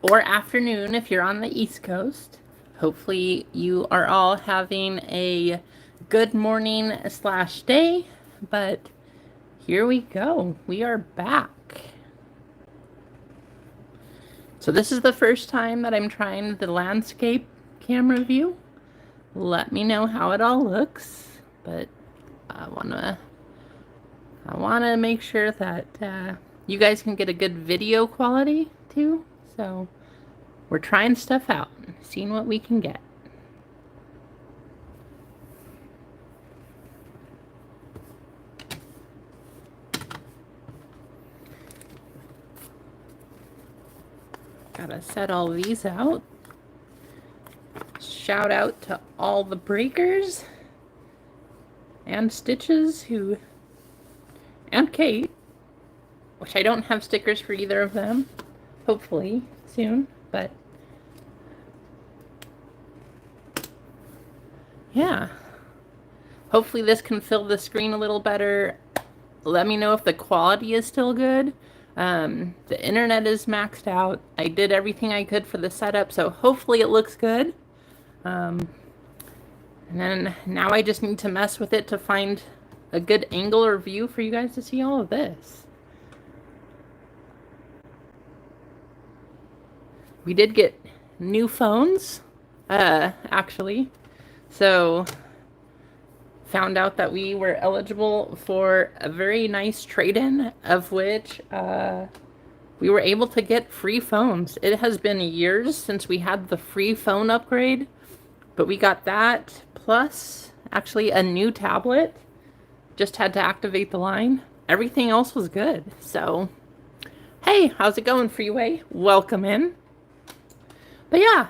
or afternoon if you're on the East Coast. Hopefully you are all having a good morning slash day, but here we go. We are back. So this is the first time that I'm trying the landscape camera view. Let me know how it all looks, but I wanna make sure that you guys can get a good video quality too. So we're trying stuff out, seeing what we can get. Gotta set all these out. Shout out to all the breakers and Stitches and Kate, which I don't have stickers for either of them, hopefully soon, but yeah. Hopefully this can fill the screen a little better. Let me know if the quality is still good. The internet is maxed out. I did everything I could for the setup, so hopefully it looks good. And then now I just need to mess with it to find a good angle or view for you guys to see all of this. We did get new phones, actually. So found out that we were eligible for a very nice trade-in, of which we were able to get free phones. It has been years since we had the free phone upgrade, but we got that plus actually a new tablet. Just had to activate the line. Everything else was good. So, hey, how's it going, Freeway? Welcome in. But yeah,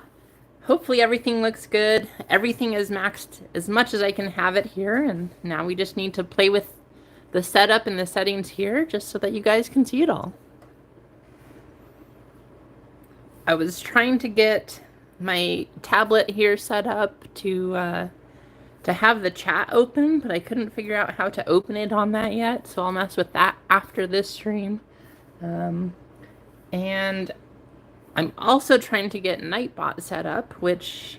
hopefully everything looks good. Everything is maxed as much as I can have it here, and now we just need to play with the setup and the settings here just so that you guys can see it all. I was trying to get my tablet here set up to have the chat open, but I couldn't figure out how to open it on that yet, so I'll mess with that after this stream. And I'm also trying to get Nightbot set up, which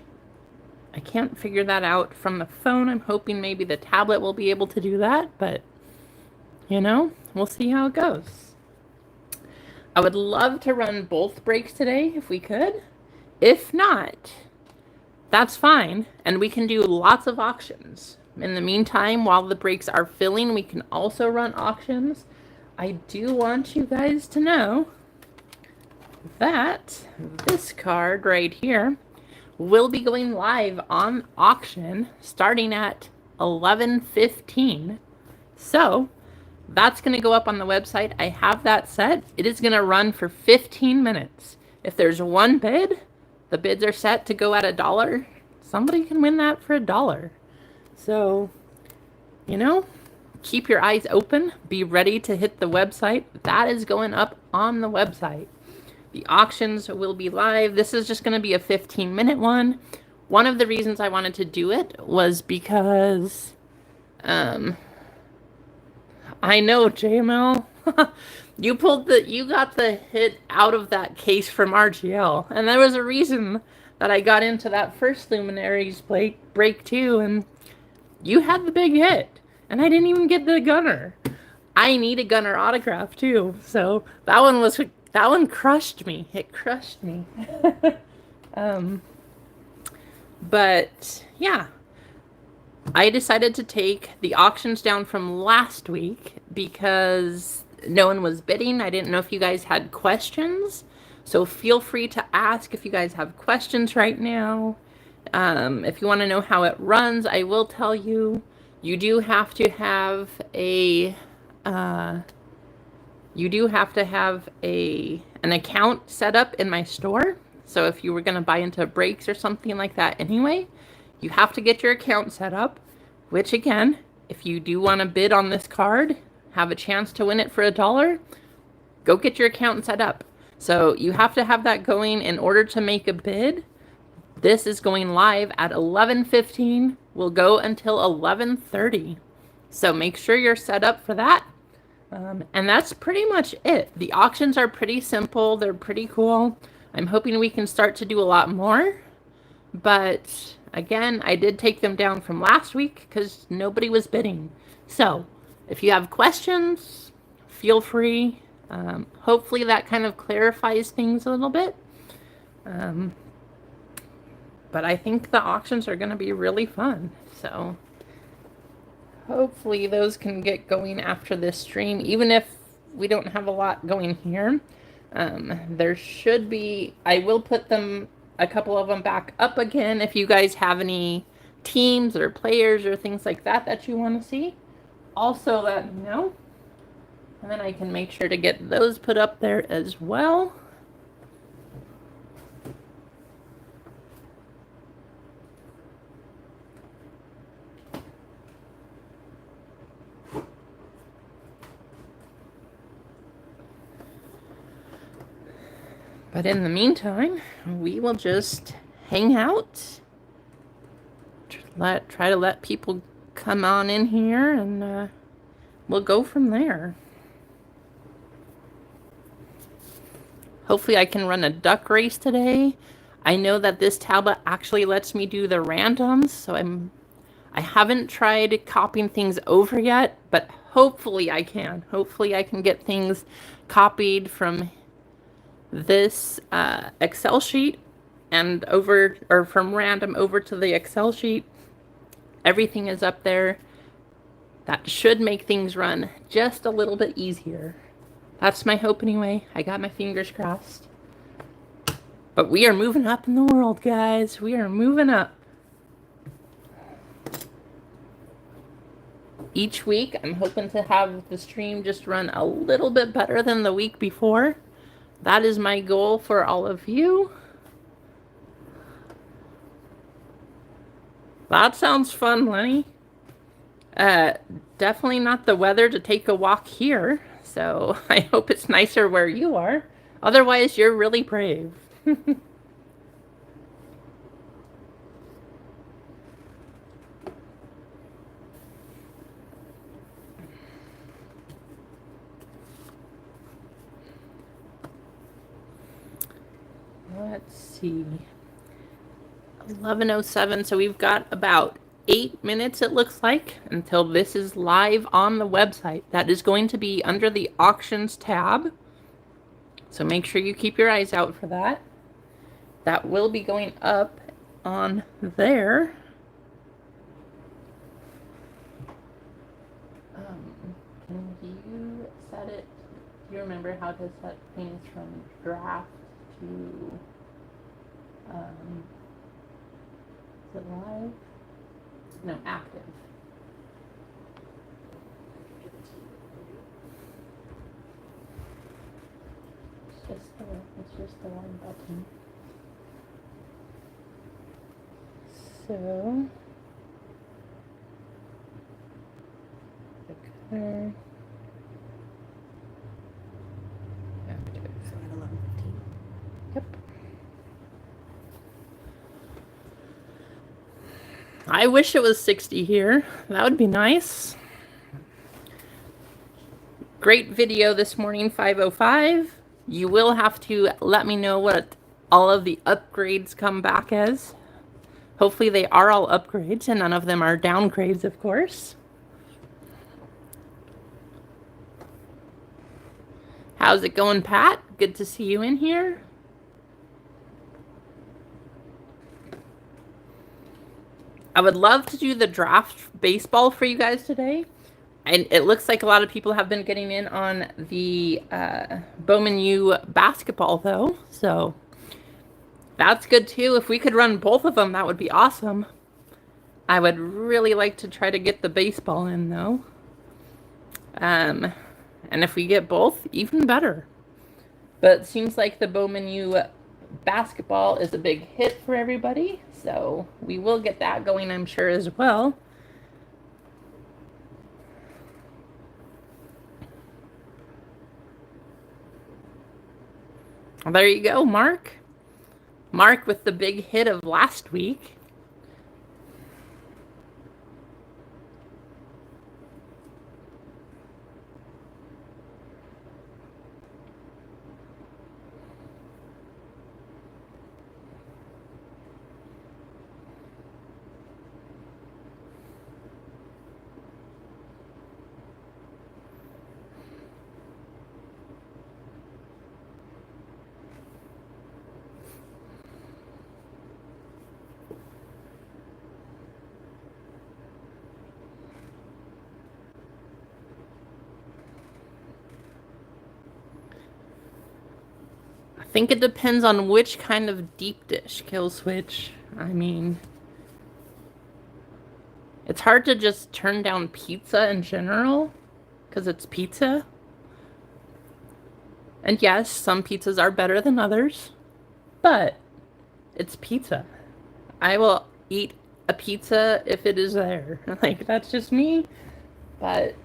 I can't figure that out from the phone. I'm hoping maybe the tablet will be able to do that, but you know, we'll see how it goes. I would love to run both breaks today if we could. If not, that's fine, and we can do lots of auctions. In the meantime, while the breaks are filling, we can also run auctions. I do want you guys to know that this card right here will be going live on auction starting at 11:15. So that's going to go up on the website. I have that set. It is going to run for 15 minutes. If there's one bid, the bids are set to go at $1. Somebody can win that for $1. So, you know, keep your eyes open. Be ready to hit the website. That is going up on the website. The auctions will be live. This is just going to be a 15-minute one. One of the reasons I wanted to do it was because, I know, JML, you got the hit out of that case from RGL, and there was a reason that I got into that first Luminaries break too, and you had the big hit, and I didn't even get the Gunner. I need a Gunner autograph too, so that one crushed me. It crushed me. But yeah, I decided to take the auctions down from last week because no one was bidding. I didn't know if you guys had questions, so feel free to ask if you guys have questions right now. If you want to know how it runs, I will tell you. You do have to have an account set up in my store. So if you were going to buy into breaks or something like that anyway, you have to get your account set up, which again, if you do want to bid on this card, have a chance to win it for $1, go get your account set up. So you have to have that going in order to make a bid. This is going live at 11:15. Will go until 11:30. So make sure you're set up for that. And that's pretty much it. The auctions are pretty simple. They're pretty cool. I'm hoping we can start to do a lot more. But again, I did take them down from last week because nobody was bidding. So if you have questions, feel free. Hopefully that kind of clarifies things a little bit. But I think the auctions are going to be really fun. So hopefully those can get going after this stream, even if we don't have a lot going here. There should be, I will put them, a couple of them back up again if you guys have any teams or players or things like that that you want to see. Also let me know. And then I can make sure to get those put up there as well. But in the meantime, we will just hang out. Try to let people come on in here, and we'll go from there. Hopefully I can run a duck race today. I know that this tablet actually lets me do the randoms, so I haven't tried copying things over yet, but hopefully I can. Hopefully I can get things copied from this Excel sheet and over, or from random over to the Excel sheet. Everything is up there. That should make things run just a little bit easier. That's my hope anyway. I got my fingers crossed. But we are moving up in the world, guys. We are moving up. Each week, I'm hoping to have the stream just run a little bit better than the week before. That is my goal for all of you. That sounds fun, Lenny. Definitely not the weather to take a walk here. So I hope it's nicer where you are. Otherwise, you're really brave. Let's see. 11:07, so we've got about 8 minutes, it looks like, until this is live on the website. That is going to be under the auctions tab. So make sure you keep your eyes out for that. That will be going up on there. Can you set it? Do you remember how to set things from draft to is it live? No, active. It's just the one button. So the color. Active. So at 11:15. Yep. I wish it was 60 here. That would be nice. Great video this morning, 5:05. You will have to let me know what all of the upgrades come back as. Hopefully they are all upgrades and none of them are downgrades, of course. How's it going, Pat? Good to see you in here. I would love to do the draft baseball for you guys today. And it looks like a lot of people have been getting in on the Bowman U basketball, though. So that's good, too. If we could run both of them, that would be awesome. I would really like to try to get the baseball in, though. And if we get both, even better. But it seems like the Bowman U basketball is a big hit for everybody. So we will get that going, I'm sure, as well. There you go, Mark. Mark with the big hit of last week. think it depends on which kind of deep dish kill switch. I mean, it's hard to just turn down pizza in general because it's pizza. And yes, some pizzas are better than others, but it's pizza. I will eat a pizza if it is there. Like, that's just me. But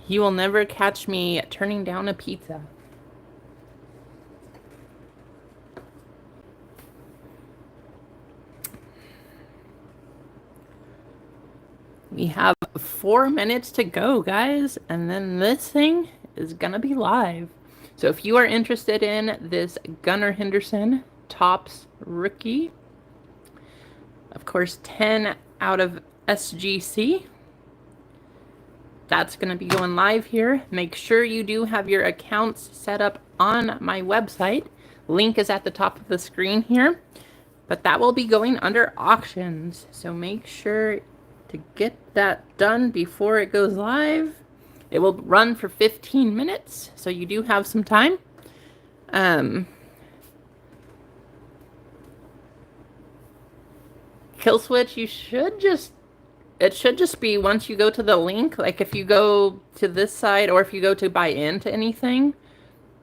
you will never catch me turning down a pizza. We have 4 minutes to go, guys, and then this thing is gonna be live. So if you are interested in this Gunnar Henderson Topps rookie, of course 10 out of SGC, that's going to be going live here. Make sure you do have your accounts set up on my website. Link is at the top of the screen here. But that will be going under auctions. So make sure to get that done before it goes live. It will run for 15 minutes, so you do have some time. Kill switch, it should just be once you go to the link, like if you go to this side or if you go to buy into anything,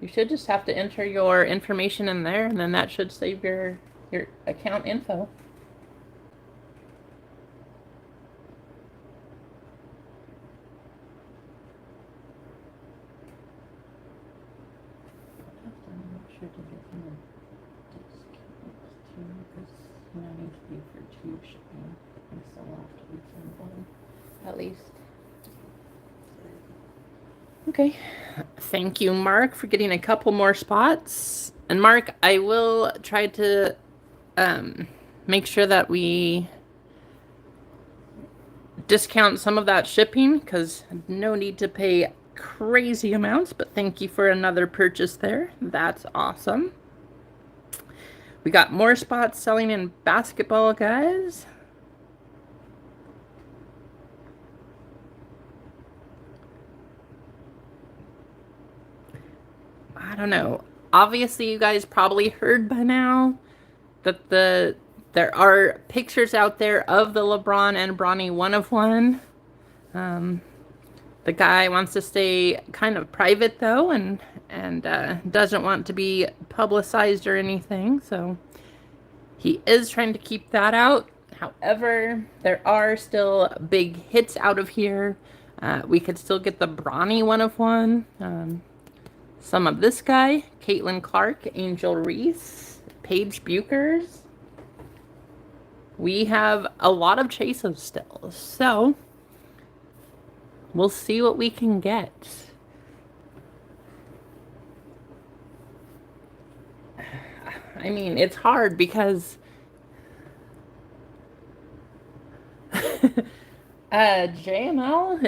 you should just have to enter your information in there, and then that should save your account info. At least. Okay. Thank you, Mark, for getting a couple more spots. And Mark, I will try to make sure that we discount some of that shipping, because no need to pay crazy amounts, but thank you for another purchase there. That's awesome. We got more spots selling in basketball, guys. I don't know. Obviously, you guys probably heard by now that there are pictures out there of the LeBron and Bronny 1-of-1. The guy wants to stay kind of private, though, and doesn't want to be publicized or anything. So he is trying to keep that out. However, there are still big hits out of here. We could still get the Bronny 1-of-1. Some of this guy, Caitlin Clark, Angel Reese, Paige Buchers. We have a lot of chases still, so we'll see what we can get. I mean, it's hard because JML,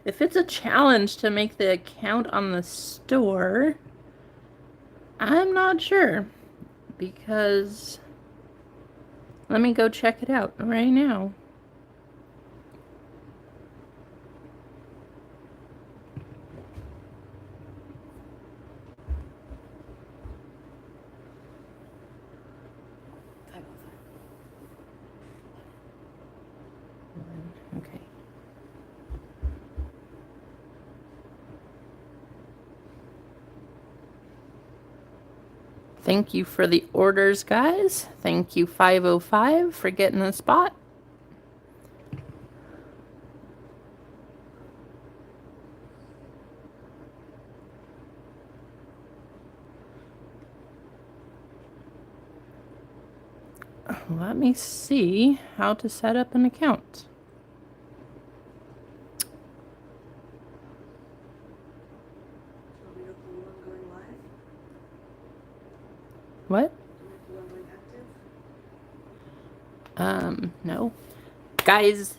if it's a challenge to make the account on the store, I'm not sure, because let me go check it out right now. Okay. Thank you for the orders, guys. Thank you, 505, for getting the spot. Let me see how to set up an account. What? No. Guys,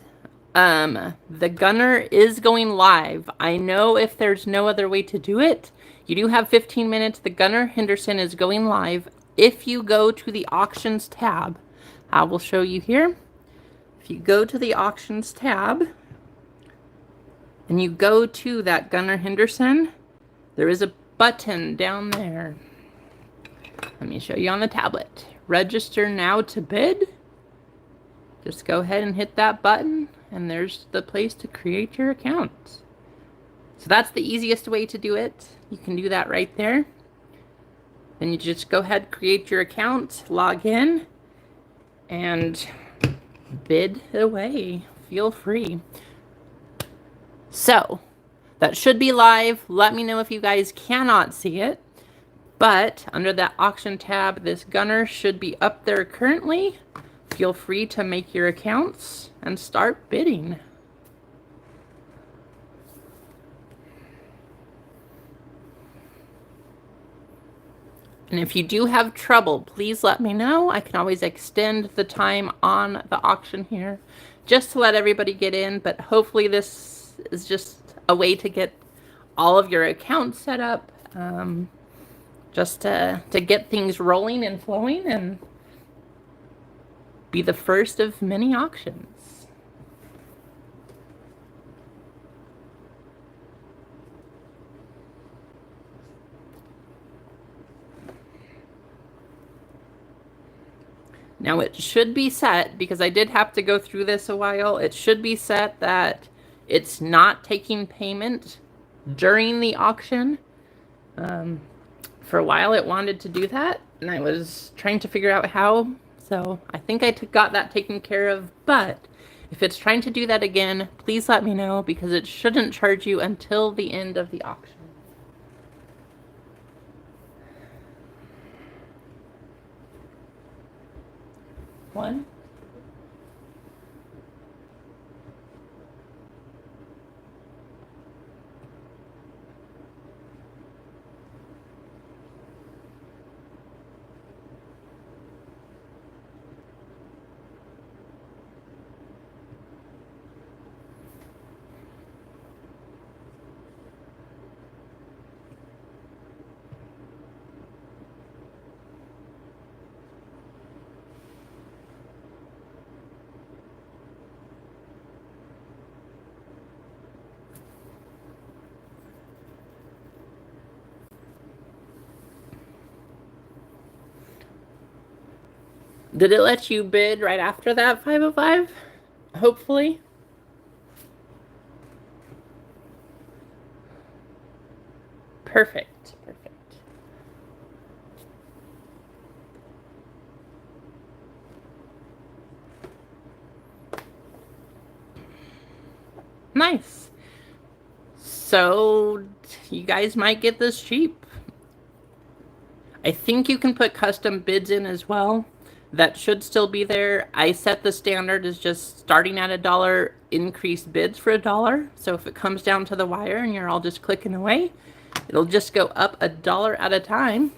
the Gunner is going live. I know if there's no other way to do it, you do have 15 minutes. The Gunnar Henderson is going live. If you go to the auctions tab, I will show you here. If you go to the auctions tab and you go to that Gunnar Henderson, there is a button down there. Let me show you on the tablet. Register now to bid. Just go ahead and hit that button, and there's the place to create your account. So that's the easiest way to do it. You can do that right there. Then you just go ahead, create your account, log in, and bid away. Feel free. So that should be live. Let me know if you guys cannot see it. But under that auction tab, this gunner should be up there currently. Feel free to make your accounts and start bidding. And if you do have trouble, please let me know. I can always extend the time on the auction here just to let everybody get in. But hopefully this is just a way to get all of your accounts set up, just to get things rolling and flowing and be the first of many auctions. Now it should be set, because I did have to go through this a while, it should be set that it's not taking payment during the auction. For a while it wanted to do that, and I was trying to figure out how, so I think I got that taken care of. But if it's trying to do that again, please let me know, because it shouldn't charge you until the end of the auction. One. Did it let you bid right after that 505? Hopefully. Perfect. Perfect. Nice. So you guys might get this cheap. I think you can put custom bids in as well. That should still be there. I set the standard as just starting at $1, increased bids for $1. So if it comes down to the wire and you're all just clicking away, it'll just go up $1 at a time.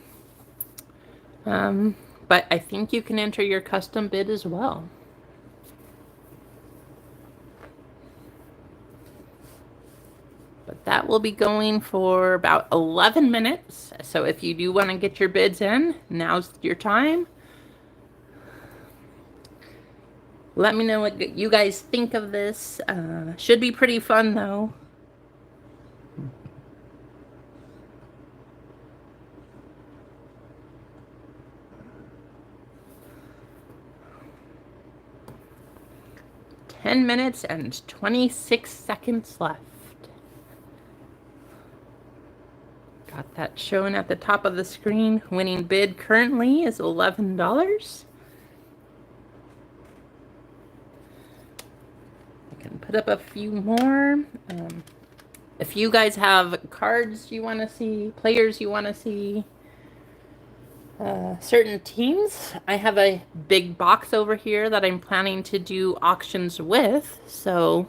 But I think you can enter your custom bid as well. But that will be going for about 11 minutes. So if you do want to get your bids in, now's your time. Let me know what you guys think of this. Should be pretty fun, though. Ten minutes and 26 seconds left. Got that showing at the top of the screen. Winning bid currently is $11. Put up a few more. If you guys have cards you want to see, players you want to see, certain teams, I have a big box over here that I'm planning to do auctions with. So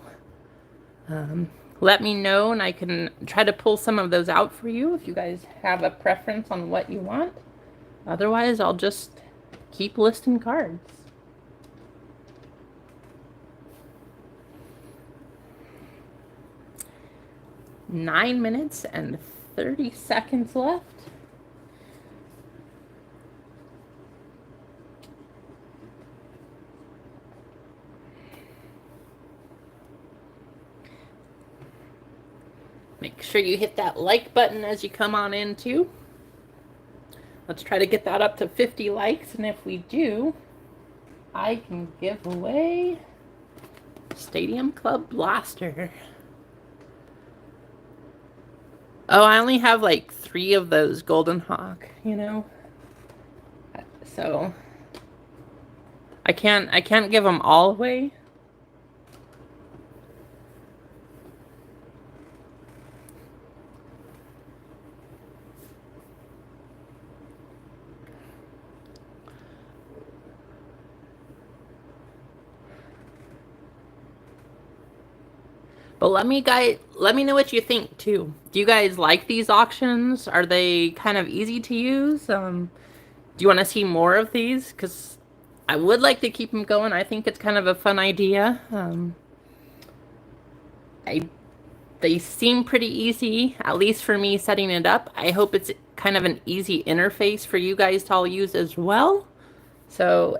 let me know and I can try to pull some of those out for you if you guys have a preference on what you want. Otherwise, I'll just keep listing cards. Nine minutes and 30 seconds left. Make sure sure you hit that like button as you come on in too. Let's try to get that up to 50 likes, and if we do, I can give away Stadium Club Blaster. Oh, I only have like 3 of those Golden Hawk, you know? So I can't give them all away. But let me know what you think too. Do you guys like these auctions? Are they kind of easy to use? Do you want to see more of these? Because I would like to keep them going. I think it's kind of a fun idea. They seem pretty easy, at least for me setting it up. I hope it's kind of an easy interface for you guys to all use as well. So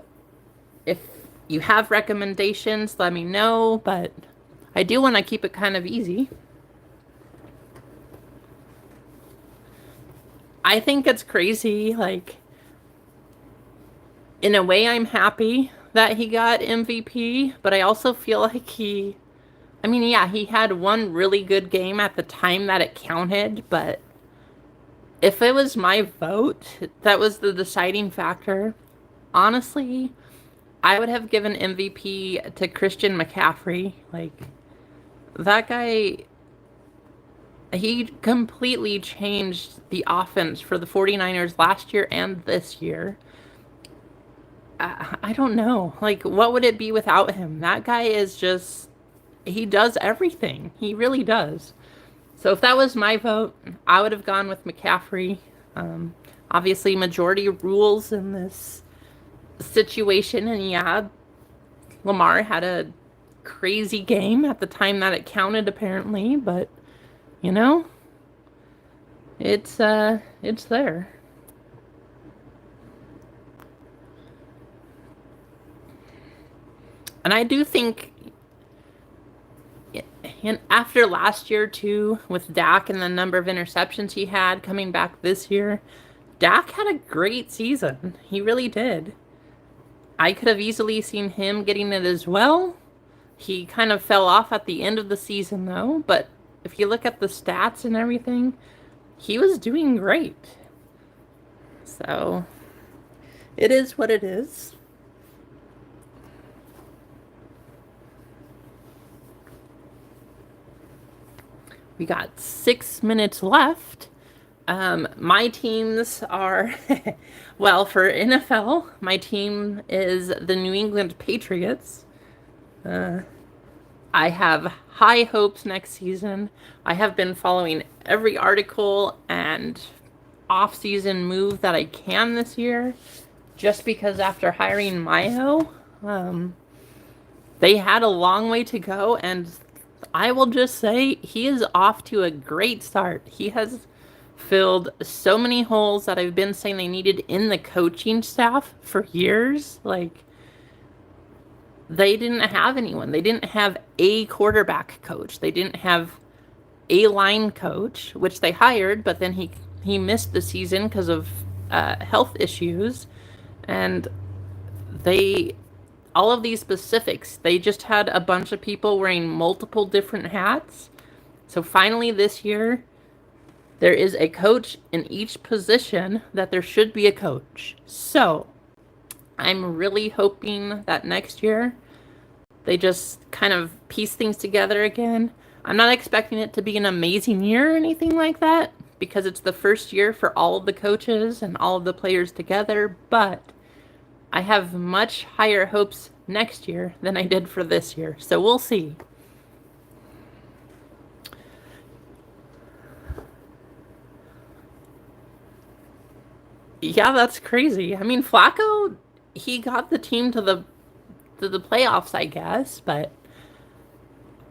if you have recommendations, let me know, but I do want to keep it kind of easy. I think it's crazy. Like, in a way, I'm happy that he got MVP, but I also feel like I mean, yeah, he had one really good game at the time that it counted, but if it was my vote that was the deciding factor, honestly, I would have given MVP to Christian McCaffrey. Like, that guy, he completely changed the offense for the 49ers last year and this year. I don't know. Like, what would it be without him? That guy is just, he does everything. He really does. So if that was my vote, I would have gone with McCaffrey. Obviously, majority rules in this situation. And yeah, Lamar had a crazy game at the time that it counted, apparently. But, you know, it's there. And I do think, and after last year too, with Dak and the number of interceptions he had coming back this year, Dak had a great season. He really did. I could have easily seen him getting it as well. He kind of fell off at the end of the season though, but if you look at the stats and everything, he was doing great. So, it is what it is. We got 6 minutes left. My teams are, well, for NFL, my team is the New England Patriots. I have high hopes next season. I have been following every article and off-season move that I can this year, just because after hiring Mayo, they had a long way to go, and I will just say he is off to a great start. He has filled so many holes that I've been saying they needed in the coaching staff for years. Like, they didn't have anyone. They didn't have a quarterback coach. They didn't have a line coach, which they hired, but then he missed the season because of health issues. And all of these specifics, they just had a bunch of people wearing multiple different hats. So finally this year, there is a coach in each position that there should be a coach. So I'm really hoping that next year they just kind of piece things together again. I'm not expecting it to be an amazing year or anything like that, because it's the first year for all of the coaches and all of the players together, but I have much higher hopes next year than I did for this year. So we'll see. Yeah, that's crazy. I mean, Flacco, he got the team to the playoffs, I guess, but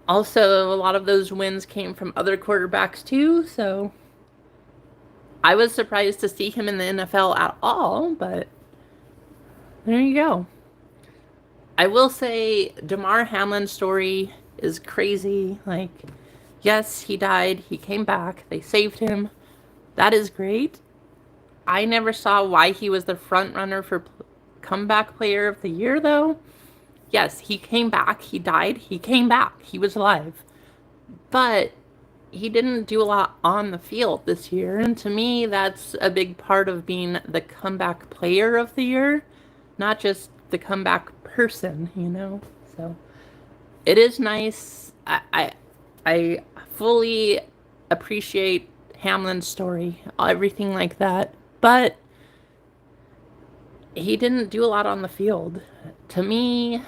also a lot of those wins came from other quarterbacks too, so I was surprised to see him in the NFL at all, but there you go. I will say DeMar Hamlin's story is crazy. Like, Yes, he died. He came back. They saved him. That is great. I never saw why he was the front runner for comeback player of the year, though. Yes, he came back. He died. He came back. He was alive. But he didn't do a lot on the field this year. And to me, that's a big part of being the comeback player of the year, not just the comeback person, you know? So it is nice. I fully appreciate Hamlin's story, everything like that. But he didn't do a lot on the field. To me,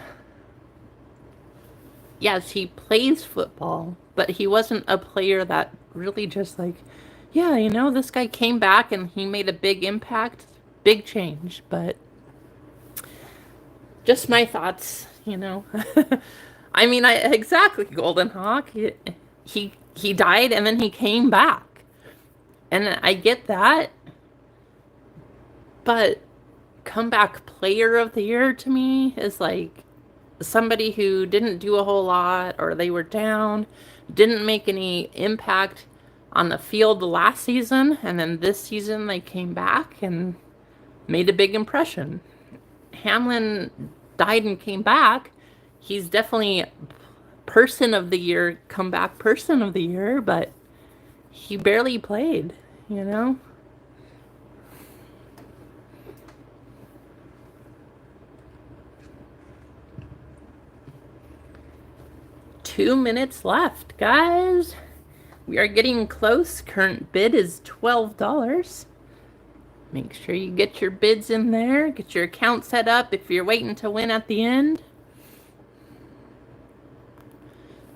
yes, he plays football, but he wasn't a player that really just like, yeah, you know, this guy came back and he made a big impact, big change. But just my thoughts, you know. I mean, exactly, Golden Hawk. He died and then he came back, and I get that, but comeback player of the year to me is like somebody who didn't do a whole lot, or they were down, didn't make any impact on the field last season, and then this season they came back and made a big impression. Hamlin died and came back. He's definitely person of the year, comeback person of the year, but he barely played, you know? Two minutes left, guys. We are getting close. Current bid is $12. Make sure you get your bids in there. Get your account set up if you're waiting to win at the end.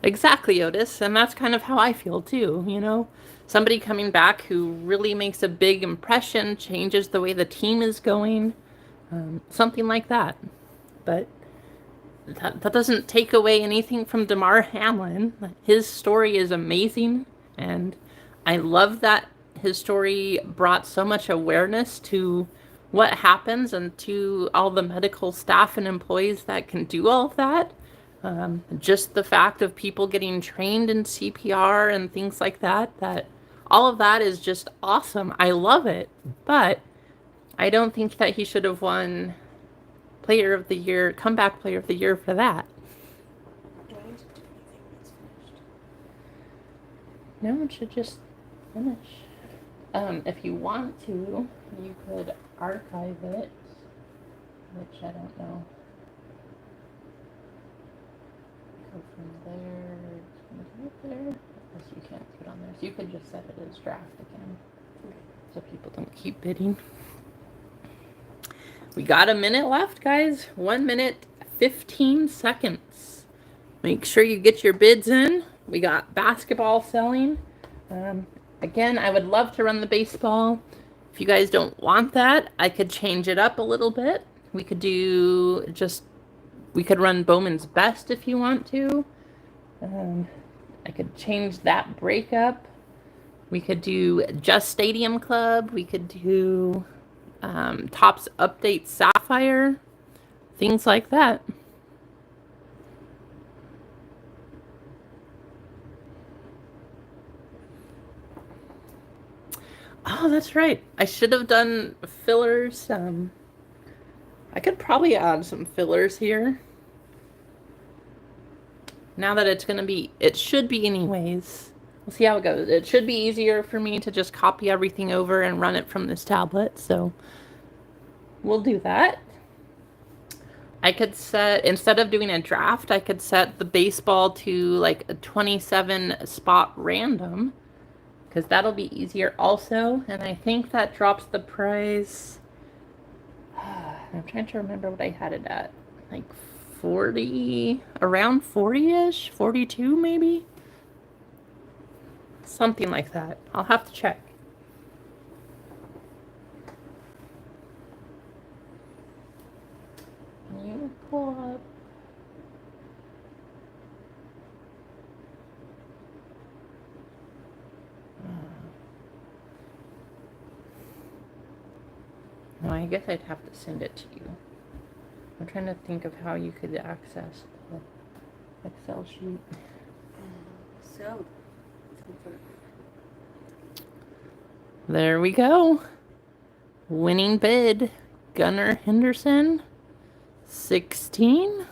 Exactly, Otis. And that's kind of how I feel too, you know? Somebody coming back who really makes a big impression, changes the way the team is going. Something like that. But that doesn't take away anything from Damar Hamlin. His story is amazing, and I love that his story brought so much awareness to what happens and to all the medical staff and employees that can do all of that. Just the fact of people getting trained in CPR and things like that, that all of that is just awesome. I love it, but I don't think that he should have won Player of the Year, Comeback Player of the Year for that. Do I need to do anything when it's finished? No, it should just finish. If you want to, you could archive it, which I don't know. Go from there to there. Unless you can't put on there. So you could just set it as draft again. Okay. So people don't keep bidding. We got a minute left, guys. 1 minute, 15 seconds. Make sure you get your bids in. We got basketball selling. Again, I would love to run the baseball. If you guys don't want that, I could change it up a little bit. We could do we could run Bowman's Best if you want to. I could change that breakup. We could do Just Stadium Club. We could do Topps Update Sapphire. Things like that. Oh, that's right. I should have done fillers. I could probably add some fillers here. Now that it's going to be, it should be anyways. We'll see how it goes. It should be easier for me to just copy everything over and run it from this tablet. So we'll do that. I could set, instead of doing a draft, I could set the baseball to like a 27 spot random, because that'll be easier also. And I think that drops the price. I'm trying to remember what I had it at. Like 40, around 40-ish, 42 maybe? Something like that. I'll have to check. Can you pull up? No, I guess I'd have to send it to you. I'm trying to think of how you could access the Excel sheet. So, There we go. Winning bid, Gunnar Henderson, 16.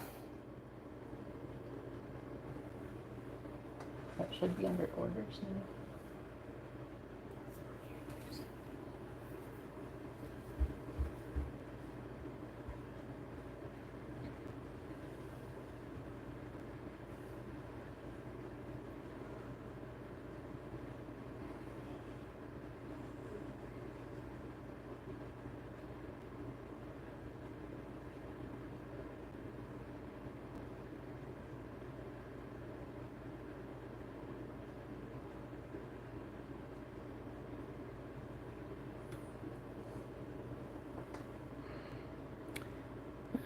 That should be under orders now.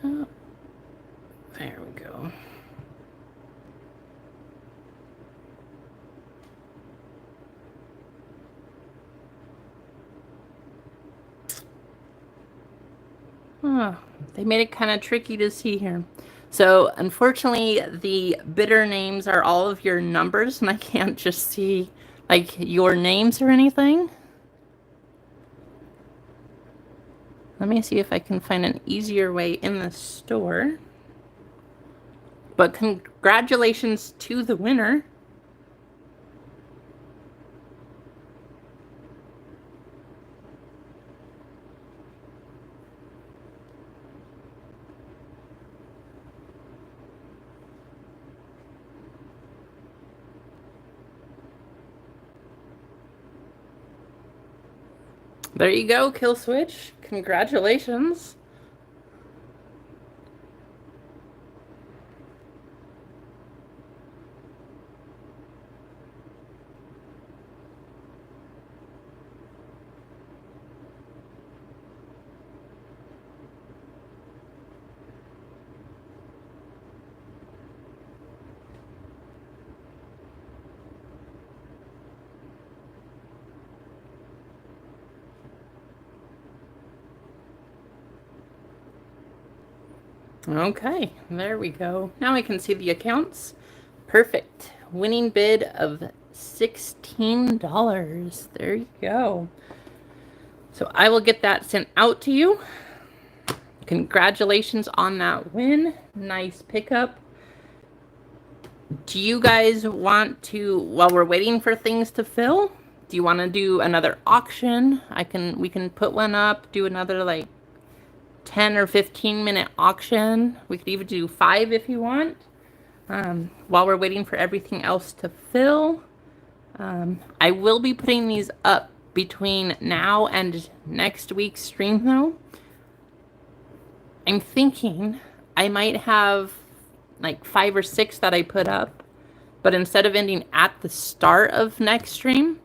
Oh, there we go. Oh, they made it kind of tricky to see here. So unfortunately, the bidder names are all of your numbers, and I can't just see like your names or anything. Let me see if I can find an easier way in the store. But congratulations to the winner. There you go, Kill Switch. Congratulations. Okay, there we go. Now I can see the accounts. Perfect. Winning bid of $16. There you go. So I will get that sent out to you. Congratulations on that win. Nice pickup. Do you guys want to, while we're waiting for things to fill, do you want to do another auction? We can put one up, do another like 10 or 15-minute auction. We could even do 5 if you want. While we're waiting for everything else to fill. I will be putting these up between now and next week's stream though. I'm thinking I might have like 5 or 6 that I put up, but instead of ending at the start of next stream,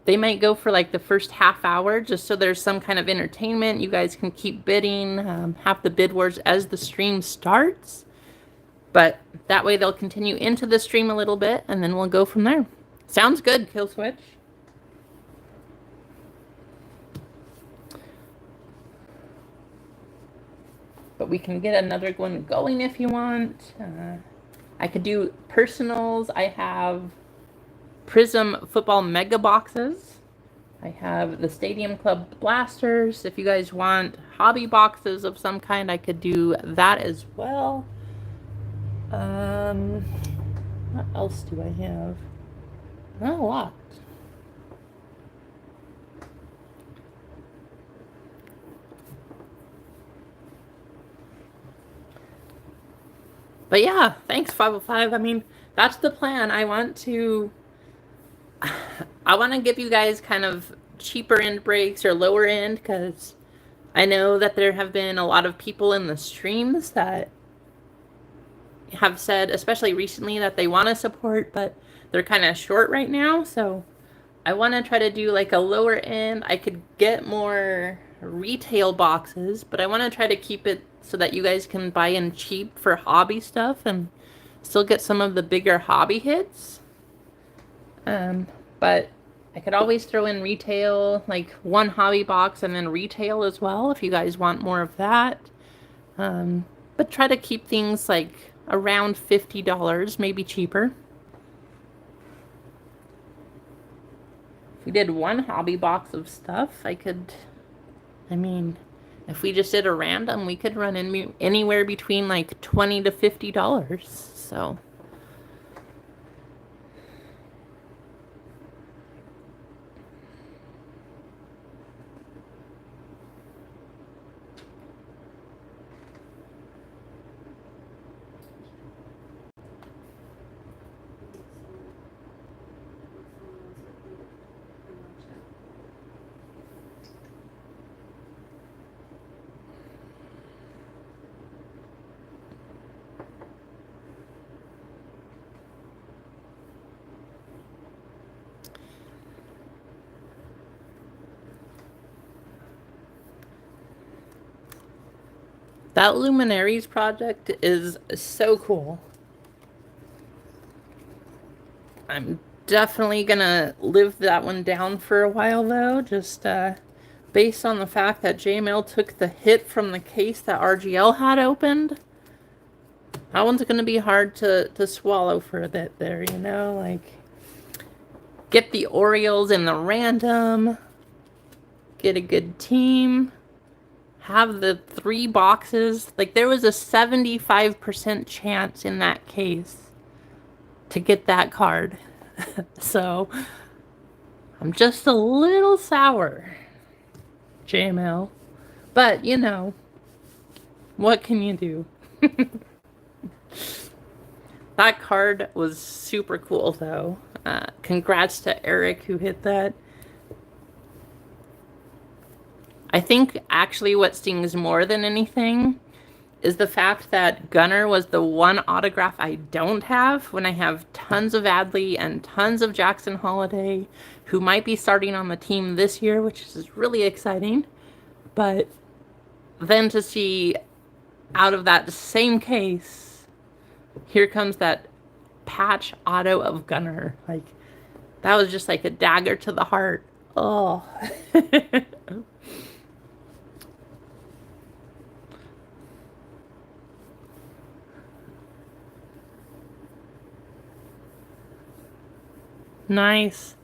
they might go for like the first half hour, just so there's some kind of entertainment. You guys can keep bidding, have the bid wars as the stream starts. But that way they'll continue into the stream a little bit, and then we'll go from there. Sounds good, Kill Switch. But we can get another one going if you want. I could do personals. I have Prism Football Mega Boxes. I have the Stadium Club Blasters. If you guys want hobby boxes of some kind, I could do that as well. What else do I have? Not a lot. But yeah, thanks 505. I mean, that's the plan. I want to give you guys kind of cheaper end breaks or lower end, because I know that there have been a lot of people in the streams that have said, especially recently, that they want to support, but they're kind of short right now. So I want to try to do like a lower end. I could get more retail boxes, but I want to try to keep it so that you guys can buy in cheap for hobby stuff and still get some of the bigger hobby hits. But I could always throw in retail, like one hobby box and then retail as well, if you guys want more of that. But try to keep things like around $50, maybe cheaper. If we did one hobby box of stuff, I mean, if we just did a random, we could run in anywhere between like $20 to $50. So. That Luminaries project is so cool. I'm definitely gonna live that one down for a while though, just based on the fact that JML took the hit from the case that RGL had opened. That one's gonna be hard to swallow for a bit there, you know? Like, get the Orioles in the random, get a good team, have the 3 boxes. Like, there was a 75% chance in that case to get that card. So, I'm just a little sour, JML. But, you know, what can you do? That card was super cool, though. Congrats to Eric who hit that. I think actually what stings more than anything is the fact that Gunnar was the one autograph I don't have when I have tons of Adley and tons of Jackson Holiday, who might be starting on the team this year, which is really exciting. But then to see out of that same case, here comes that patch auto of Gunnar. Like, that was just like a dagger to the heart. Oh. Nice.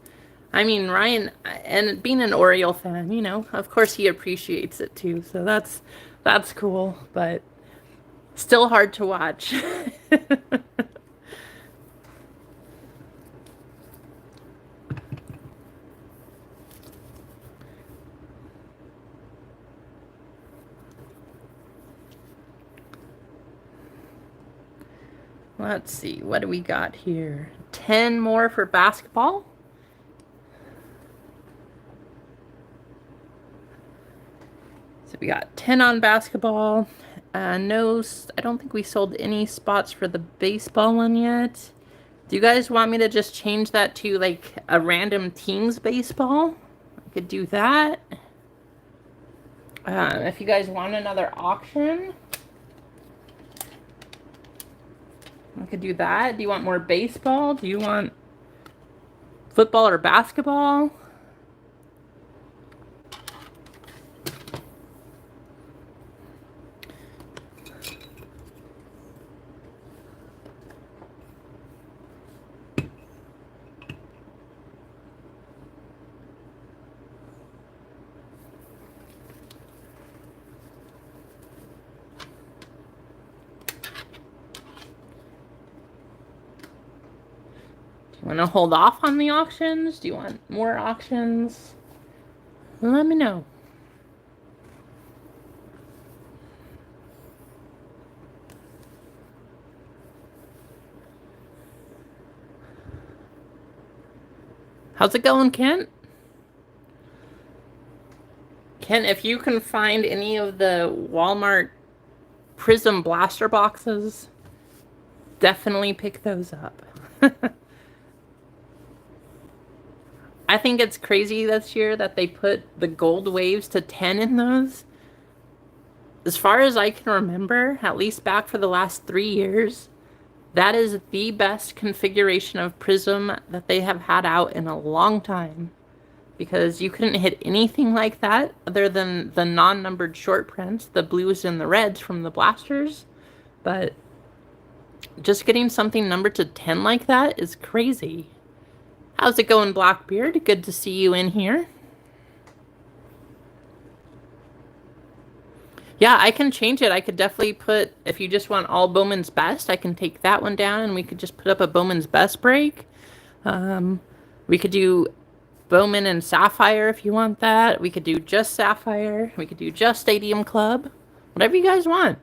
I mean, Ryan, and being an Oriole fan, you know, of course he appreciates it too. So that's cool, but still hard to watch. Let's see, what do we got here? 10 more for basketball. So we got 10 on basketball. No, I don't think we sold any spots for the baseball one yet. Do you guys want me to just change that to like a random teams baseball? I could do that. If you guys want another auction, I could do that. Do you want more baseball? Do you want football or basketball? Want to hold off on the auctions? Do you want more auctions? Let me know. How's it going, Kent? Kent, if you can find any of the Walmart Prism blaster boxes, definitely pick those up. I think it's crazy this year that they put the gold waves to 10 in those. As far as I can remember, at least back for the last 3 years, that is the best configuration of Prism that they have had out in a long time. Because you couldn't hit anything like that other than the non-numbered short prints, the blues and the reds from the blasters. But just getting something numbered to 10 like that is crazy. How's it going, Blackbeard? Good to see you in here. Yeah, I can change it. I could definitely put, if you just want all Bowman's Best, I can take that one down and we could just put up a Bowman's Best break. Um, we could do Bowman and Sapphire if you want that. We could do just Sapphire. We could do just Stadium Club. Whatever you guys want.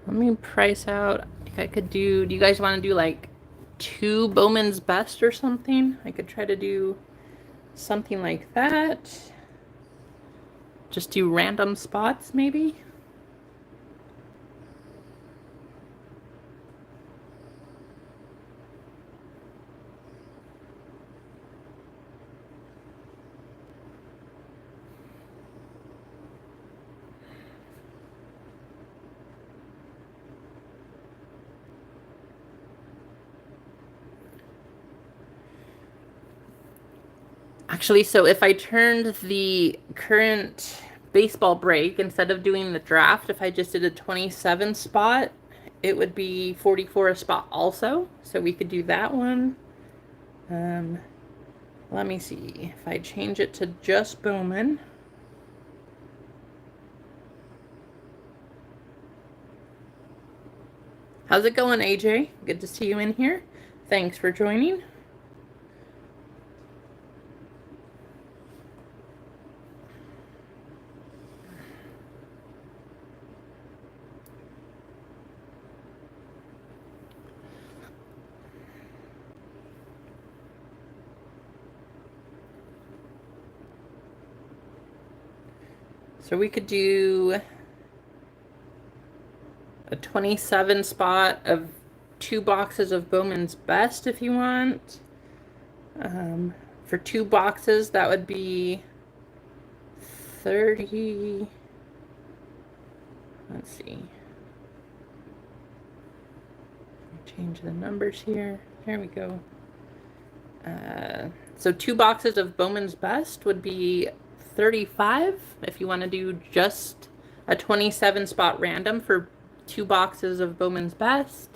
Let me price out. I could do you guys want to do like 2 Bowman's Best or something? I could try to do something like that. Just do random spots, maybe? Actually, so if I turned the current baseball break, instead of doing the draft, if I just did a 27 spot, it would be 44 a spot also. So we could do that one. Let me see. If I change it to just Bowman. How's it going, AJ? Good to see you in here. Thanks for joining. So we could do a 27 spot of 2 boxes of Bowman's Best if you want. For 2 boxes, that would be 30. Let's see. Change the numbers here. There we go. So 2 boxes of Bowman's Best would be 35 if you want to do just a 27 spot random for 2 boxes of Bowman's Best.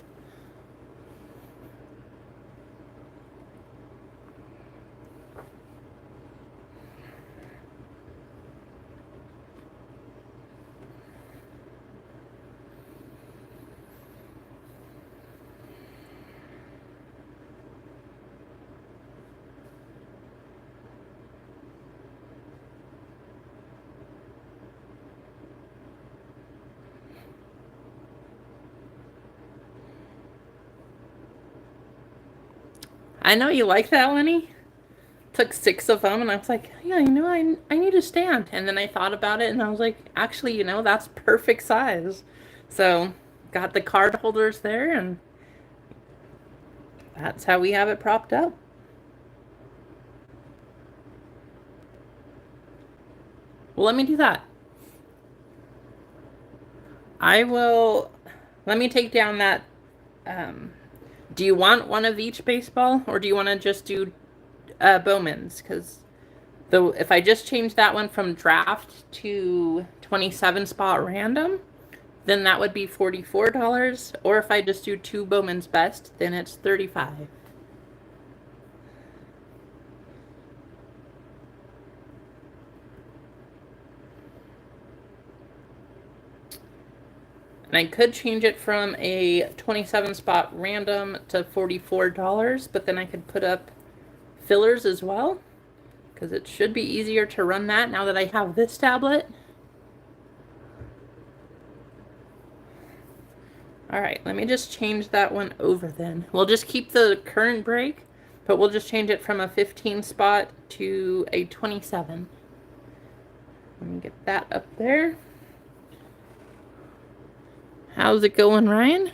I know you like that, Lenny. Took 6 of them, and I was like, yeah, I need a stand. And then I thought about it, and I was like, actually, that's perfect size. So, got the card holders there, and that's how we have it propped up. Well, let me do that. I will. Let me take down that. Do you want one of each baseball, or do you want to just do Bowman's? Because if I just change that one from draft to 27 spot random, then that would be $44. Or if I just do 2 Bowman's Best, then it's 35. And I could change it from a 27 spot random to $44, but then I could put up fillers as well, because it should be easier to run that now that I have this tablet. All right, let me just change that one over then. We'll just keep the current break, but we'll just change it from a 15 spot to a 27. Let me get that up there. How's it going, Ryan?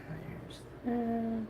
There's that.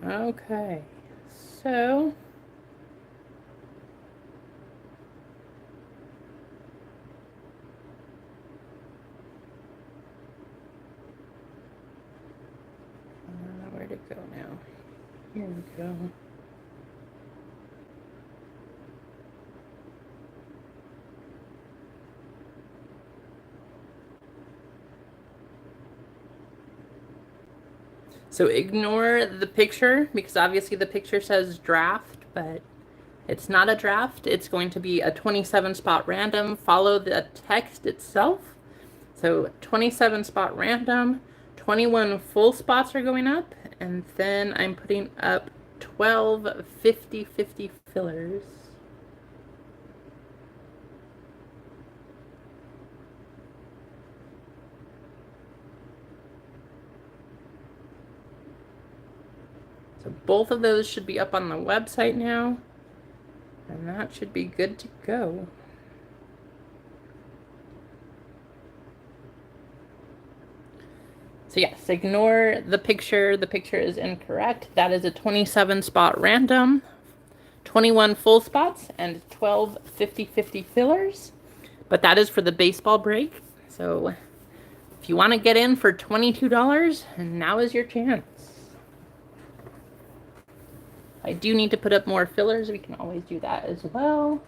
Okay, so where'd it go now? Here we go. So ignore the picture because obviously the picture says draft, but it's not a draft. It's going to be a 27 spot random. Follow the text itself. So 27 spot random, 21 full spots are going up, and then I'm putting up 12 50-50 fillers. So both of those should be up on the website now, and that should be good to go. So yes, ignore the picture. The picture is incorrect. That is a 27 spot random, 21 full spots, and 12 50-50 fillers. But that is for the baseball break. So if you want to get in for $22, now is your chance. I do need to put up more fillers. We can always do that as well.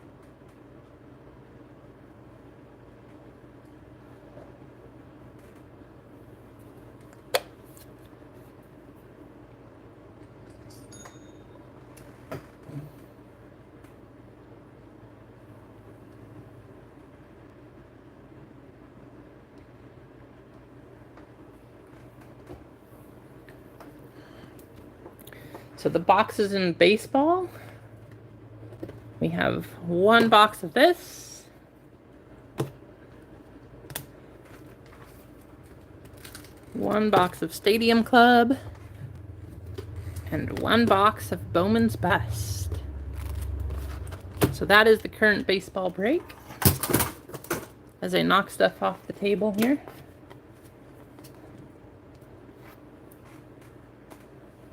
So the boxes in baseball, we have one box of this, one box of Stadium Club, and one box of Bowman's Best. So that is the current baseball break. As I knock stuff off the table here.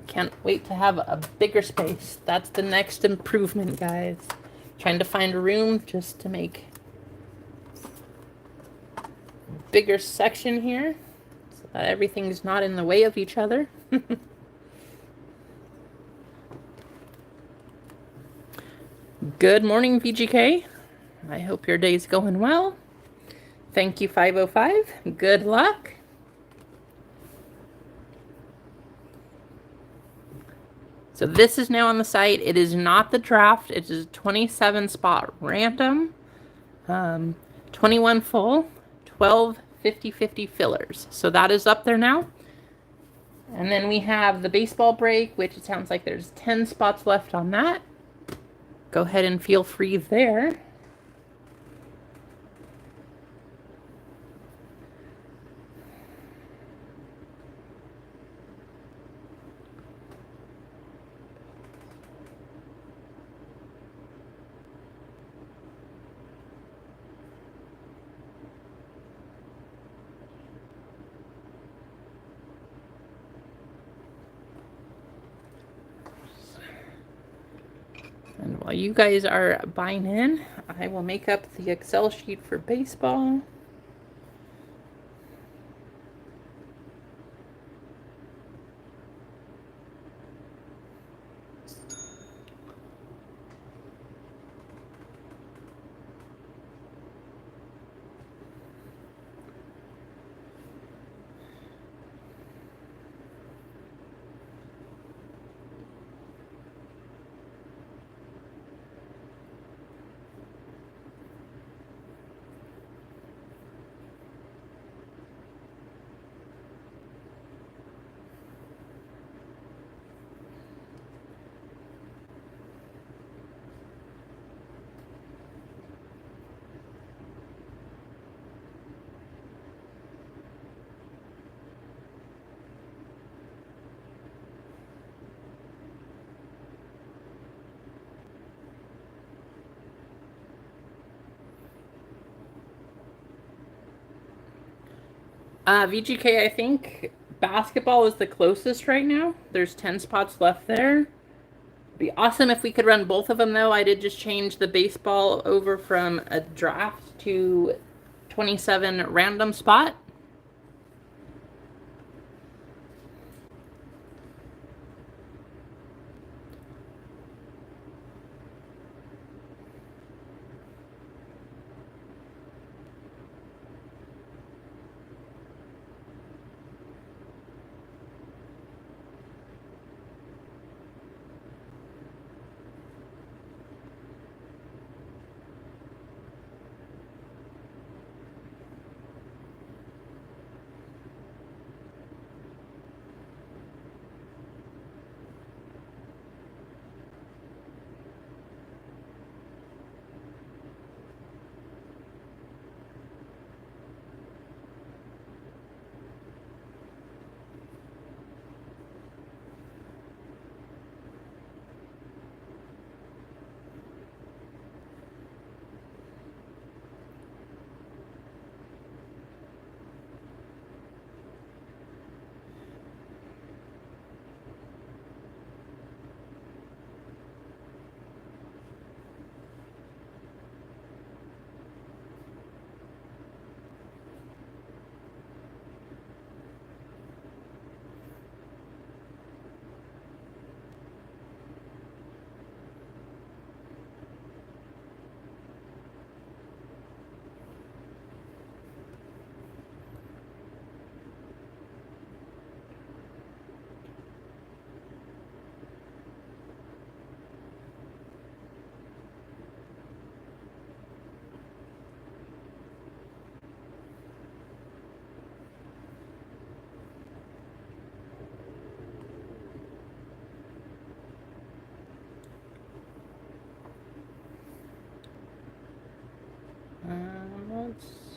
Can't wait to have a bigger space. That's the next improvement, guys. Trying to find a room just to make a bigger section here so that everything's not in the way of each other. Good morning, VGK. I hope your day's going well. Thank you, 505. Good luck. So this is now on the site. It is not the draft. It is 27 spot random, 21 full, 12 50-50 fillers. So that is up there now. And then we have the baseball break, which it sounds like there's 10 spots left on that. Go ahead and feel free there. And while you guys are buying in, I will make up the Excel sheet for baseball. VGK, I think basketball is the closest right now. There's 10 spots left there. It'd be awesome if we could run both of them, though. I did just change the baseball over from a draft to 27 random spot.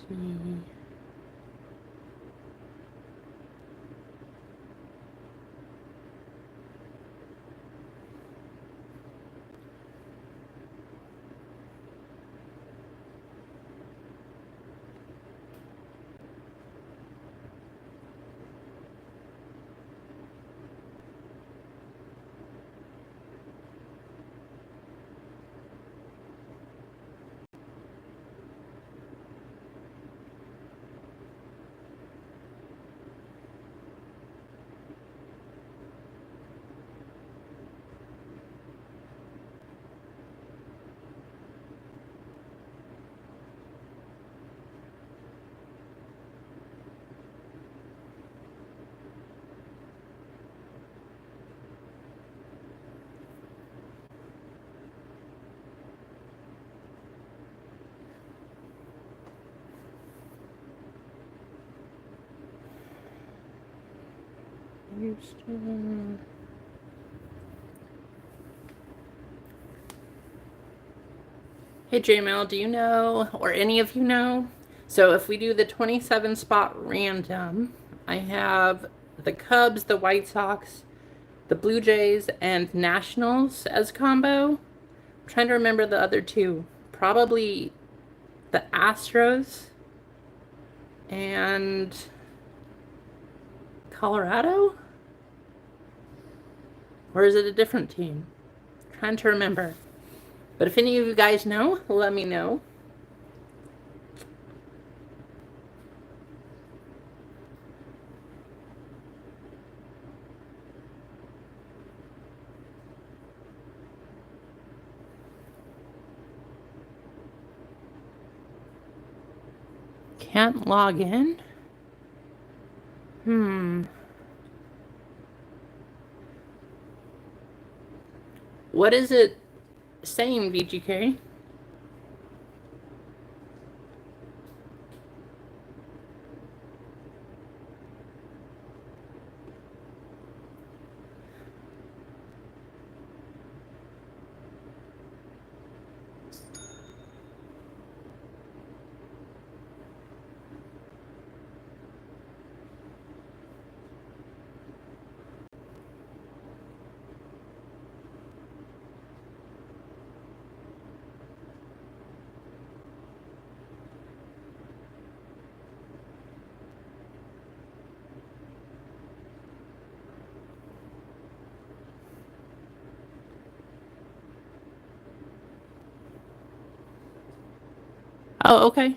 see. Houston. Hey JML, do you know, or any of you know? So if we do the 27 spot random, I have the Cubs, the White Sox, the Blue Jays, and Nationals as combo. I'm trying to remember the other two. Probably the Astros and Colorado? Or is it a different team? I'm trying to remember. But if any of you guys know, let me know. Can't log in? What is it saying, VGK? Oh, okay.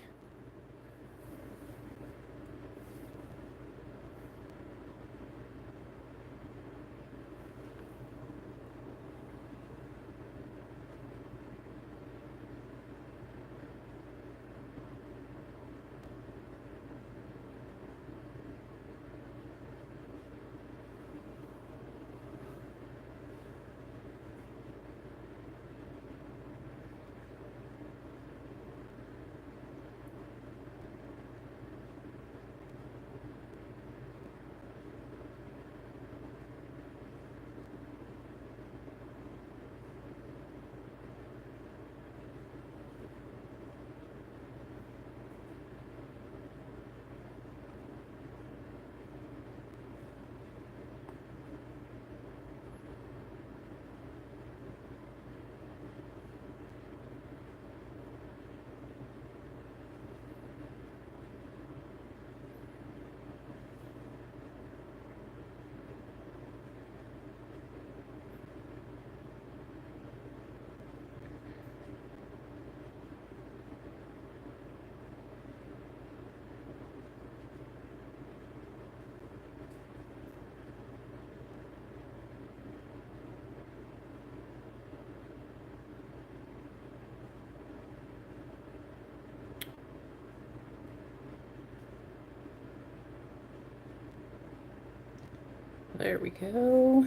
There we go.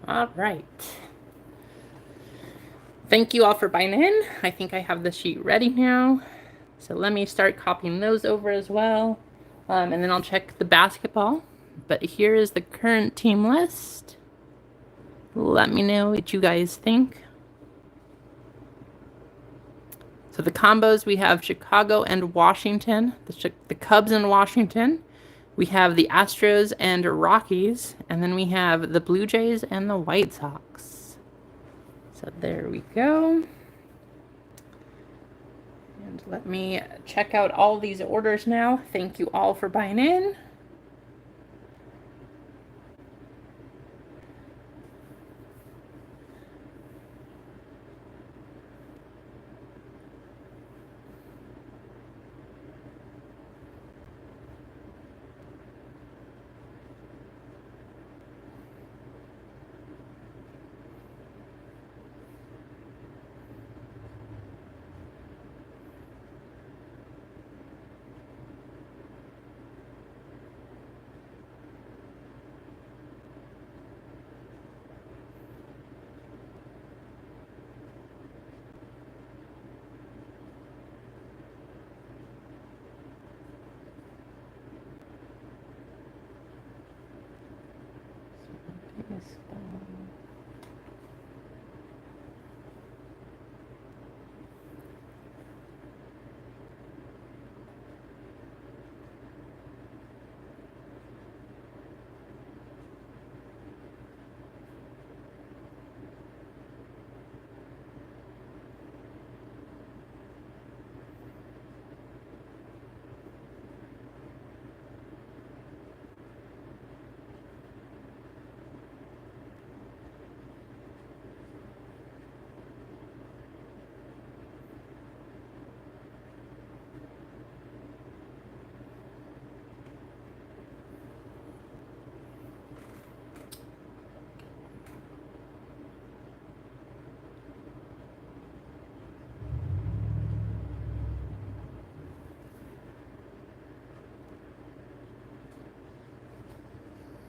All right. Thank you all for buying in. I think I have the sheet ready now. So let me start copying those over as well. And then I'll check the basketball. But here is the current team list. Let me know what you guys think. So the combos, we have Chicago and Washington, the Cubs and Washington. We have the Astros and Rockies, and then we have the Blue Jays and the White Sox. So there we go. And let me check out all these orders now. Thank you all for buying in.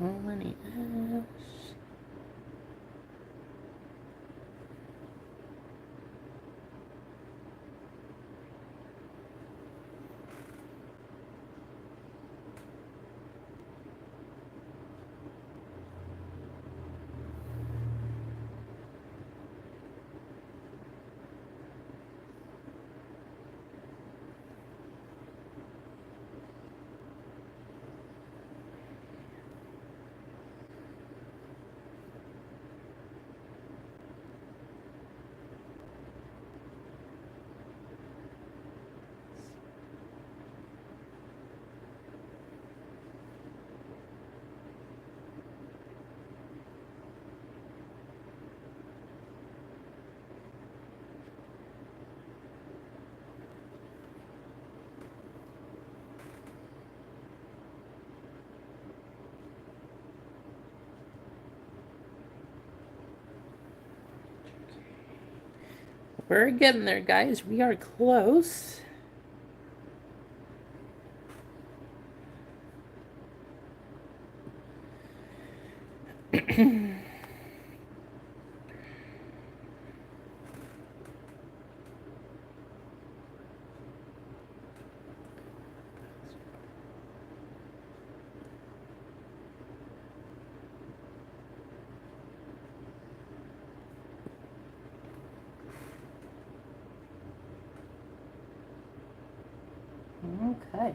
Melanie Ash. We're getting there, guys. We are close. Okay.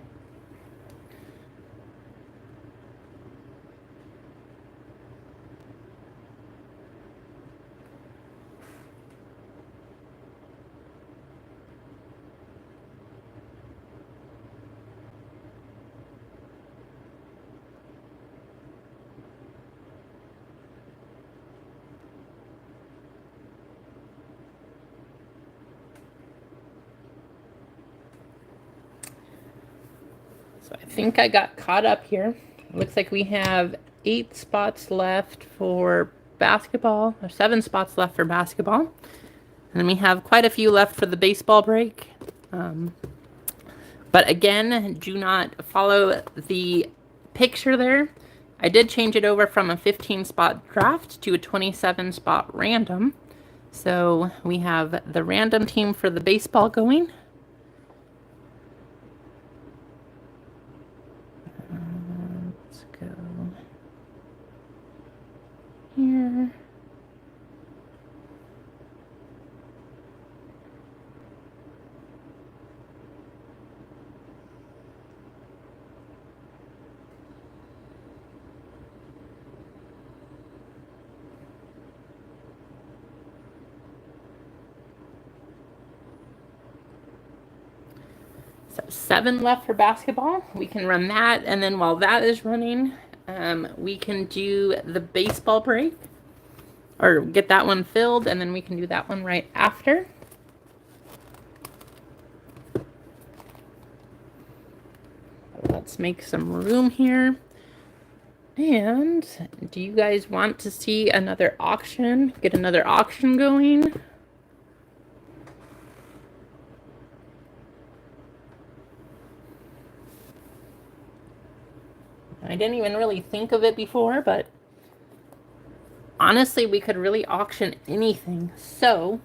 So I think I got caught up here. Looks like we have 8 spots left for basketball, or 7 spots left for basketball. And then we have quite a few left for the baseball break. But again, do not follow the picture there. I did change it over from a 15 spot draft to a 27 spot random. So we have the random team for the baseball going. Let's go here. So 7 left for basketball. We can run that, and then while that is running, we can do the baseball break, or get that one filled, and then we can do that one right after. Let's make some room here. And do you guys want to see another auction? Get another auction going? I didn't even really think of it before, but honestly, we could really auction anything. So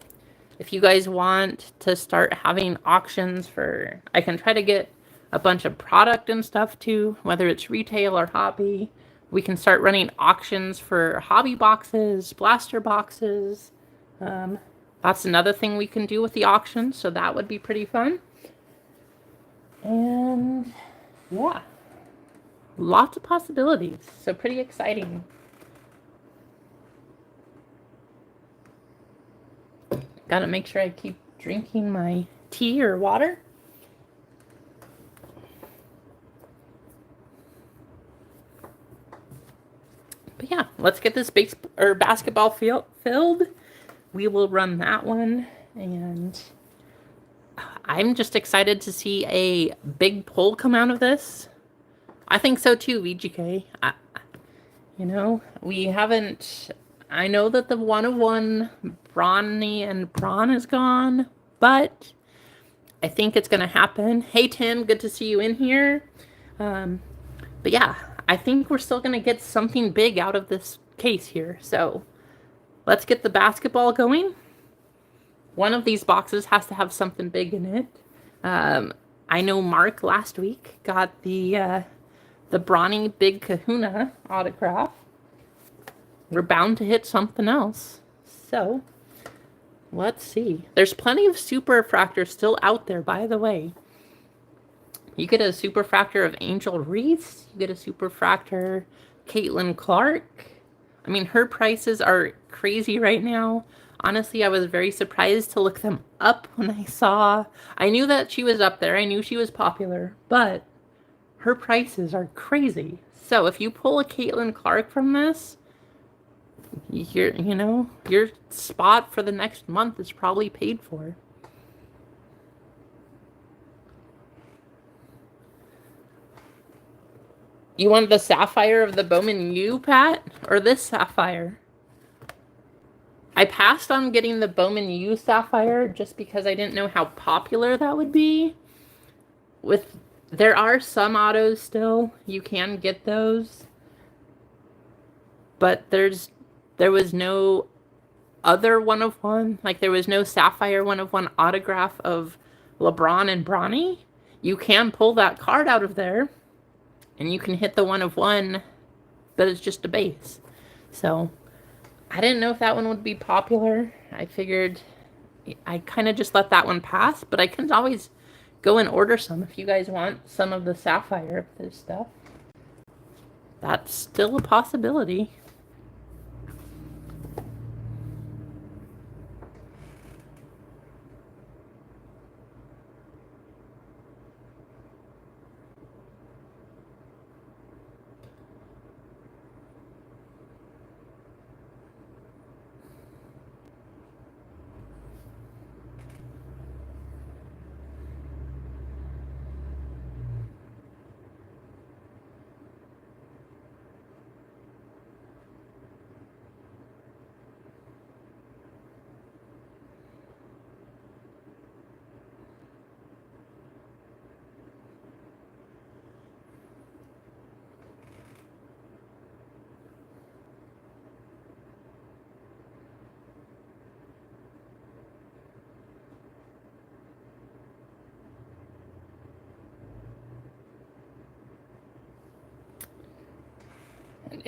if you guys want to start having auctions for, I can try to get a bunch of product and stuff too, whether it's retail or hobby. We can start running auctions for hobby boxes, blaster boxes. That's another thing we can do with the auction, so that would be pretty fun. And yeah, lots of possibilities, so pretty exciting. Gotta make sure I keep drinking my tea or water. But yeah, let's get this basketball field filled. We will run that one, and I'm just excited to see a big pull come out of this. I think so too, VGK. You know, we haven't. I know that the 101 Bronny and Bron is gone, but I think it's going to happen. Hey, Tim, good to see you in here. But yeah, I think we're still going to get something big out of this case here. So let's get the basketball going. One of these boxes has to have something big in it. I know Mark last week got the Bronny Big Kahuna autograph. We're bound to hit something else. So let's see. There's plenty of super refractors still out there, by the way. You get a super refractor of Angel Reese. You get a super refractor Caitlin Clark. I mean, her prices are crazy right now. Honestly, I was very surprised to look them up when I saw. I knew that she was up there. I knew she was popular, but her prices are crazy. So if you pull a Caitlin Clark from this, your spot for the next month is probably paid for. You want the sapphire of the Bowman U, Pat? Or this sapphire? I passed on getting the Bowman U sapphire just because I didn't know how popular that would be. There are some autos still. You can get those. But there was no other 1-of-1. Like, there was no sapphire 1-of-1 autograph of LeBron and Bronny. You can pull that card out of there, and you can hit the 1-of-1, but it's just a base. So I didn't know if that one would be popular. I figured I kind of just let that one pass, but I can always go and order some if you guys want some of the sapphire of this stuff. That's still a possibility.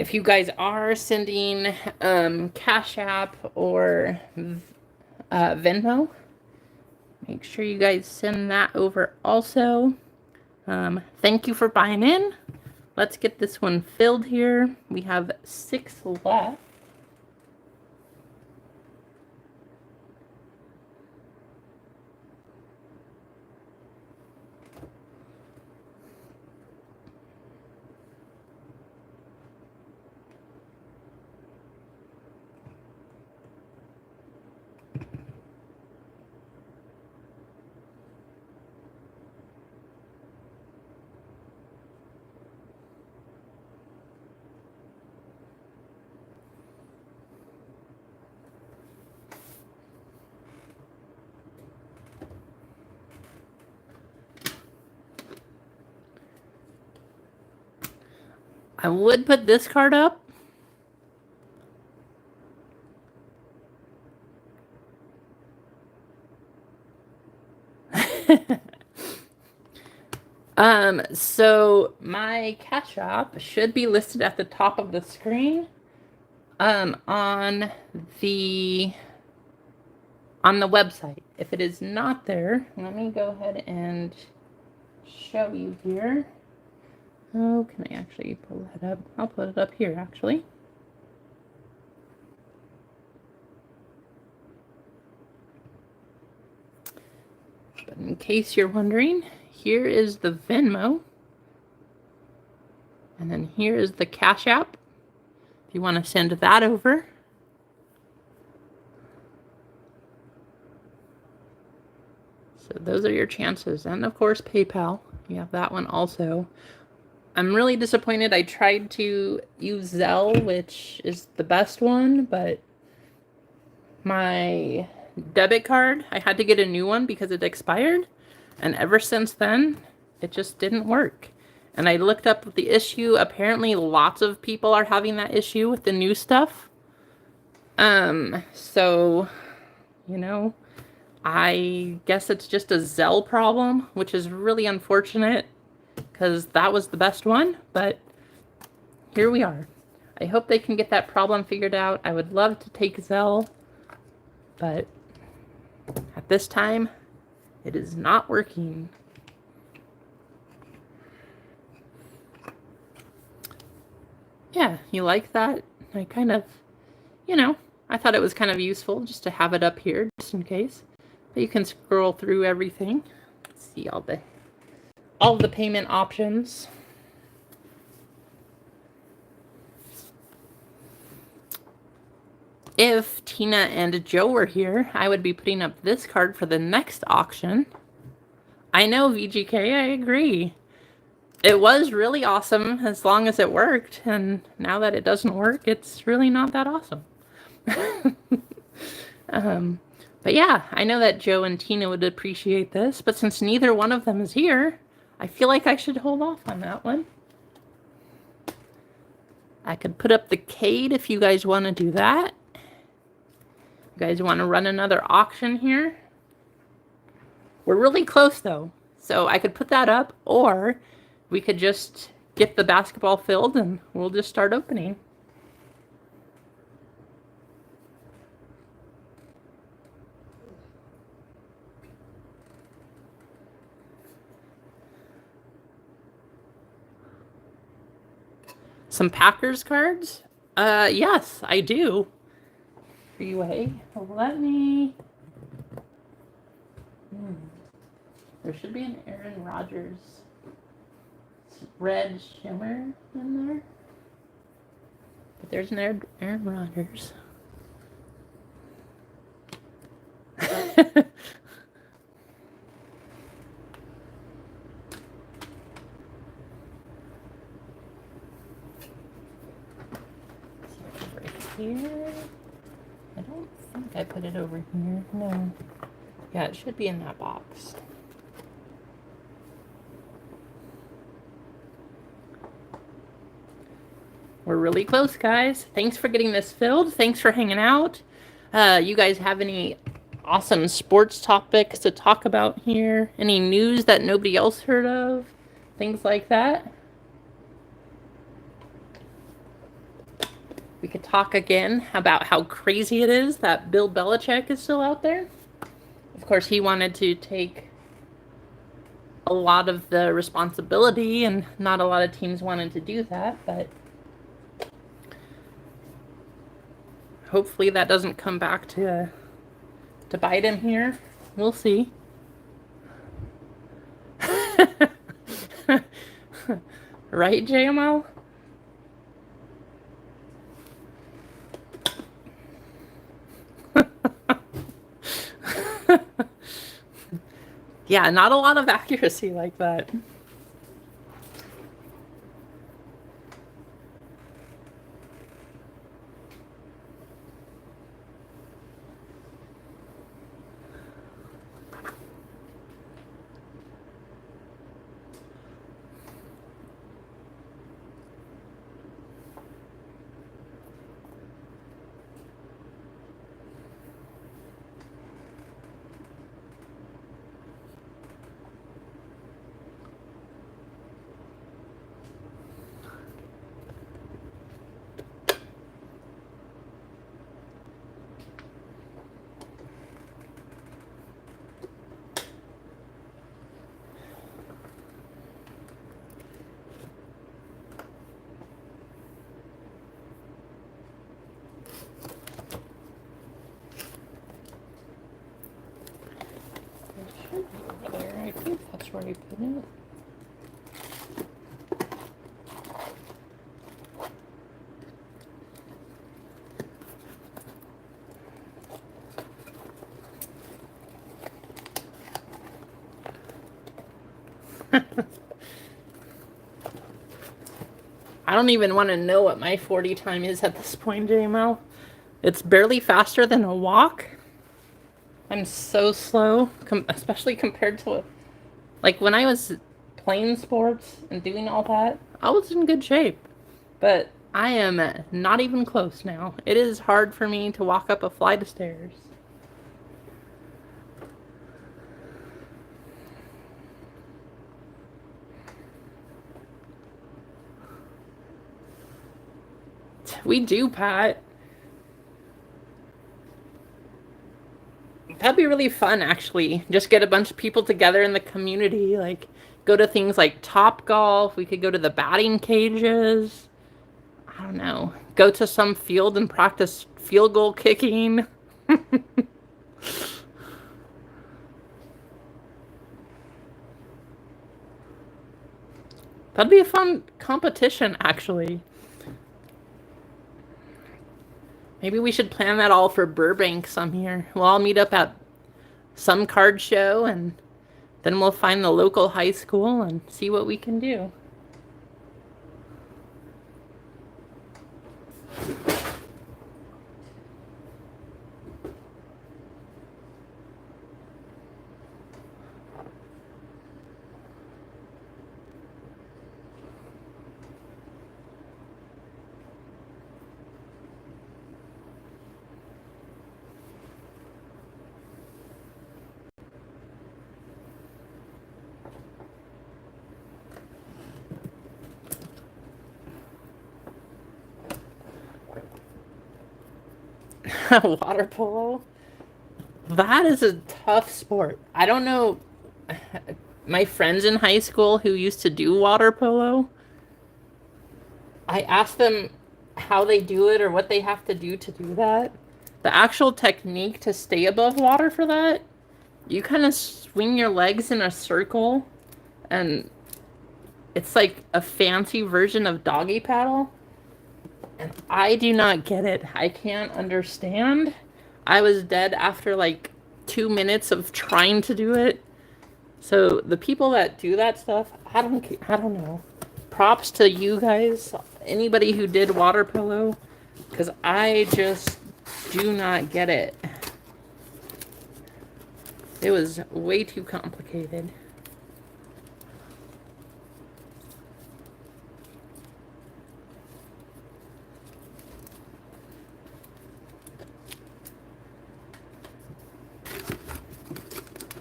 if you guys are sending Cash App or Venmo, make sure you guys send that over also. Thank you for buying in. Let's get this one filled here. We have 6 left. I would put this card up. So my Cash App should be listed at the top of the screen. On the website. If it is not there, let me go ahead and show you here. Oh, can I actually pull that up? I'll put it up here, actually. But in case you're wondering, here is the Venmo. And then here is the Cash App. If you want to send that over. So those are your chances. And of course, PayPal. You have that one also. I'm really disappointed. I tried to use Zelle, which is the best one, but my debit card, I had to get a new one because it expired. And ever since then, it just didn't work. And I looked up the issue. Apparently, lots of people are having that issue with the new stuff. So, you know, I guess it's just a Zelle problem, which is really unfortunate because that was the best one. But here we are. I hope they can get that problem figured out. I would love to take Zelle, but at this time, it is not working. Yeah, you like that? I kind of, you know, I thought it was kind of useful just to have it up here, just in case. But you can scroll through everything, see all the payment options. If Tina and Joe were here, I would be putting up this card for the next auction. I know, VGK, I agree. It was really awesome as long as it worked, and now that it doesn't work, it's really not that awesome. But yeah, I know that Joe and Tina would appreciate this, but since neither one of them is here, I feel like I should hold off on that one. I could put up the Cade if you guys want to do that. You guys want to run another auction here? We're really close though, so I could put that up, or we could just get the basketball filled and we'll just start opening. Some Packers cards? Yes, I do. Freeway. Let me... There should be an Aaron Rodgers red shimmer in there. But there's an Aaron Rodgers. Here. I don't think I put it over here. No. Yeah, it should be in that box. We're really close, guys. Thanks for getting this filled. Thanks for hanging out. You guys have any awesome sports topics to talk about here? Any news that nobody else heard of? Things like that. we could talk again about how crazy it is that Bill Belichick is still out there. Of course, he wanted to take a lot of the responsibility, and not a lot of teams wanted to do that, but hopefully that doesn't come back to bite him here. We'll see. Right, JML? Yeah, not a lot of accuracy like that. It should be over there. I think that's where he put it. I don't even want to know what my 40 time is at this point, JML. It's barely faster than a walk. I'm so slow, especially compared to, like, when I was playing sports and doing all that, I was in good shape. But I am not even close now. It is hard for me to walk up a flight of stairs. We do, Pat. That'd be really fun, actually. Just get a bunch of people together in the community, like go to things like Top Golf. We could go to the batting cages. I don't know. Go to some field and practice field goal kicking. That'd be a fun competition, actually. Maybe we should plan that all for Burbank some year. We'll all meet up at some card show, and then we'll find the local high school and see what we can do. Water polo? That is a tough sport. I don't know. My friends in high school who used to do water polo, I asked them how they do it or what they have to do that. The actual technique to stay above water for that, you kind of swing your legs in a circle, and it's like a fancy version of doggy paddle. And I do not get it. I can't understand. I was dead after like 2 minutes of trying to do it. So the people that do that stuff, I don't know. Props to you guys, anybody who did water polo, because I just do not get it. It was way too complicated.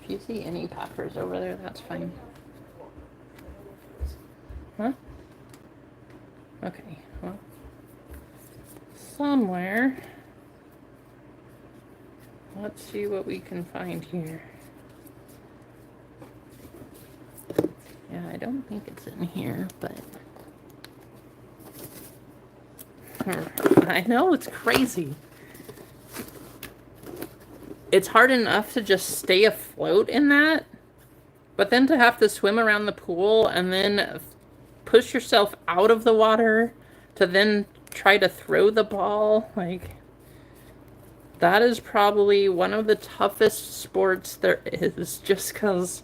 If you see any peppers over there, that's fine. Huh? Okay, well, somewhere. Let's see what we can find here. Yeah, I don't think it's in here, but... I know, it's crazy. It's hard enough to just stay afloat in that, but then to have to swim around the pool and then push yourself out of the water to then try to throw the ball, like... That is probably one of the toughest sports there is, just because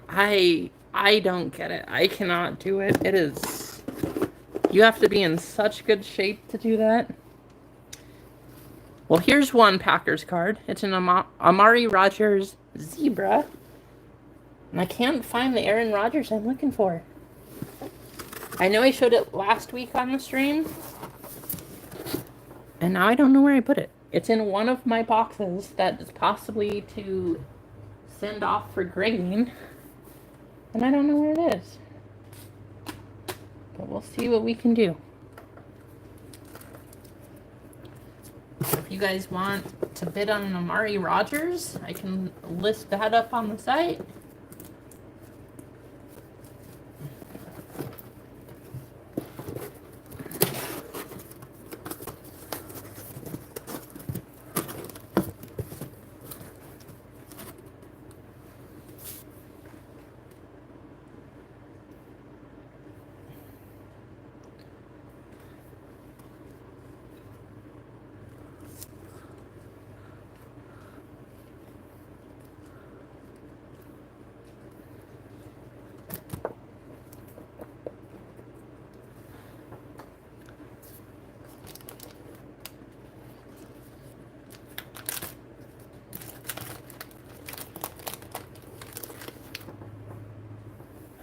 I don't get it. I cannot do it. It is... You have to be in such good shape to do that. Well, here's one Packers card. It's an Amari Rodgers Zebra. And I can't find the Aaron Rodgers I'm looking for. I know I showed it last week on the stream. And now I don't know where I put it. It's in one of my boxes that is possibly to send off for grading. And I don't know where it is. But we'll see what we can do. If you guys want to bid on an Amari Rodgers, I can list that up on the site.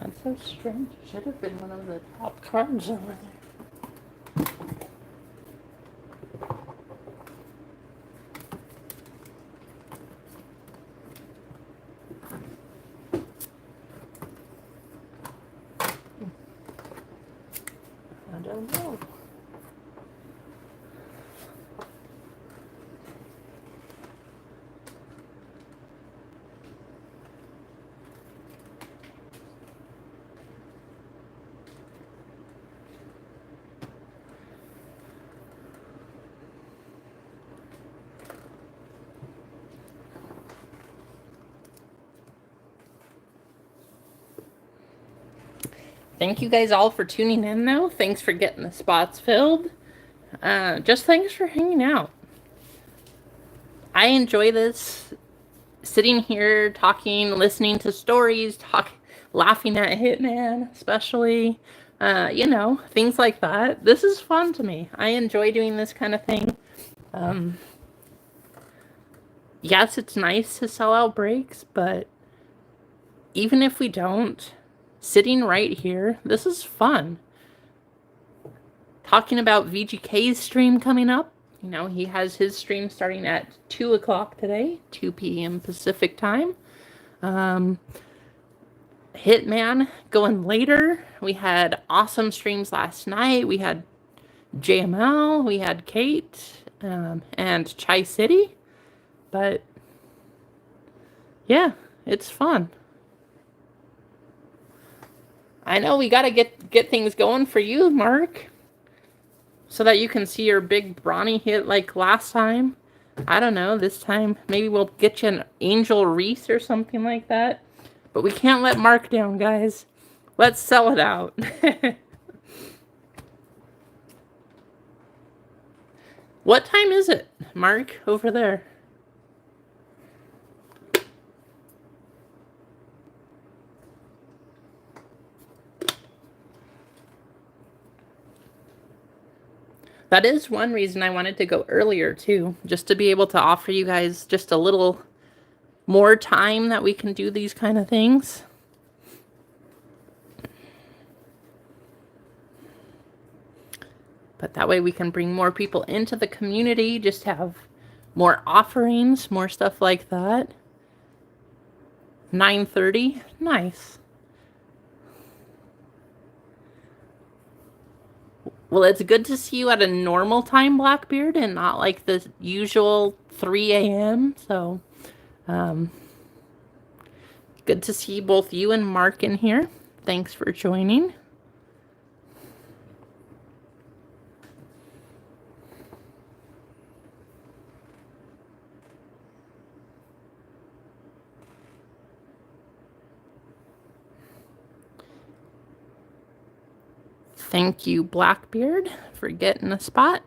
That's so strange. It should have been one of the top cards over there. I don't know. Thank you guys all for tuning in, though. Thanks for getting the spots filled. Just thanks for hanging out. I enjoy this. Sitting here, talking, listening to stories, laughing at Hitman, especially. You know, things like that. This is fun to me. I enjoy doing this kind of thing. Yes, it's nice to sell out breaks, but even if we don't... Sitting right here, this is fun. Talking about VGK's stream coming up. You know, he has his stream starting at 2 o'clock today, 2 p.m. Pacific time. Hitman going later. We had awesome streams last night. We had JML, we had Kate, and Chai City. But, yeah, it's fun. I know we gotta get things going for you, Mark. So that you can see your big brawny hit like last time. I don't know, this time maybe we'll get you an Angel Reese or something like that. But we can't let Mark down, guys. Let's sell it out. What time is it, Mark, over there? That is one reason I wanted to go earlier, too. Just to be able to offer you guys just a little more time that we can do these kind of things. But that way we can bring more people into the community, just have more offerings, more stuff like that. 9:30, nice. Well, it's good to see you at a normal time, Blackbeard, and not like the usual 3 a.m. So, um, good to see both you and Mark in here. Thanks for joining. Thank you, Blackbeard, for getting a spot.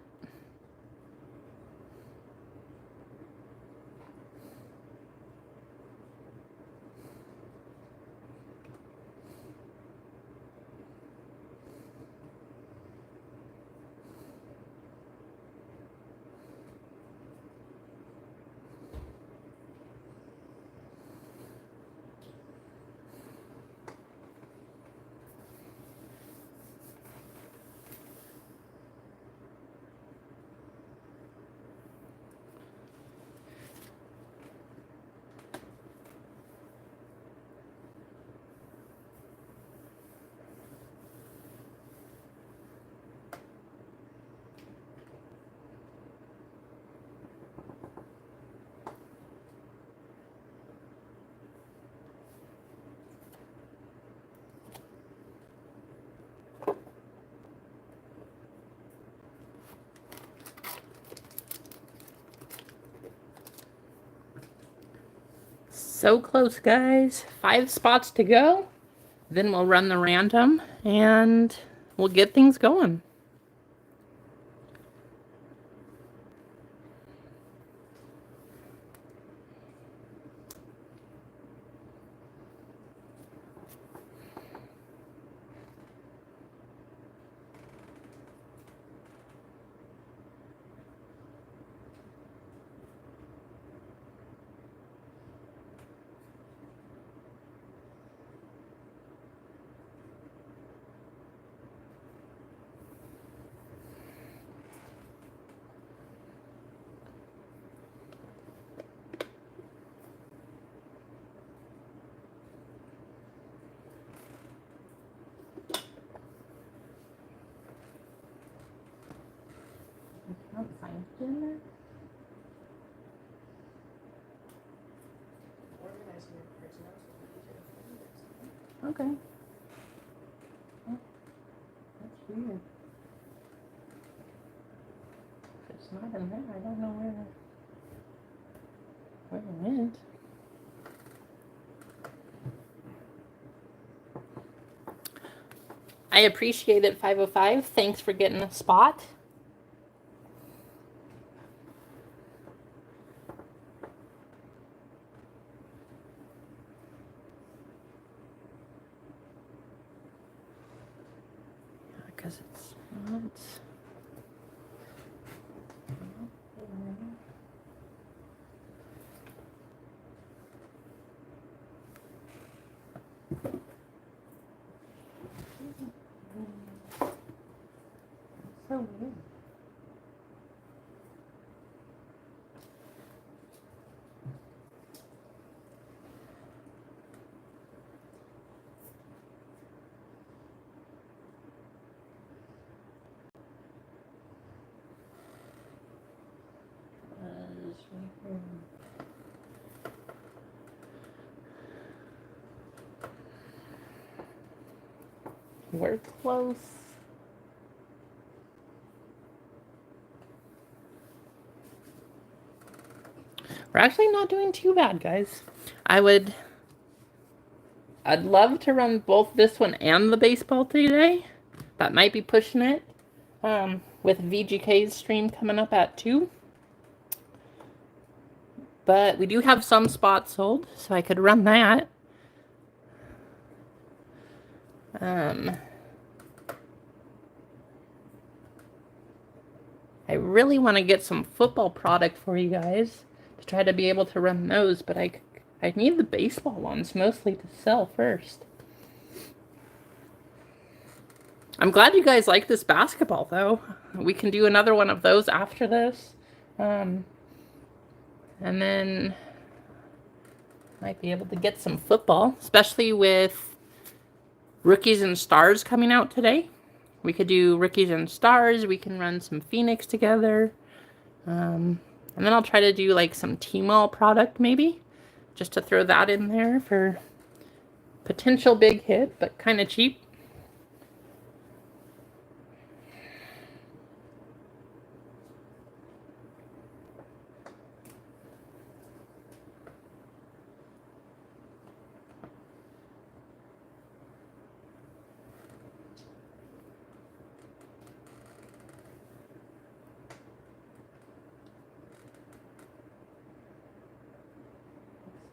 So close, guys. 5 spots to go. Then we'll run the random and we'll get things going. Organizing your cards now so we can do it. Okay. Oh, that's weird. If it's not in there, I don't know where it went. I appreciate it, 505. Thanks for getting a spot. Because it's not. So weird. It's right here. We're close. We're actually not doing too bad, guys. I'd love to run both this one and the baseball today. That might be pushing it. With VGK's stream coming up at 2. But we do have some spots sold, so I could run that. I really want to get some football product for you guys to try to be able to run those, but I need the baseball ones mostly to sell first. I'm glad you guys like this basketball, though. We can do another one of those after this. And then might be able to get some football, especially with Rookies and Stars coming out today. We could do Rickies and Stars. We can run some Phoenix together. And then I'll try to do like some Tmall product maybe. Just to throw that in there for potential big hit, but kind of cheap.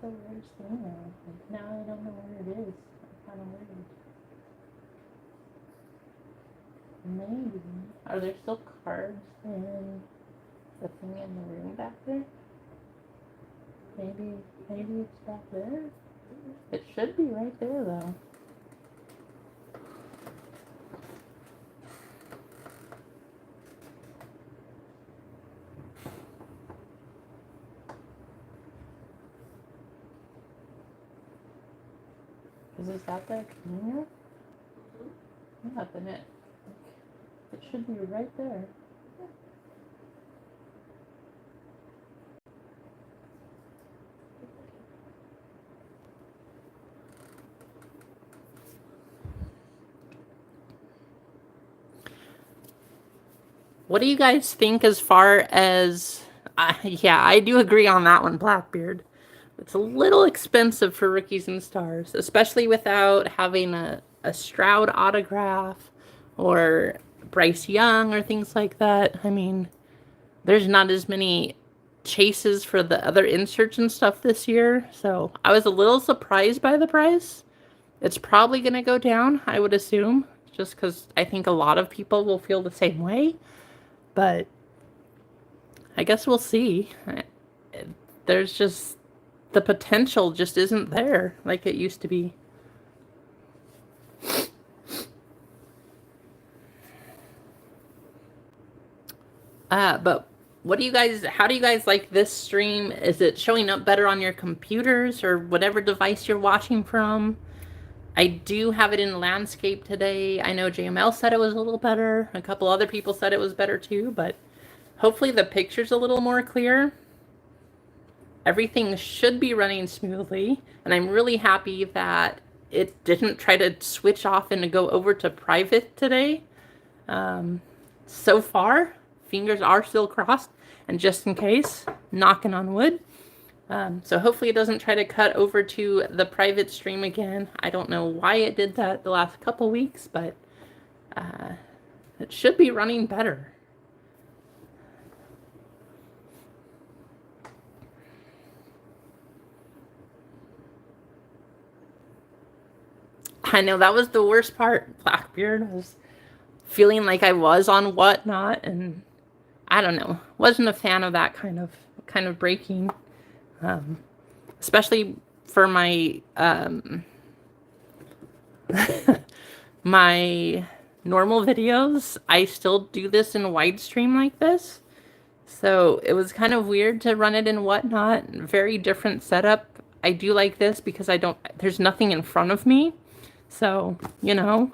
So where's Luna? Now I don't know where it is. I'm kind of worried. Maybe. Are there still cards in the thing in the room back there? Maybe it's back there? It should be right there though. Is that the cleaner? Yeah, then it should be right there. What do you guys think as far as... yeah, I do agree on that one, Blackbeard. It's a little expensive for Rickies and Stars, especially without having a Stroud autograph or Bryce Young or things like that. I mean, there's not as many chases for the other inserts and stuff this year, so I was a little surprised by the price. It's probably going to go down, I would assume, just because I think a lot of people will feel the same way. But I guess we'll see. There's just... the potential just isn't there like it used to be. But what do you guys, how do you guys like this stream? Is it showing up better on your computers or whatever device you're watching from? I do have it in landscape today. I know JML said it was a little better. A couple other people said it was better too, but hopefully the picture's a little more clear. Everything should be running smoothly, and I'm really happy that it didn't try to switch off and to go over to private today. So far, fingers are still crossed, and just in case, knocking on wood. So hopefully it doesn't try to cut over to the private stream again. I don't know why it did that the last couple weeks, but it should be running better. I know that was the worst part, Blackbeard, was feeling like I was on Whatnot, and I don't know, wasn't a fan of that kind of breaking, especially for my my normal videos. I still do this in wide stream like this, so it was kind of weird to run it in Whatnot. Very different setup. I do like this because there's nothing in front of me. So, you know,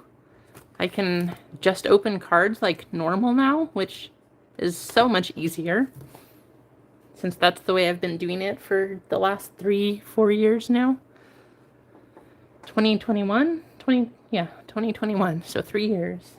I can just open cards like normal now, which is so much easier, since that's the way I've been doing it for the last 3-4 years now. 2021? 2021, so 3 years.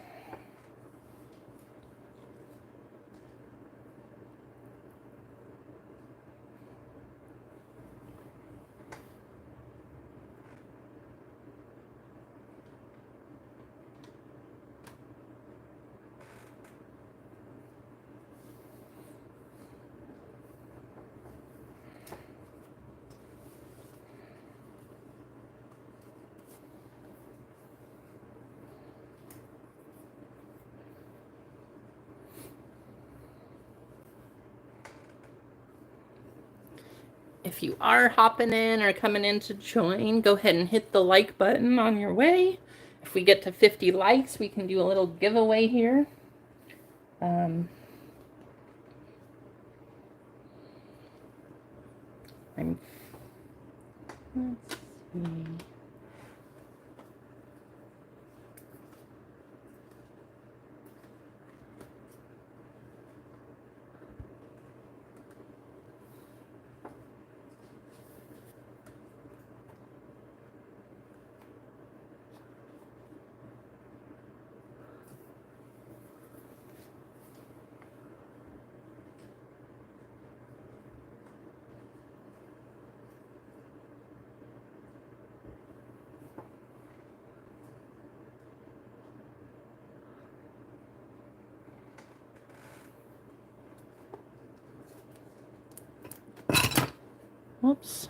If you are hopping in or coming in to join, go ahead and hit the like button on your way. If we get to 50 likes, we can do a little giveaway here. I'm let's see. Whoops.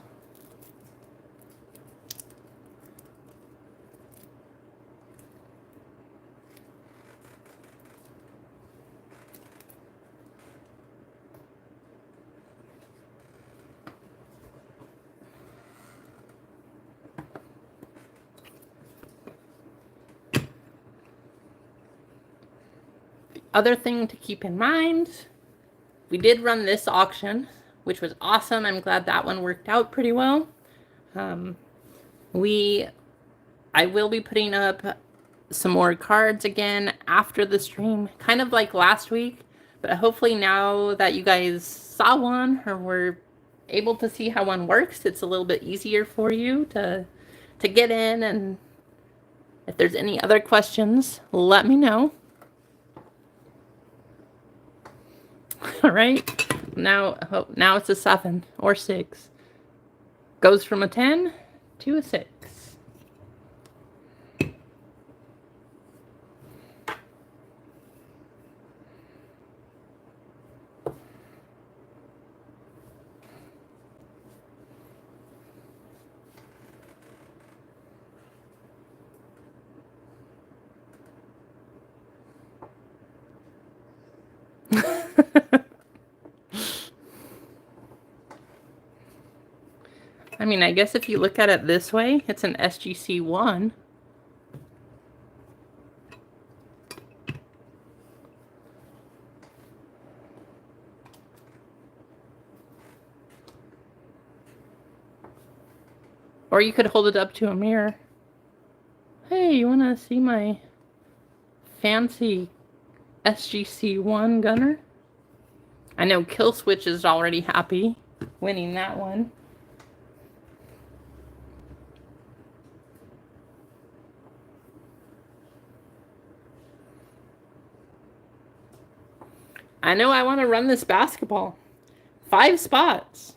Other thing to keep in mind, we did run this auction, which was awesome. I'm glad that one worked out pretty well. I will be putting up some more cards again after the stream, kind of like last week, but hopefully now that you guys saw one or were able to see how one works, it's a little bit easier for you to get in. And if there's any other questions, let me know. All right, now it's a 7 or 6. Goes from a 10 to a 6. I mean, I guess if you look at it this way, it's an SGC 1. Or you could hold it up to a mirror. Hey, you want to see my fancy SGC 1 gunner? I know Kill Switch is already happy winning that one. I know I want to run this basketball. 5 spots.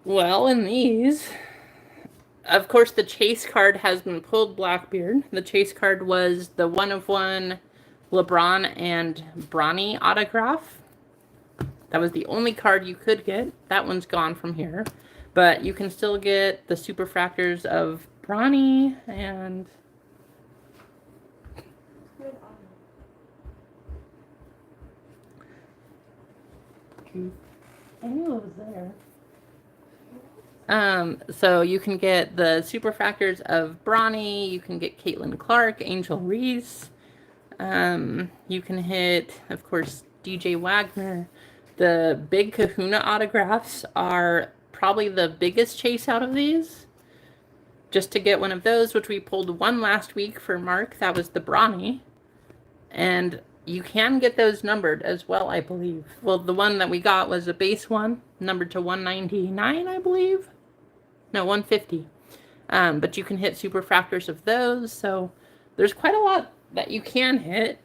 Well, in these, of course, the chase card has been pulled, Blackbeard. The chase card was the 1/1 LeBron and Bronny autograph. That was the only card you could get. That one's gone from here. But you can still get the superfractors of Bronny and... I knew it was there. So you can get the superfractors of Bronny, you can get Caitlin Clark, Angel Reese, you can hit, of course, DJ Wagner. The big Kahuna autographs are probably the biggest chase out of these. Just to get one of those, which we pulled one last week for Mark, that was the Bronny. And you can get those numbered as well, I believe. Well, the one that we got was a base one, numbered to 199, I believe. No, 150. But you can hit superfractors of those, so there's quite a lot that you can hit.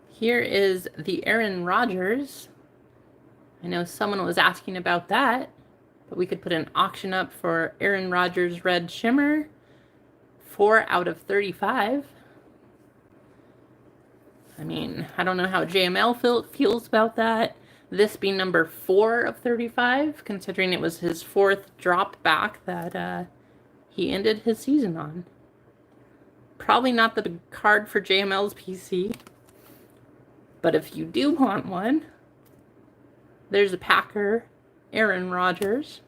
Here is the Aaron Rodgers. I know someone was asking about that, but we could put an auction up for Aaron Rodgers Red Shimmer. 4 out of 35. I mean, I don't know how JML feels about that. This being number 4 of 35, considering it was his 4th drop back that he ended his season on. Probably not the card for JML's PC, but if you do want one, there's a Packer, Aaron Rodgers.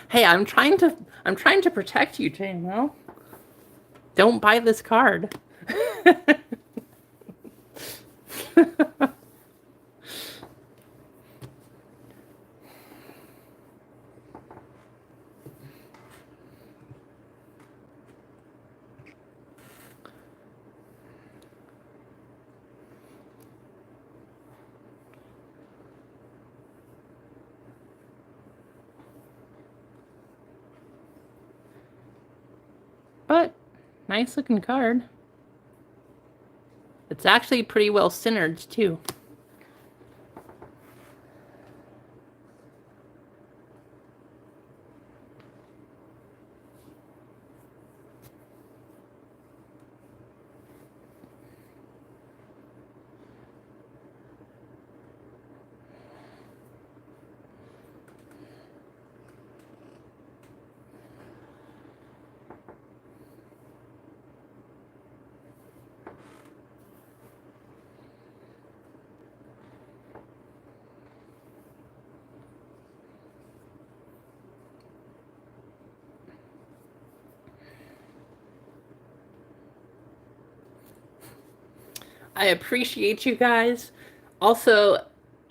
Hey, I'm trying to protect you, JML. Don't buy this card. But nice looking card. It's actually pretty well centered too. I appreciate you guys. Also,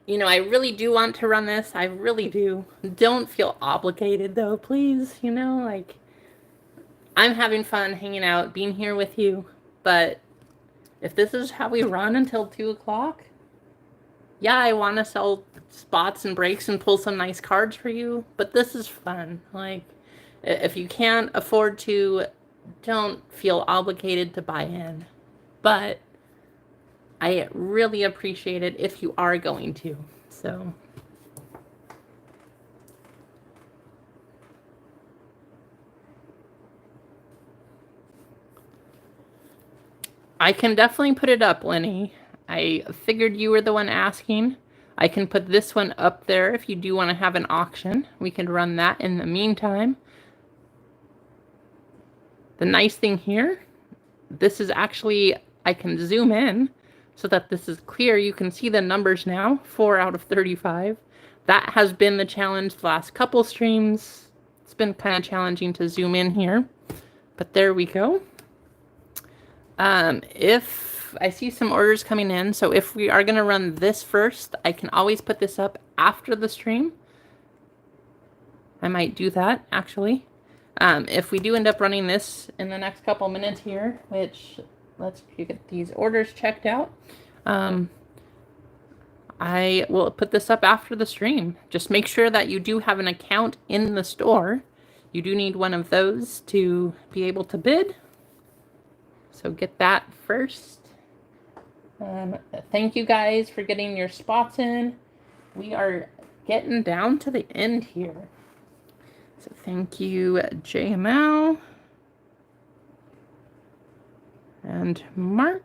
you know, I really do want to run this. I really do. Don't feel obligated though, please. You know, like, I'm having fun hanging out, being here with you. But if this is how we run until 2 o'clock, yeah, I want to sell spots and breaks and pull some nice cards for you. But this is fun. Like, if you can't afford to, don't feel obligated to buy in. But I really appreciate it if you are going to. So I can definitely put it up, Lenny. I figured you were the one asking. I can put this one up there if you do want to have an auction. We can run that in the meantime. The nice thing here, this is actually, I can zoom in so that this is clear. You can see the numbers now, 4 out of 35. That has been the challenge the last couple streams. It's been kind of challenging to zoom in here, but there we go. If I see some orders coming in, so if we are going to run this first, I can always put this up after the stream. I might do that, actually. If we do end up running this in the next couple minutes here, which, let's get these orders checked out. I will put this up after the stream. Just make sure that you do have an account in the store. You do need one of those to be able to bid. So get that first. Thank you guys for getting your spots in. We are getting down to the end here. So thank you, JML and Mark.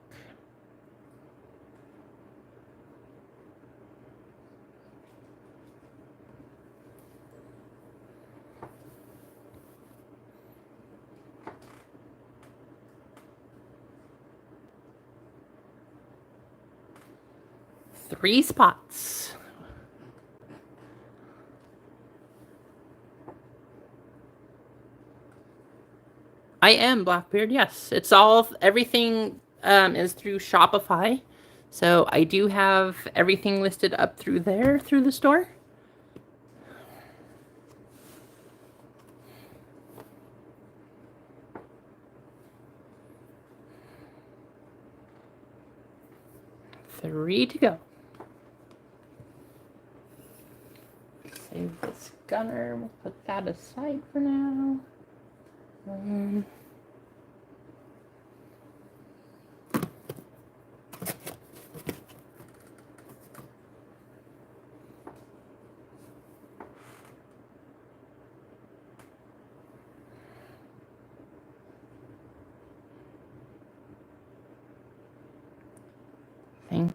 Three spots. I am Blackbeard, yes. It's all, everything is through Shopify. So I do have everything listed up through there, through the store. Three to go. Save this gunner. We'll put that aside for now.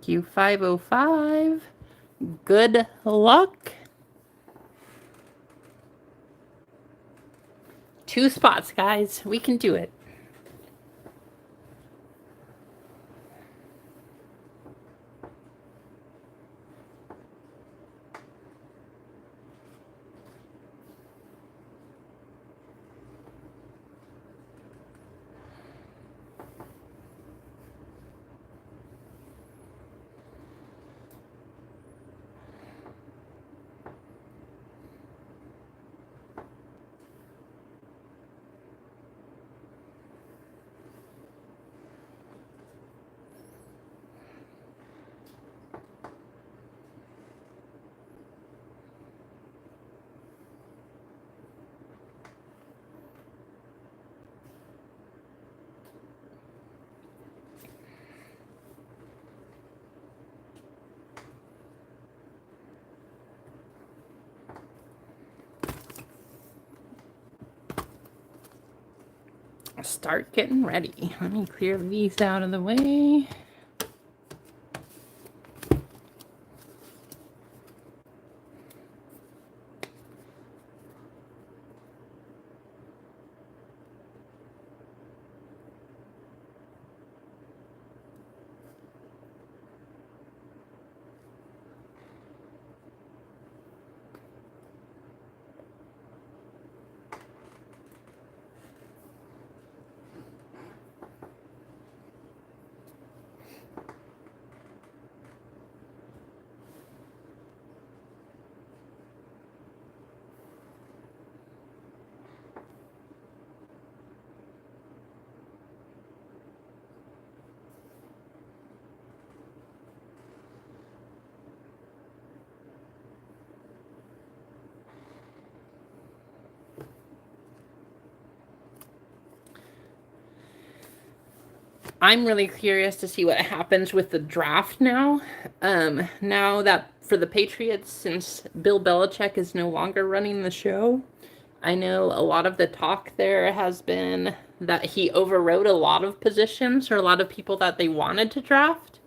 Thank you, 505. Good luck. 2 spots, guys. We can do it. Start getting ready. Let me clear these out of the way. I'm really curious to see what happens with the draft now. Now that for the Patriots, since Bill Belichick is no longer running the show, I know a lot of the talk there has been that he overrode a lot of positions or a lot of people that they wanted to draft.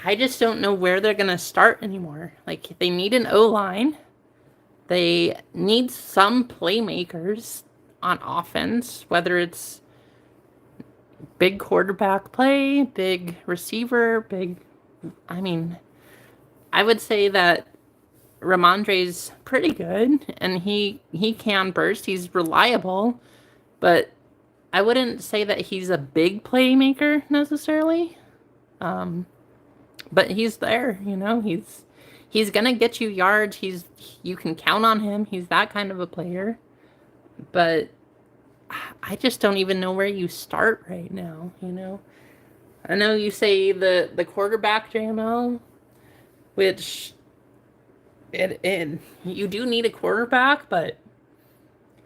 I just don't know where they're going to start anymore. Like, they need an O-line. They need some playmakers on offense, whether it's big quarterback play, big receiver, I would say that Ramondre's pretty good, and he can burst. He's reliable, but I wouldn't say that he's a big playmaker necessarily. But he's there, he's gonna get you yards. You can count on him. He's that kind of a player. But I just don't even know where you start right now, I know you say the quarterback, JML, which you do need a quarterback, but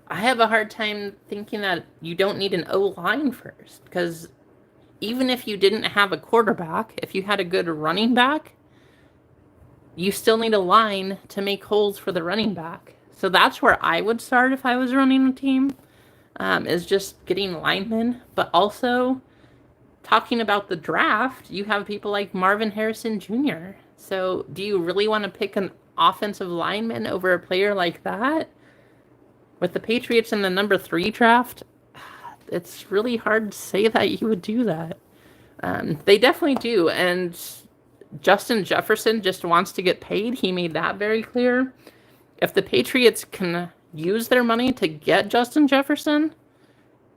I have a hard time thinking that you don't need an O-line first, because even if you didn't have a quarterback, if you had a good running back, you still need a line to make holes for the running back. So that's where I would start if I was running a team, is just getting linemen. But also, talking about the draft, you have people like Marvin Harrison Jr. So do you really want to pick an offensive lineman over a player like that? With the Patriots in the number 3 draft, it's really hard to say that you would do that. They definitely do. And Justin Jefferson just wants to get paid. He made that very clear. If the Patriots can use their money to get Justin Jefferson,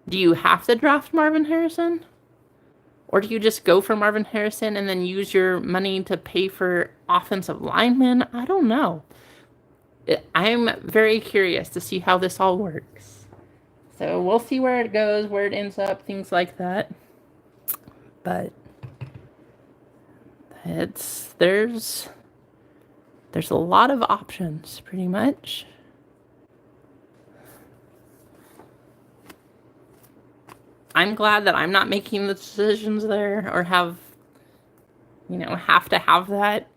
do you have to draft Marvin Harrison? Or do you just go for Marvin Harrison and then use your money to pay for offensive linemen? I don't know. I'm very curious to see how this all works. So we'll see where it goes, where it ends up, things like that. But there's a lot of options, pretty much. I'm glad that I'm not making the decisions there or have to have that.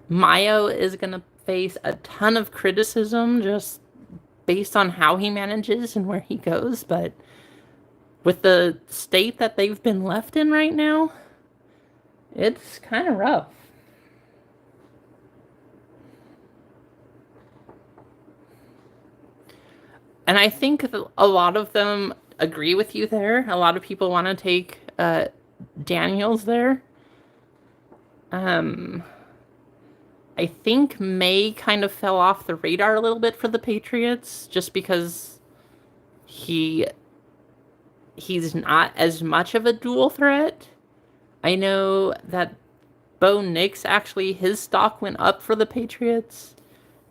Mayo is going to face a ton of criticism just based on how he manages and where he goes, but with the state that they've been left in right now, It's kind of rough. And I think a lot of them agree with you there. A lot of people want to take Daniels there. I think May kind of fell off the radar a little bit for the Patriots just because he's not as much of a dual threat. I know that Bo Nix actually his stock went up for the Patriots,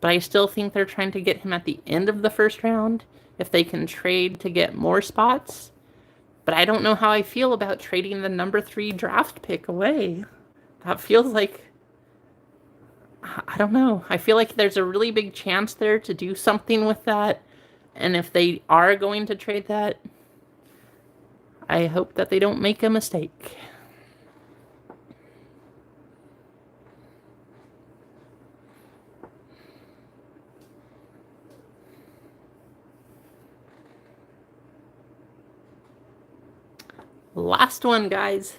but I still think they're trying to get him at the end of the first round if they can trade to get more spots. But I don't know how I feel about trading the number 3 draft pick away. That feels like I don't know. I feel like there's a really big chance there to do something with that. And if they are going to trade that, I hope that they don't make a mistake. Last one, guys.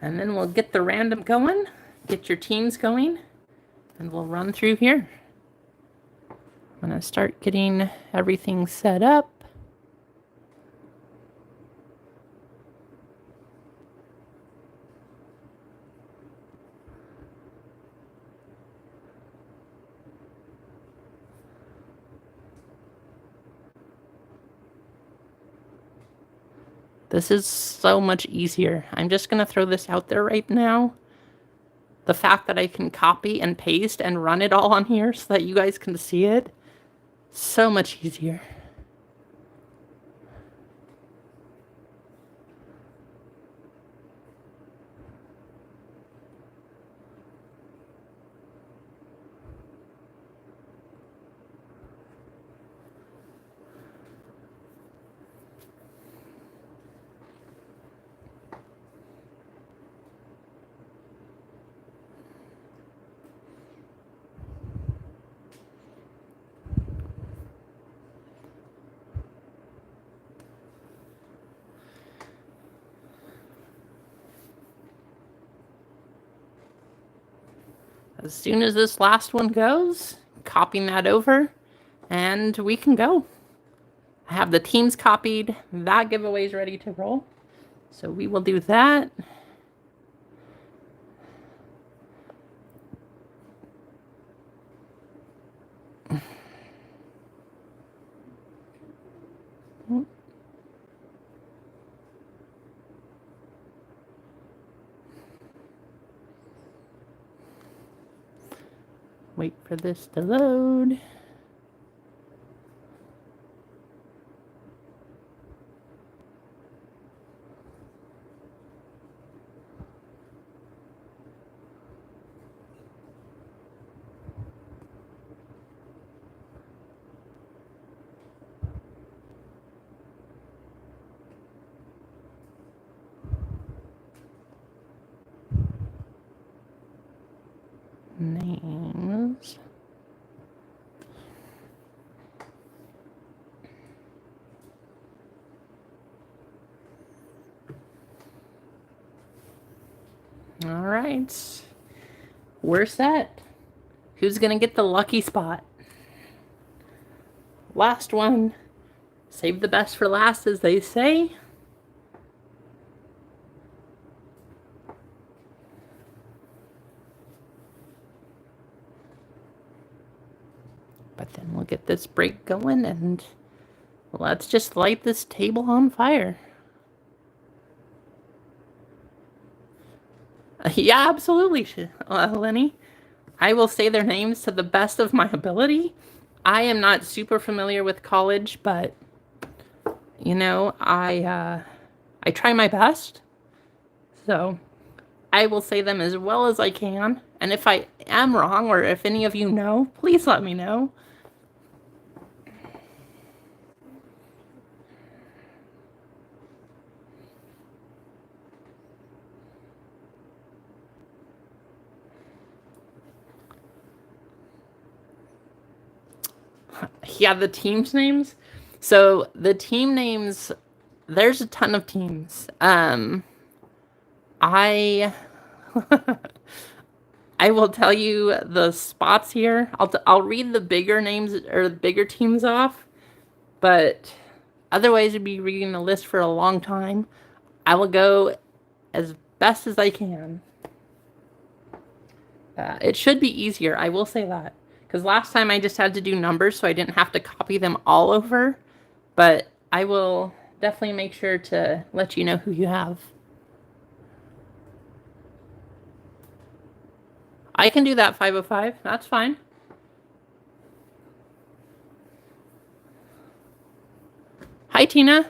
And then we'll get the random going, get your teams going, and we'll run through here. I'm going to start getting everything set up. This is so much easier. I'm just going to throw this out there right now. The fact that I can copy and paste and run it all on here so that you guys can see it, so much easier. As soon as this last one goes, copying that over, and we can go. I have the teams copied. That giveaway is ready to roll. So we will do that. Wait for this to load. Names. All right. We're set. Who's going to get the lucky spot? Last one. Save the best for last, as they say. But then we'll get this break going and let's just light this table on fire. Yeah, absolutely, Lenny. I will say their names to the best of my ability. I am not super familiar with college, but you know, I try my best. So I will say them as well as I can. And if I am wrong, or if any of you know, please let me know. Yeah, the teams names. So the team names, there's a ton of teams. I I will tell you the spots here. I'll read the bigger names or the bigger teams off, but otherwise I'd be reading the list for a long time. I will go as best as I can. It should be easier, I will say that. Because last time I just had to do numbers, so I didn't have to copy them all over. But I will definitely make sure to let you know who you have. I can do that, 505. That's fine. Hi, Tina.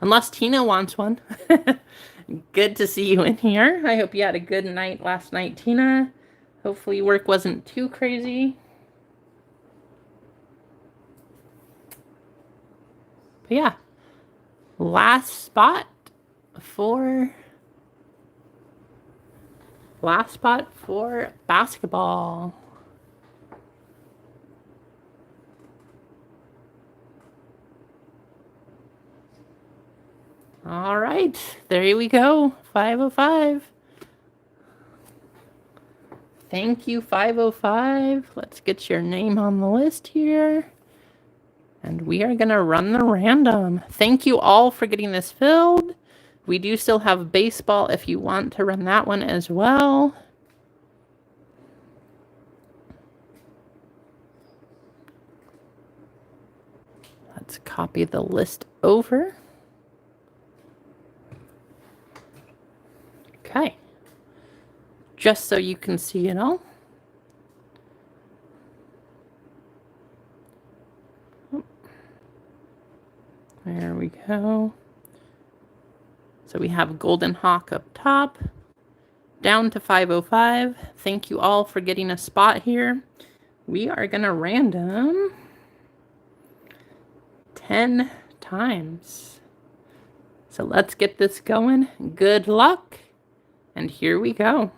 Unless Tina wants one. Good to see you in here. I hope you had a good night last night, Tina. Hopefully work wasn't too crazy. But yeah, last spot for basketball. All right, there we go. 505. Thank you, 505. Let's get your name on the list here. And we are going to run the random. Thank you all for getting this filled. We do still have baseball if you want to run that one as well. Let's copy the list over. Okay. Just so you can see it all. There we go. So we have Golden Hawk up top, down to 505. Thank you all for getting a spot here. We are going to random 10 times. So let's get this going. Good luck. And here we go.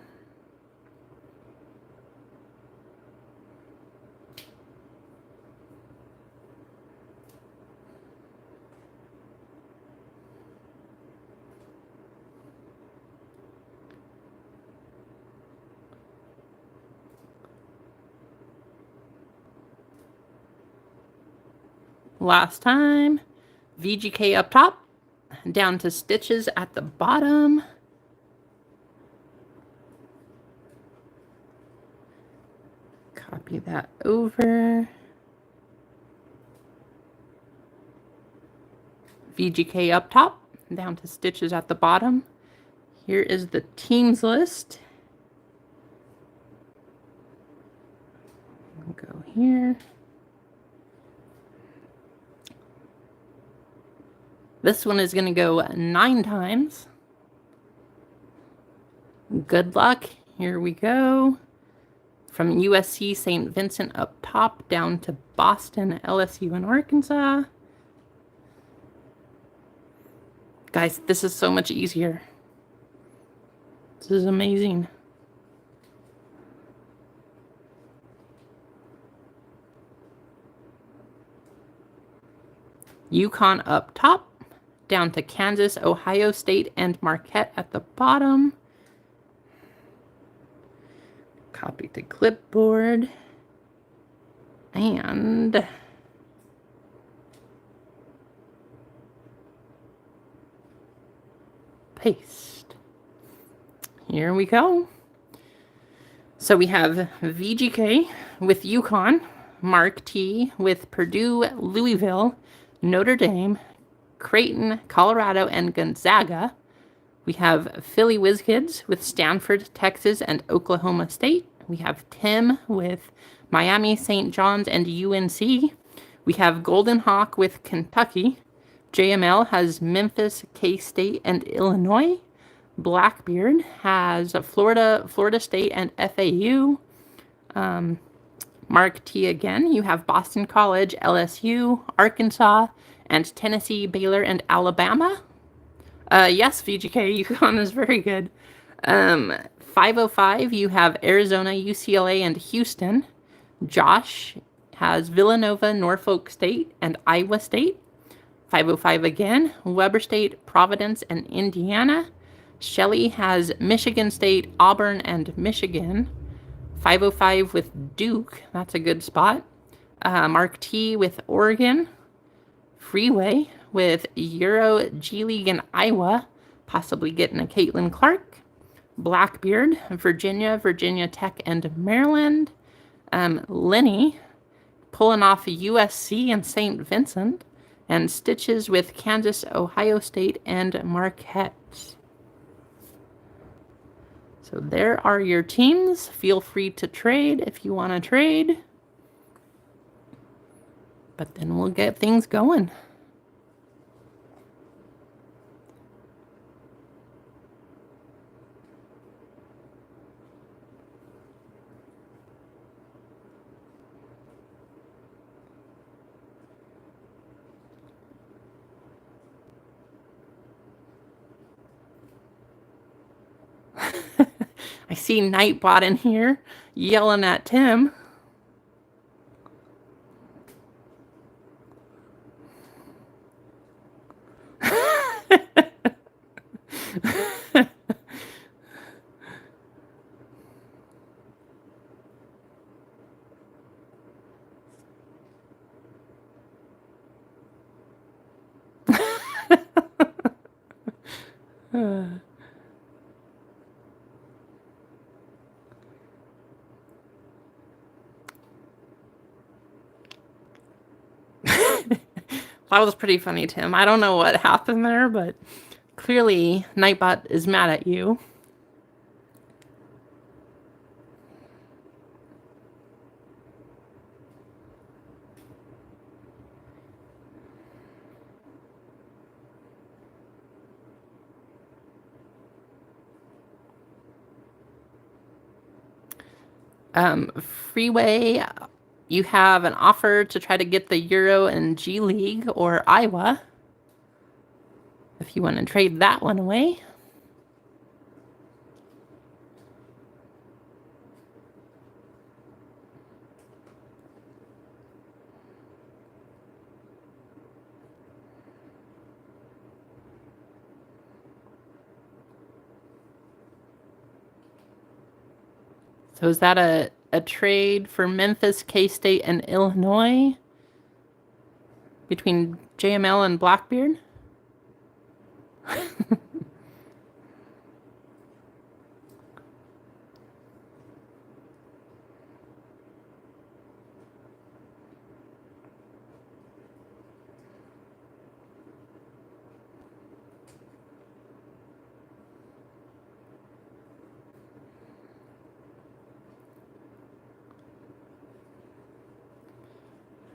Last time, VGK up top, down to Stitches at the bottom. Copy that over. VGK up top, down to Stitches at the bottom. Here is the teams list. We'll go here. This one is going to go 9 times. Good luck. Here we go. From USC St. Vincent up top, down to Boston, LSU, and Arkansas. Guys, this is so much easier. This is amazing. UConn up top, down to Kansas, Ohio State, and Marquette at the bottom. Copy to clipboard. And paste. Here we go. So we have VGK with UConn, Mark T with Purdue, Louisville, Notre Dame, Creighton, Colorado, and Gonzaga. We have Philly WizKids with Stanford, Texas, and Oklahoma State. We have Tim with Miami, St. John's, and UNC. We have Golden Hawk with Kentucky. JML has Memphis, K-State, and Illinois. Blackbeard has Florida, Florida State, and FAU. Mark T again, you have Boston College, LSU, Arkansas, and Tennessee, Baylor, and Alabama. Yes, VGK, UConn is very good. 505, you have Arizona, UCLA, and Houston. Josh has Villanova, Norfolk State, and Iowa State. 505 again, Weber State, Providence, and Indiana. Shelley has Michigan State, Auburn, and Michigan. 505 with Duke. That's a good spot. Mark T with Oregon. Freeway with Euro G League in Iowa. Possibly getting a Caitlin Clark. Blackbeard, Virginia, Virginia Tech, and Maryland. Lenny pulling off USC and St. Vincent. And Stitches with Kansas, Ohio State, and Marquette. So there are your teams. Feel free to trade if you want to trade. But then we'll get things going. I see Nightbot in here yelling at Tim. That was pretty funny, Tim. I don't know what happened there, but clearly Nightbot is mad at you. Freeway, you have an offer to try to get the Euro and G League or Iowa. If you want to trade that one away. So is that a trade for Memphis, K-State, and Illinois between JML and Blackbeard?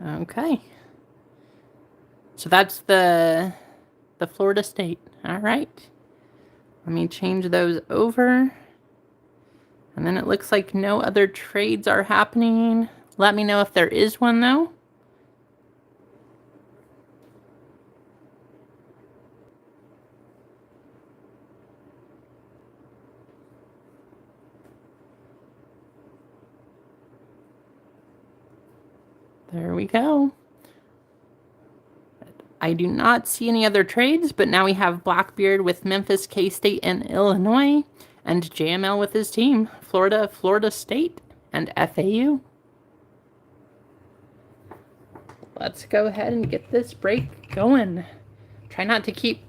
Okay. So that's the Florida State. All right. Let me change those over. And then it looks like no other trades are happening. Let me know if there is one, though. There we go. I do not see any other trades, but now we have Blackbeard with Memphis, K-State, and Illinois, and JML with his team, Florida, Florida State, and FAU. Let's go ahead and get this break going. Try not to keep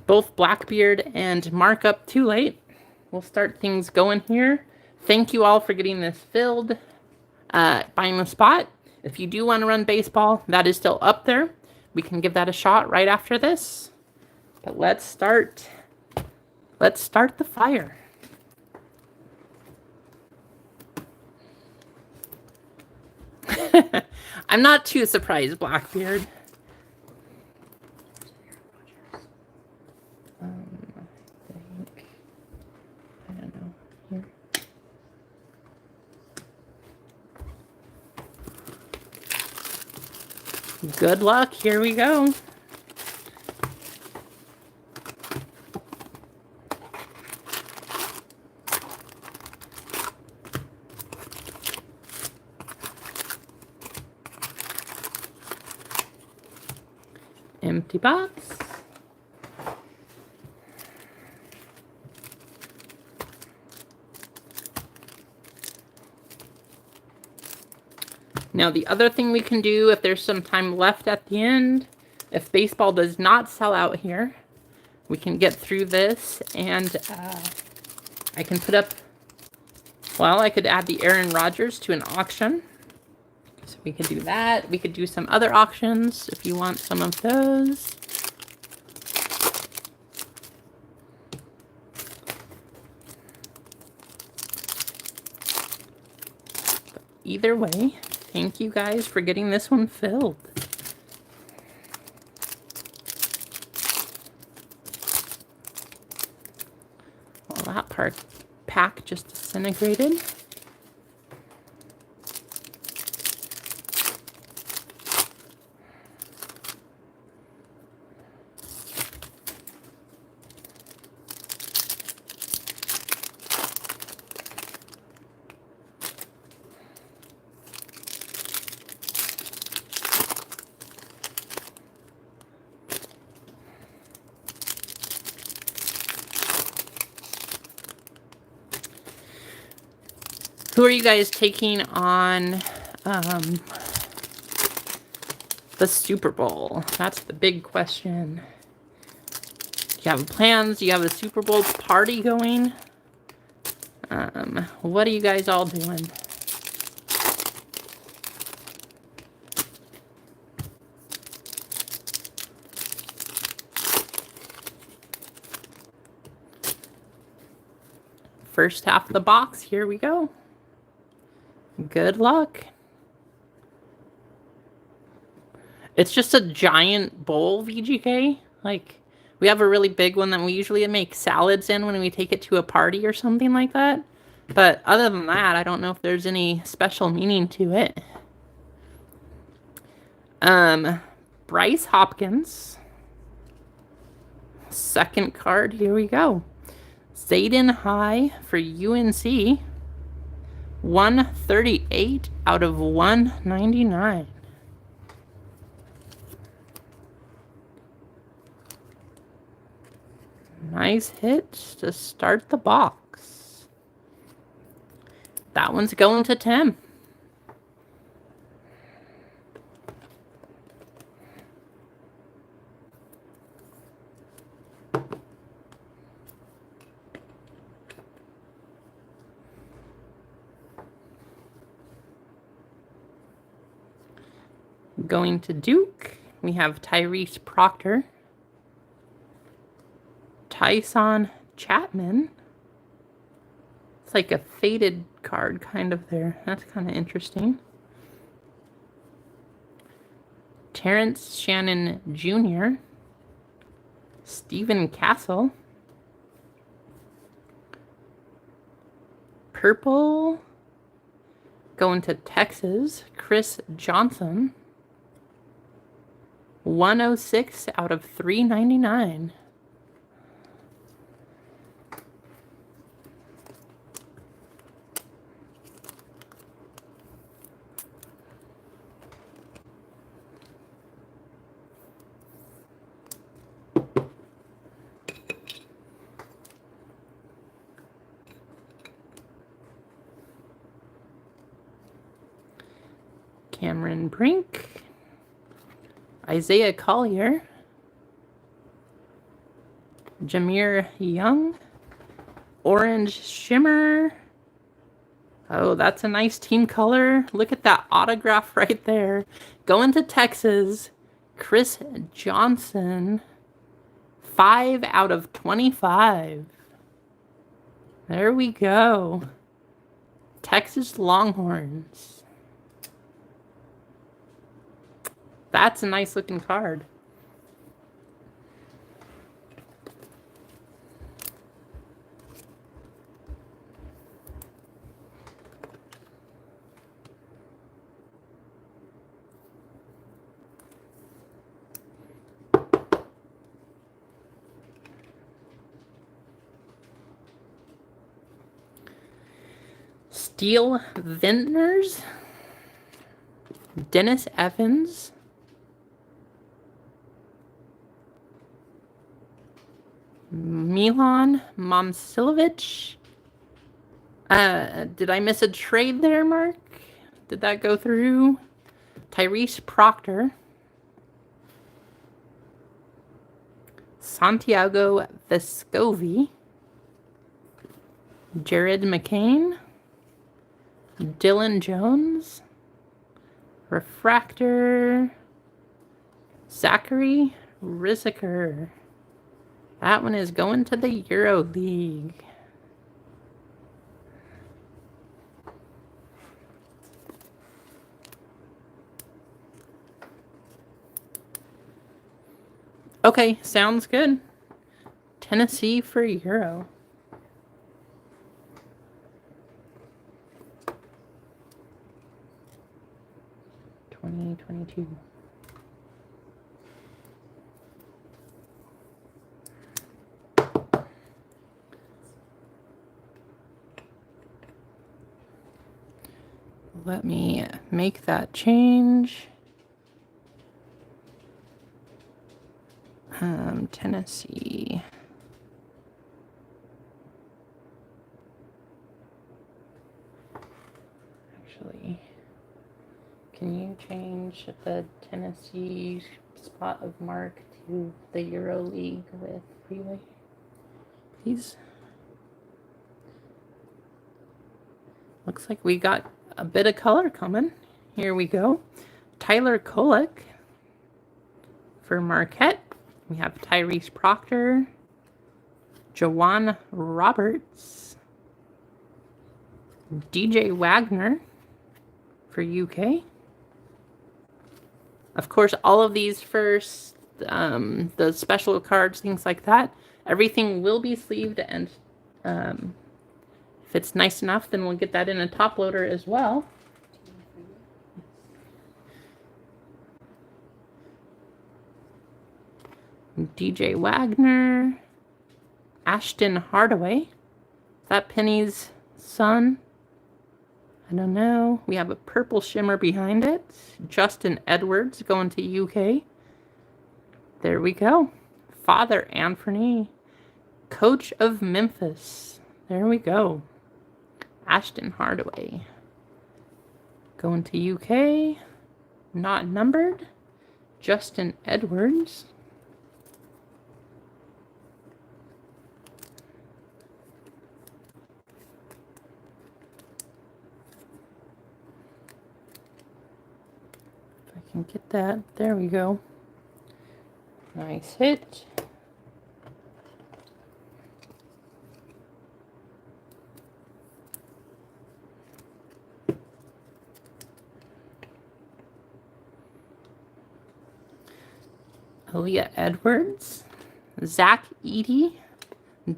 both Blackbeard and Mark up too late. We'll start things going here. Thank you all for getting this filled, buying the spot. If you do want to run baseball, that is still up there. We can give that a shot right after this. But let's start the fire. I'm not too surprised, Blackbeard. I don't know. Here. Good luck. Here we go. Empty box. Now, the other thing we can do, if there's some time left at the end, if baseball does not sell out here, we can get through this, and I can put up, well, I could add the Aaron Rodgers to an auction. So we could do that. We could do some other auctions if you want some of those. Either way, thank you guys for getting this one filled. Well, that pack just disintegrated. Who are you guys taking on the Super Bowl? That's the big question. Do you have plans? Do you have a Super Bowl party going? What are you guys all doing? First half of the box, here we go. Good luck. It's just a giant bowl, VGK. Like, we have a really big one that we usually make salads in when we take it to a party or something like that. But other than that, I don't know if there's any special meaning to it. Bryce Hopkins. Second card, here we go. Zayden High for UNC. 138 out of 199. Nice hit to start the box. That one's going to Tim. Going to Duke, we have Tyrese Proctor. Tyson Chapman. It's like a faded card kind of there. That's kind of interesting. Terrence Shannon Jr. Stephen Castle. Purple. Going to Texas. Chris Johnson. 106 out of 399. Cameron Brink. Isaiah Collier. Jameer Young. Orange Shimmer. Oh, that's a nice team color. Look at that autograph right there. Going to Texas. Chris Johnson. 5 out of 25. There we go. Texas Longhorns. That's a nice looking card. Steel Vintners. Dennis Evans. Milan Momcilovic. Did I miss a trade there, Mark? Did that go through? Tyrese Proctor. Santiago Vescovi. Jared McCain. Dylan Jones. Refractor. Zachary Riziker. That one is going to the Euro League. Okay, sounds good. Tennessee for Euro. $20.22. Let me make that change. Tennessee. Actually, can you change the Tennessee spot of Mark to the Euro League with Freeway, please? Looks like we got a bit of color coming. Here we go. Tyler Kolek for Marquette. We have Tyrese Proctor, Jawan Roberts, DJ Wagner for UK. Of course, all of these first, the special cards, things like that, everything will be sleeved, and if it's nice enough, then we'll get that in a top loader as well. DJ Wagner, Ashton Hardaway. Is that Penny's son? I don't know. We have a purple shimmer behind it. Justin Edwards going to UK. There we go. Father Anthony, coach of Memphis. There we go. Ashton Hardaway going to UK. Not numbered. Justin Edwards. Get that. There we go. Nice hit. Aaliyah Edwards. Zach Eady.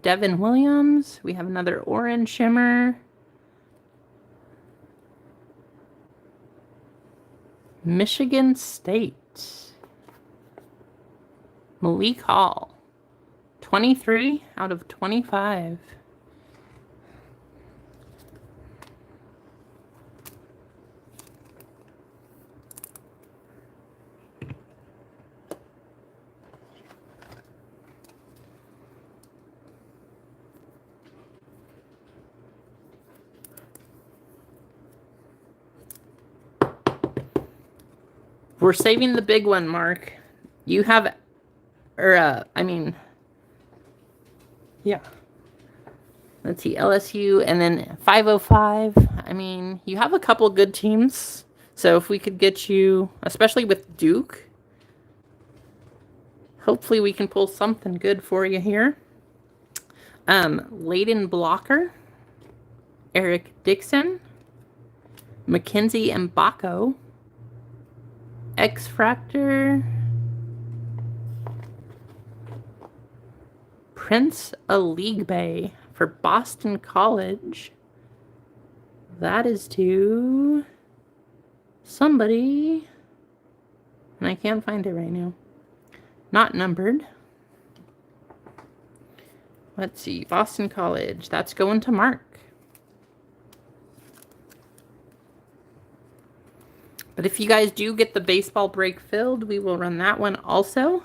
Devin Williams. We have another orange shimmer. Michigan State. Malik Hall. 23 out of 25. We're saving the big one, Mark. You have, yeah. Let's see, LSU and then 505. I mean, you have a couple good teams. So if we could get you, especially with Duke, hopefully we can pull something good for you here. Layden Blocker, Eric Dixon, Mackenzie Mbako, X-Fractor, Prince Aligbe for Boston College. That is to somebody, and I can't find it right now. Not numbered. Let's see, Boston College. That's going to Mark. But if you guys do get the baseball break filled, we will run that one also.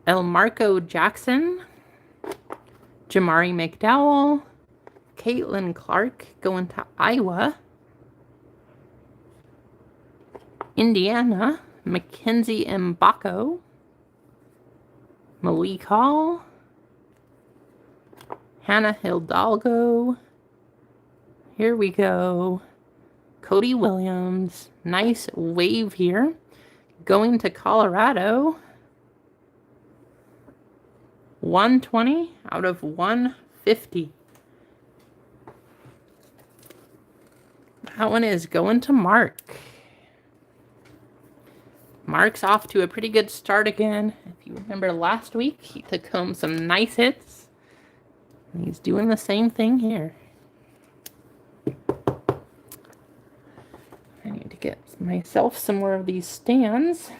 El Marco Jackson, Jamari McDowell, Caitlin Clark going to Iowa. Indiana, Mackenzie Mbako. Malik Hall. Hannah Hidalgo. Here we go. Cody Williams. Nice wave here. Going to Colorado. 120 out of 150. That one is going to Mark. Mark's off to a pretty good start again. If you remember last week, he took home some nice hits. And he's doing the same thing here. I need to get myself some more of these stands.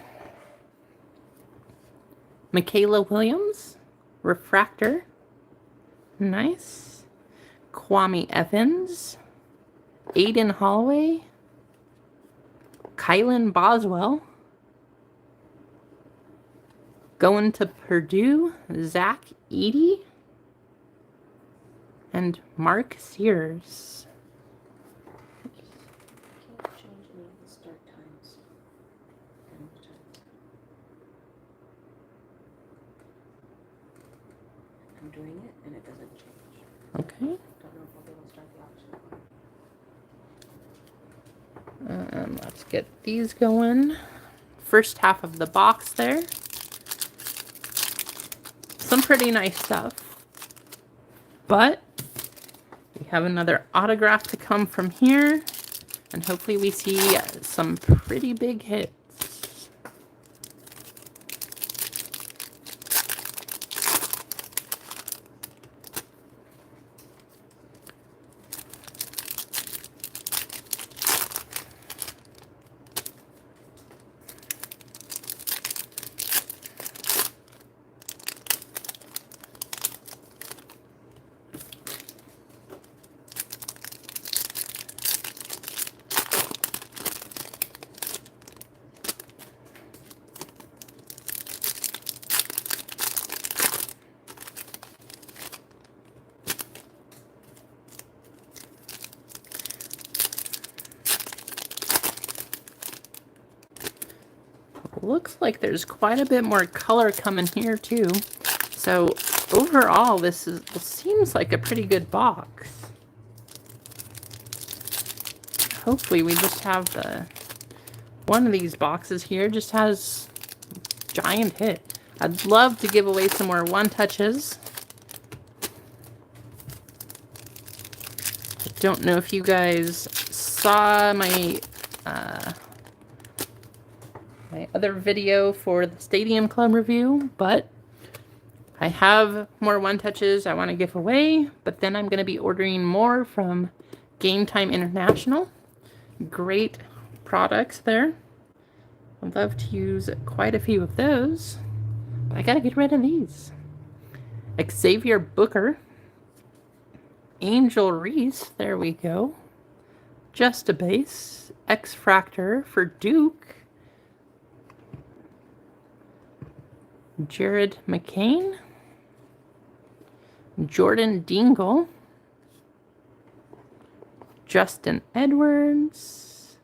Michaela Williams. Refractor. Nice. Kwame Evans. Aiden Holloway. Kylan Boswell. Going to Purdue, Zach Eady. And Mark Sears. Can't change any of the start times. And the times. I'm doing it and it doesn't change. Okay. Don't know if I'll be able to start the auction. Let's get these going. First half of the box there. Some pretty nice stuff. But we have another autograph to come from here. And hopefully we see some pretty big hits. Looks like there's quite a bit more color coming here too. So overall, this seems like a pretty good box. Hopefully we just have one of these boxes here just has giant hit. I'd love to give away some more one touches. I don't know if you guys saw my my other video for the Stadium Club review, but I have more one touches I want to give away, but then I'm going to be ordering more from Game Time International. Great products there. I'd love to use quite a few of those, but I got to get rid of these. Xavier Booker. Angel Reese, there we go. Just a base. X-Fractor for Duke. Jared McCain. Jordan Dingle. Justin Edwards.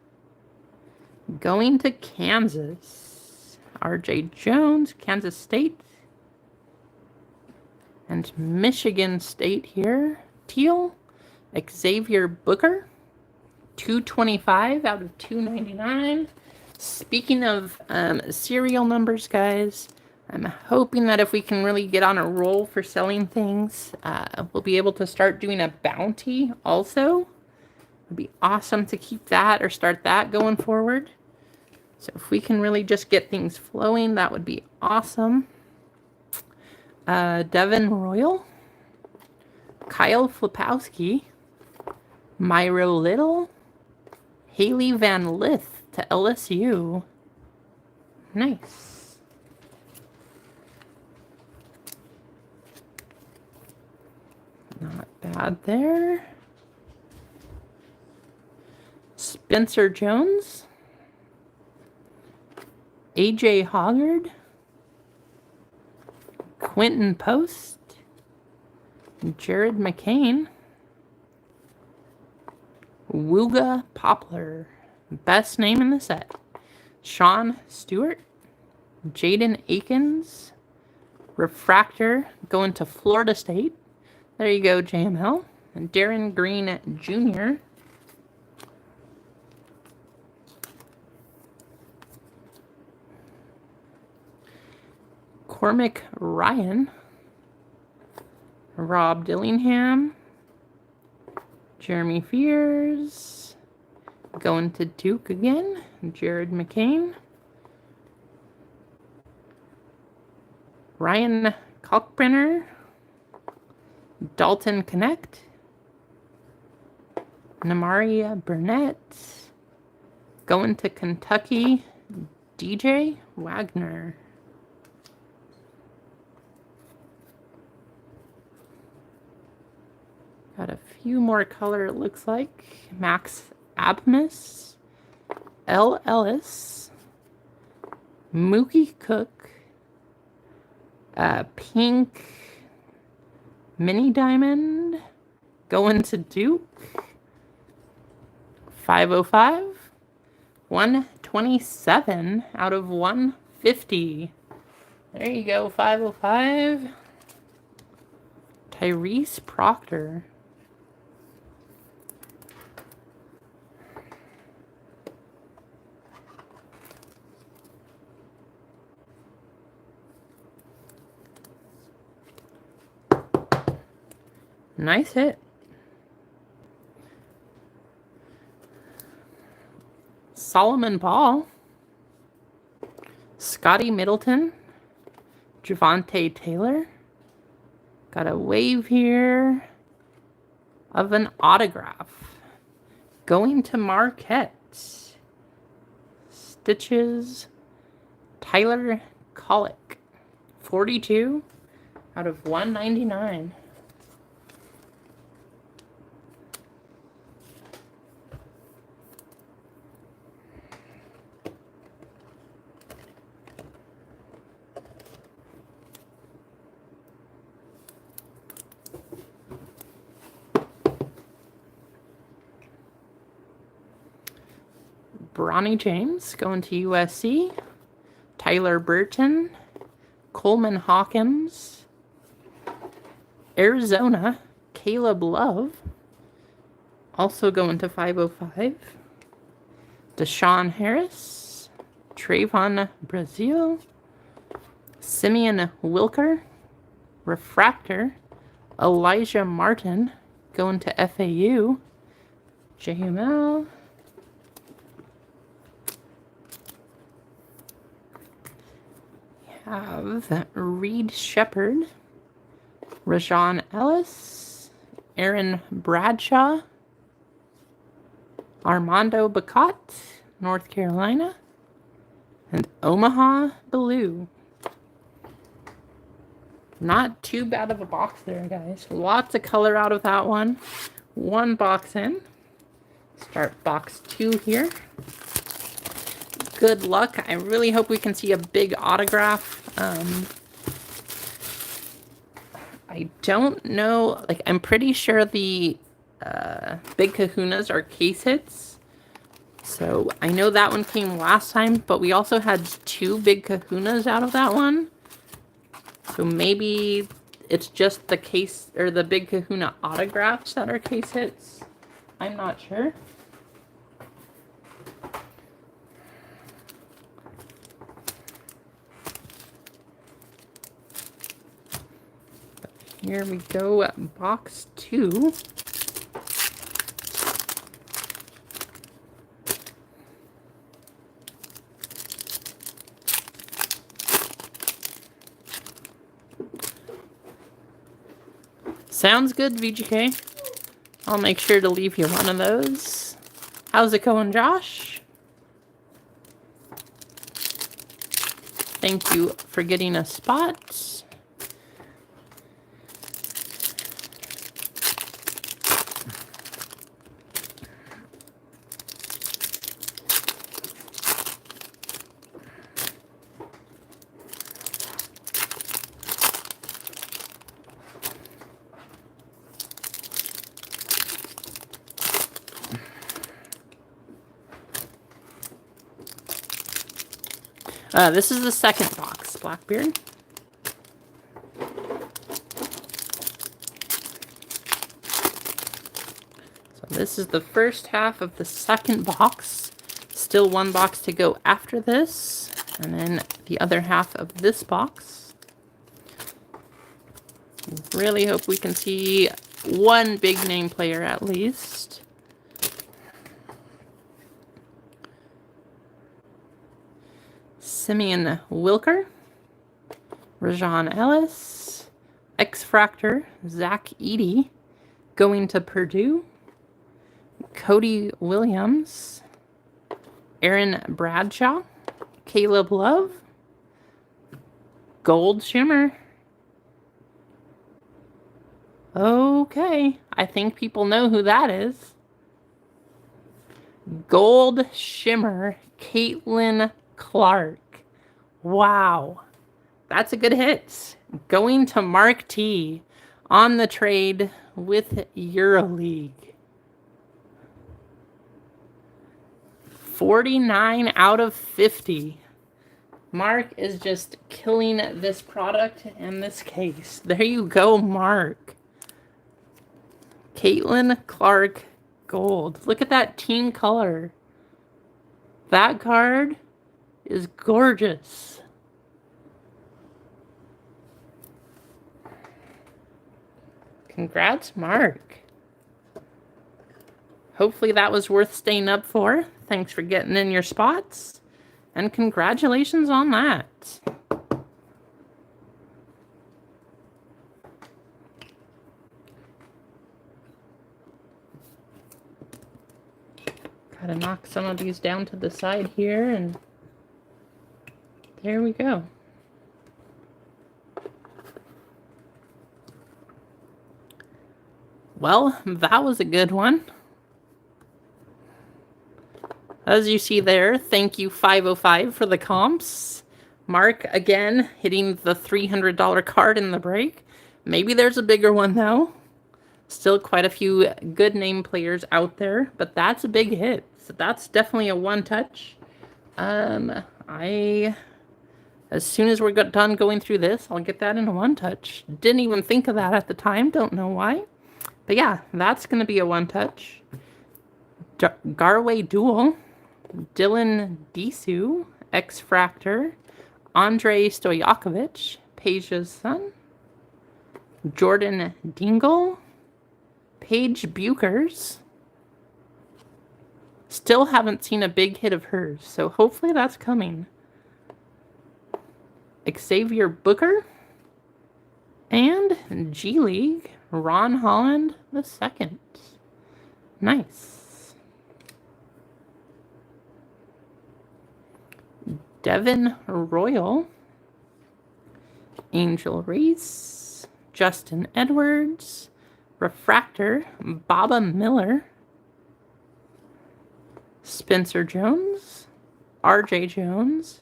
Going to Kansas. RJ Jones, Kansas State. And Michigan State here. Teal. Xavier Booker. 225 out of 299. Speaking of serial numbers, guys, I'm hoping that if we can really get on a roll for selling things, we'll be able to start doing a bounty also. It'd be awesome to keep that or start that going forward. So if we can really just get things flowing, that would be awesome. Devin Royal. Kyle Flipowski. Myro Little. Haley Van Lith to LSU. Nice. Not bad there. Spencer Jones. AJ Hoggard. Quentin Post. Jared McCain. Wooga Poplar. Best name in the set. Sean Stewart. Jaden Akins. Refractor going to Florida State. There you go, JML. And Darren Green Jr. Cormac Ryan. Rob Dillingham. Jeremy Fears. Going to Duke again. Jared McCain. Ryan Kalkbrenner. Dalton Connect. Namaria Burnett. Going to Kentucky. DJ Wagner. Got a few more color, it looks like. Max Abmas. L. Ellis. Mookie Cook. Pink Mini Diamond. Going to Duke. 505. 127 out of 150. There you go, 505. Tyrese Proctor. Nice hit. Solomon Ball. Scotty Middleton. Javante Taylor. Got a wave here of an autograph. Going to Marquette. Stitches. Tyler Colick. 42 out of 199. Bronny James going to USC. Tyler Burton. Coleman Hawkins. Arizona. Caleb Love. Also going to 505. Deshaun Harris. Trayvon Brazil. Simeon Wilker. Refractor. Elijah Martin. Going to FAU. JML. Have Reed Shepard, Rajon Ellis, Aaron Bradshaw, Armando Bacot, North Carolina, and Omaha Blue. Not too bad of a box there, guys. Lots of color out of that one. One box in. Start box 2 here. Good luck. I really hope we can see a big autograph. I don't know. Like, I'm pretty sure the Big Kahunas are case hits. So I know that one came last time, but we also had 2 Big Kahunas out of that one. So maybe it's just the case or the Big Kahuna autographs that are case hits. I'm not sure. Here we go, box 2. Sounds good, VGK. I'll make sure to leave you one of those. How's it going, Josh? Thank you for getting a spot. This is the second box, Blackbeard. So this is the first half of the second box. Still one box to go after this. And then the other half of this box. Really hope we can see one big name player at least. Simeon Wilker, Rajon Ellis, X-Fractor, Zach Edey, going to Purdue, Cody Williams, Aaron Bradshaw, Caleb Love, Gold Shimmer. Okay, I think people know who that is. Gold Shimmer, Caitlin Clark. Wow, that's a good hit. Going to Mark T on the trade with EuroLeague. 49 out of 50. Mark is just killing this product and this case. There you go, Mark. Caitlin Clark Gold. Look at that team color. That card is gorgeous. Congrats, Mark. Hopefully that was worth staying up for. Thanks for getting in your spots. And congratulations on that. Gotta knock some of these down to the side here, and there we go. Well, that was a good one. As you see there, thank you 505 for the comps. Mark, again, hitting the $300 card in the break. Maybe there's a bigger one, though. Still quite a few good name players out there, but that's a big hit. So that's definitely a one-touch. As soon as we're done going through this, I'll get that in a one-touch. Didn't even think of that at the time. Don't know why. But yeah, that's going to be a one-touch. Garway Duel. Dylan Disu. X-Fractor. Andrei Stojakovic. Paige's son. Jordan Dingle. Paige Bukers. Still haven't seen a big hit of hers, so hopefully that's coming. Xavier Booker. And G League, Ron Holland II. Nice. Devin Royal. Angel Reese. Justin Edwards. Refractor, Baba Miller. Spencer Jones. RJ Jones.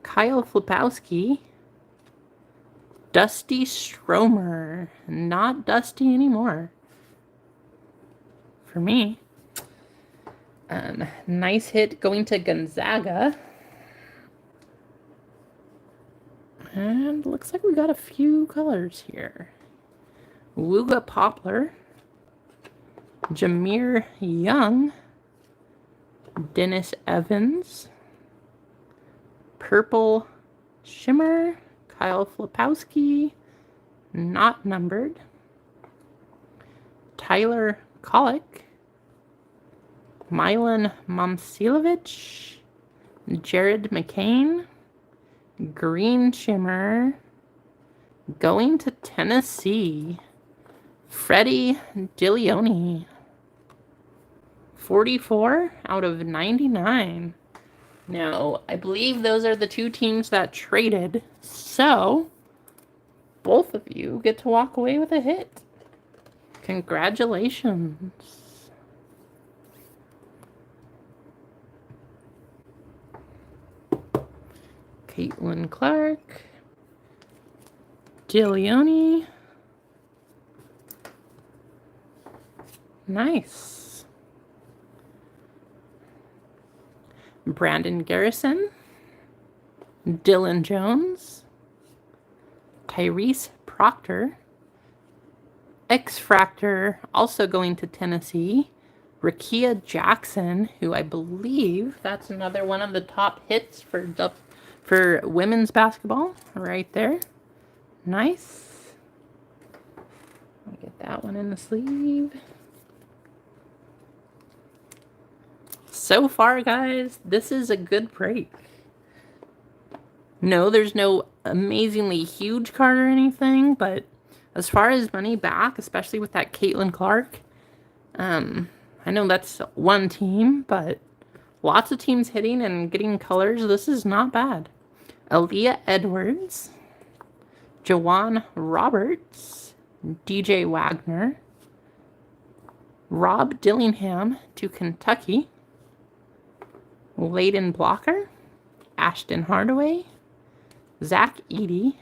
Kyle Flipowski. Dusty Stromer. Not Dusty anymore. For me. Nice hit going to Gonzaga. And looks like we got a few colors here. Wooga Poplar. Jameer Young. Dennis Evans. Purple Shimmer. Kyle Flipowski. Not numbered. Tyler Kolick. Milan Momcilovic. Jared McCain. Green Shimmer. Going to Tennessee. Freddie Dilioni. 44 out of 99. Now, I believe those are the two teams that traded. So, both of you get to walk away with a hit. Congratulations. Caitlin Clark. Dilioni. Nice. Brandon Garrison. Dylan Jones, Tyrese Proctor, X-Fractor, also going to Tennessee, Rakia Jackson, who I believe that's another one of the top hits for women's basketball right there. Nice. I'll get that one in the sleeve. So far, guys, this is a good break. No, there's no amazingly huge card or anything, but as far as money back, especially with that Caitlin Clark, I know that's one team, but lots of teams hitting and getting colors. This is not bad. Aaliyah Edwards, Jawan Roberts, DJ Wagner, Rob Dillingham to Kentucky, Layden Blocker, Ashton Hardaway, Zach Edey,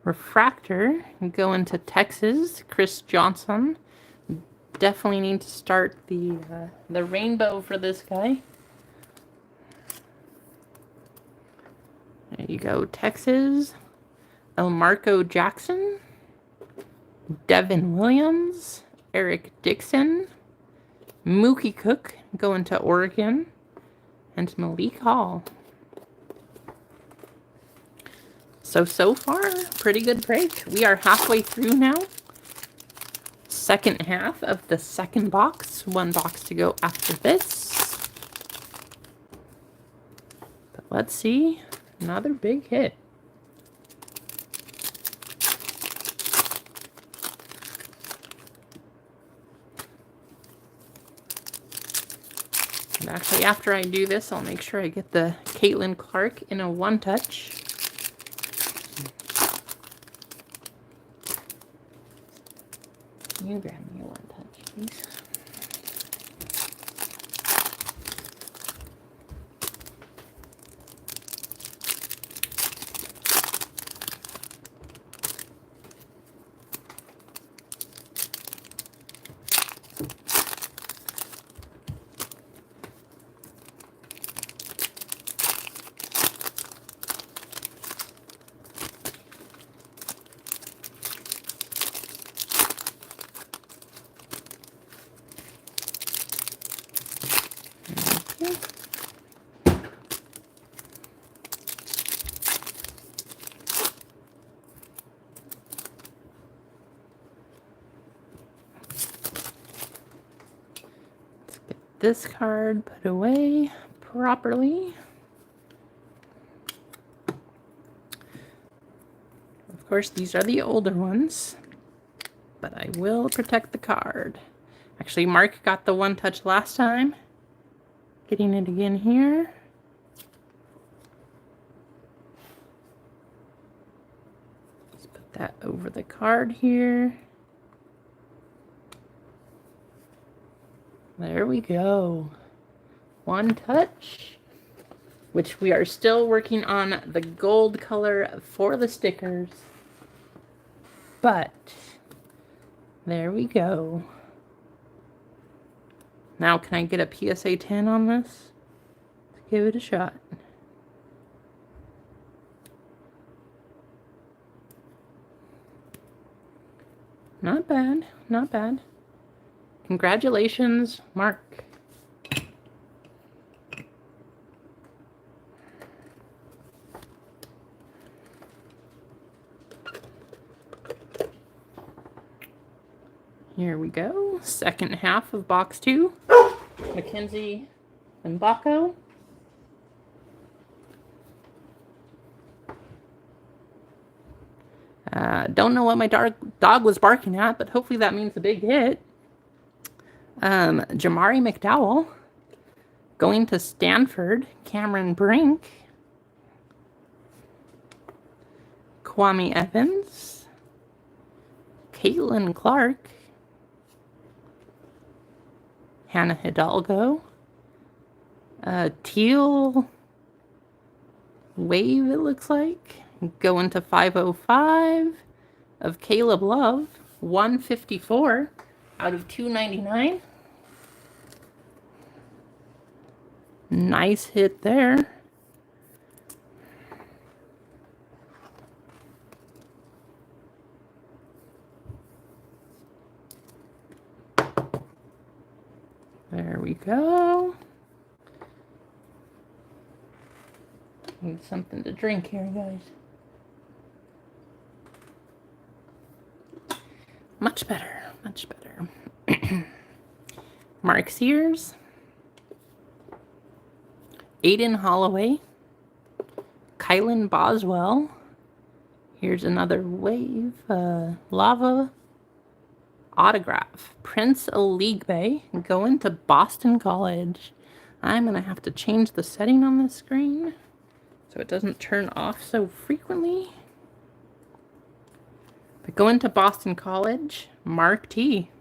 Refractor going to Texas, Chris Johnson. Definitely need to start the rainbow for this guy. There you go, Texas. Elmarco Jackson, Devin Williams, Eric Dixon, Mookie Cook going to Oregon, and Malik Hall. So far, pretty good break. We are halfway through now. Second half of the second box. One box to go after this. But let's see. Another big hit. And actually, after I do this, I'll make sure I get the Caitlin Clark in a one-touch. You grab me a one-touch, please. This card put away properly. Of course, these are the older ones, but I will protect the card. Actually, Mark got the one touch last time. Getting it again here. Let's put that over the card here. There we go. One touch, which we are still working on the gold color for the stickers. But there we go. Now can I get a PSA 10 on this? Let's give it a shot. Not bad, not bad. Congratulations, Mark. Here we go. Second half of box 2. Mackenzie and Baco. Don't know what my dog was barking at, but hopefully that means a big hit. Jamari McDowell going to Stanford. Cameron Brink. Kwame Evans. Caitlin Clark. Hannah Hidalgo. Teal Wave, it looks like. Going to 505 of Caleb Love. 154 out of 299. Nice hit there. There we go. Need something to drink here, guys. Much better, much better. Mark Sears, Aiden Holloway, Kylan Boswell. Here's another wave, lava autograph. Prince Aligbe going to Boston College. I'm gonna have to change the setting on the screen so it doesn't turn off so frequently. But going to Boston College, Mark T.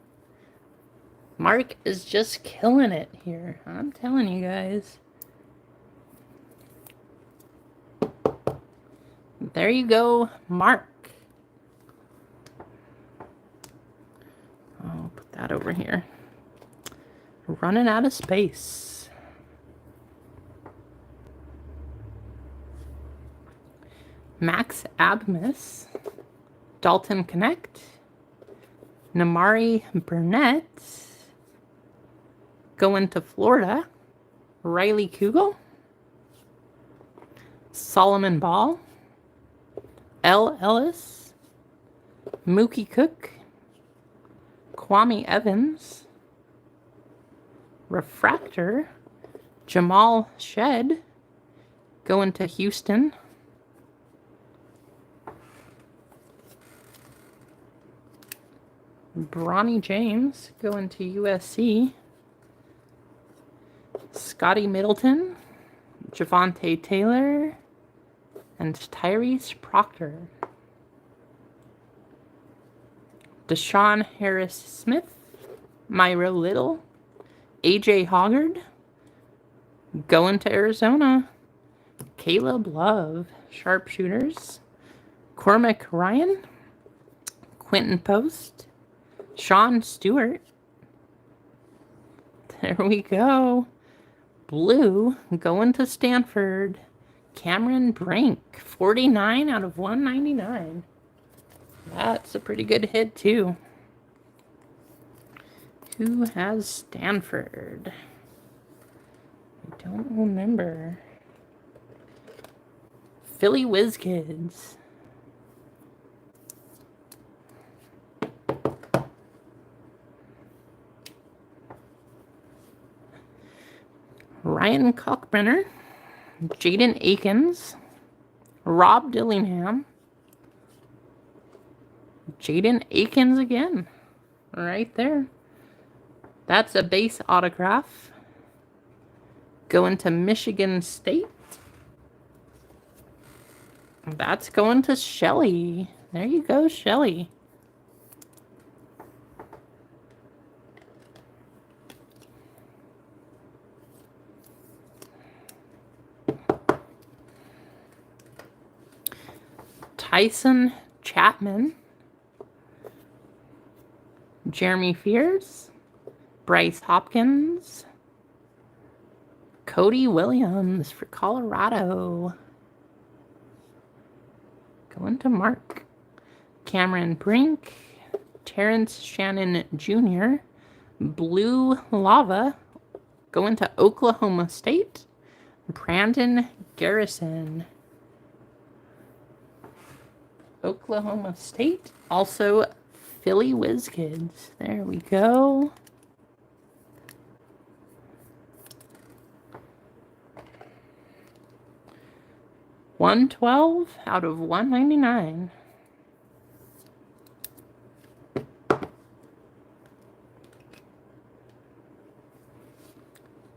Mark is just killing it here. I'm telling you guys. There you go, Mark. I'll put that over here. Running out of space. Max Abmas. Dalton Connect. Namari Burnett. Going to Florida. Riley Kugel. Solomon Ball. L. Ellis. Mookie Cook. Kwame Evans. Refractor. Jamal Shed. Going to Houston. Bronny James going to USC. Scotty Middleton, Javante Taylor, and Tyrese Proctor. Deshaun Harris Smith, Myra Little, AJ Hoggard, going to Arizona. Caleb Love, Sharpshooters. Cormac Ryan, Quentin Post, Sean Stewart. There we go. Blue going to Stanford. Cameron Brink, 49 out of 199. That's a pretty good hit too. Who has Stanford? I don't remember. Philly WizKids. Ryan Cockbrenner, Jaden Akins, Rob Dillingham, Jaden Akins again, right there. That's a base autograph. Going to Michigan State. That's going to Shelly. There you go, Shelly. Tyson Chapman, Jeremy Fears, Bryce Hopkins, Cody Williams for Colorado. Going to Mark. Cameron Brink, Terrence Shannon Jr., Blue Lava, going to Oklahoma State, Brandon Garrison. Oklahoma State. Also, Philly WizKids. There we go. $112 out of $199.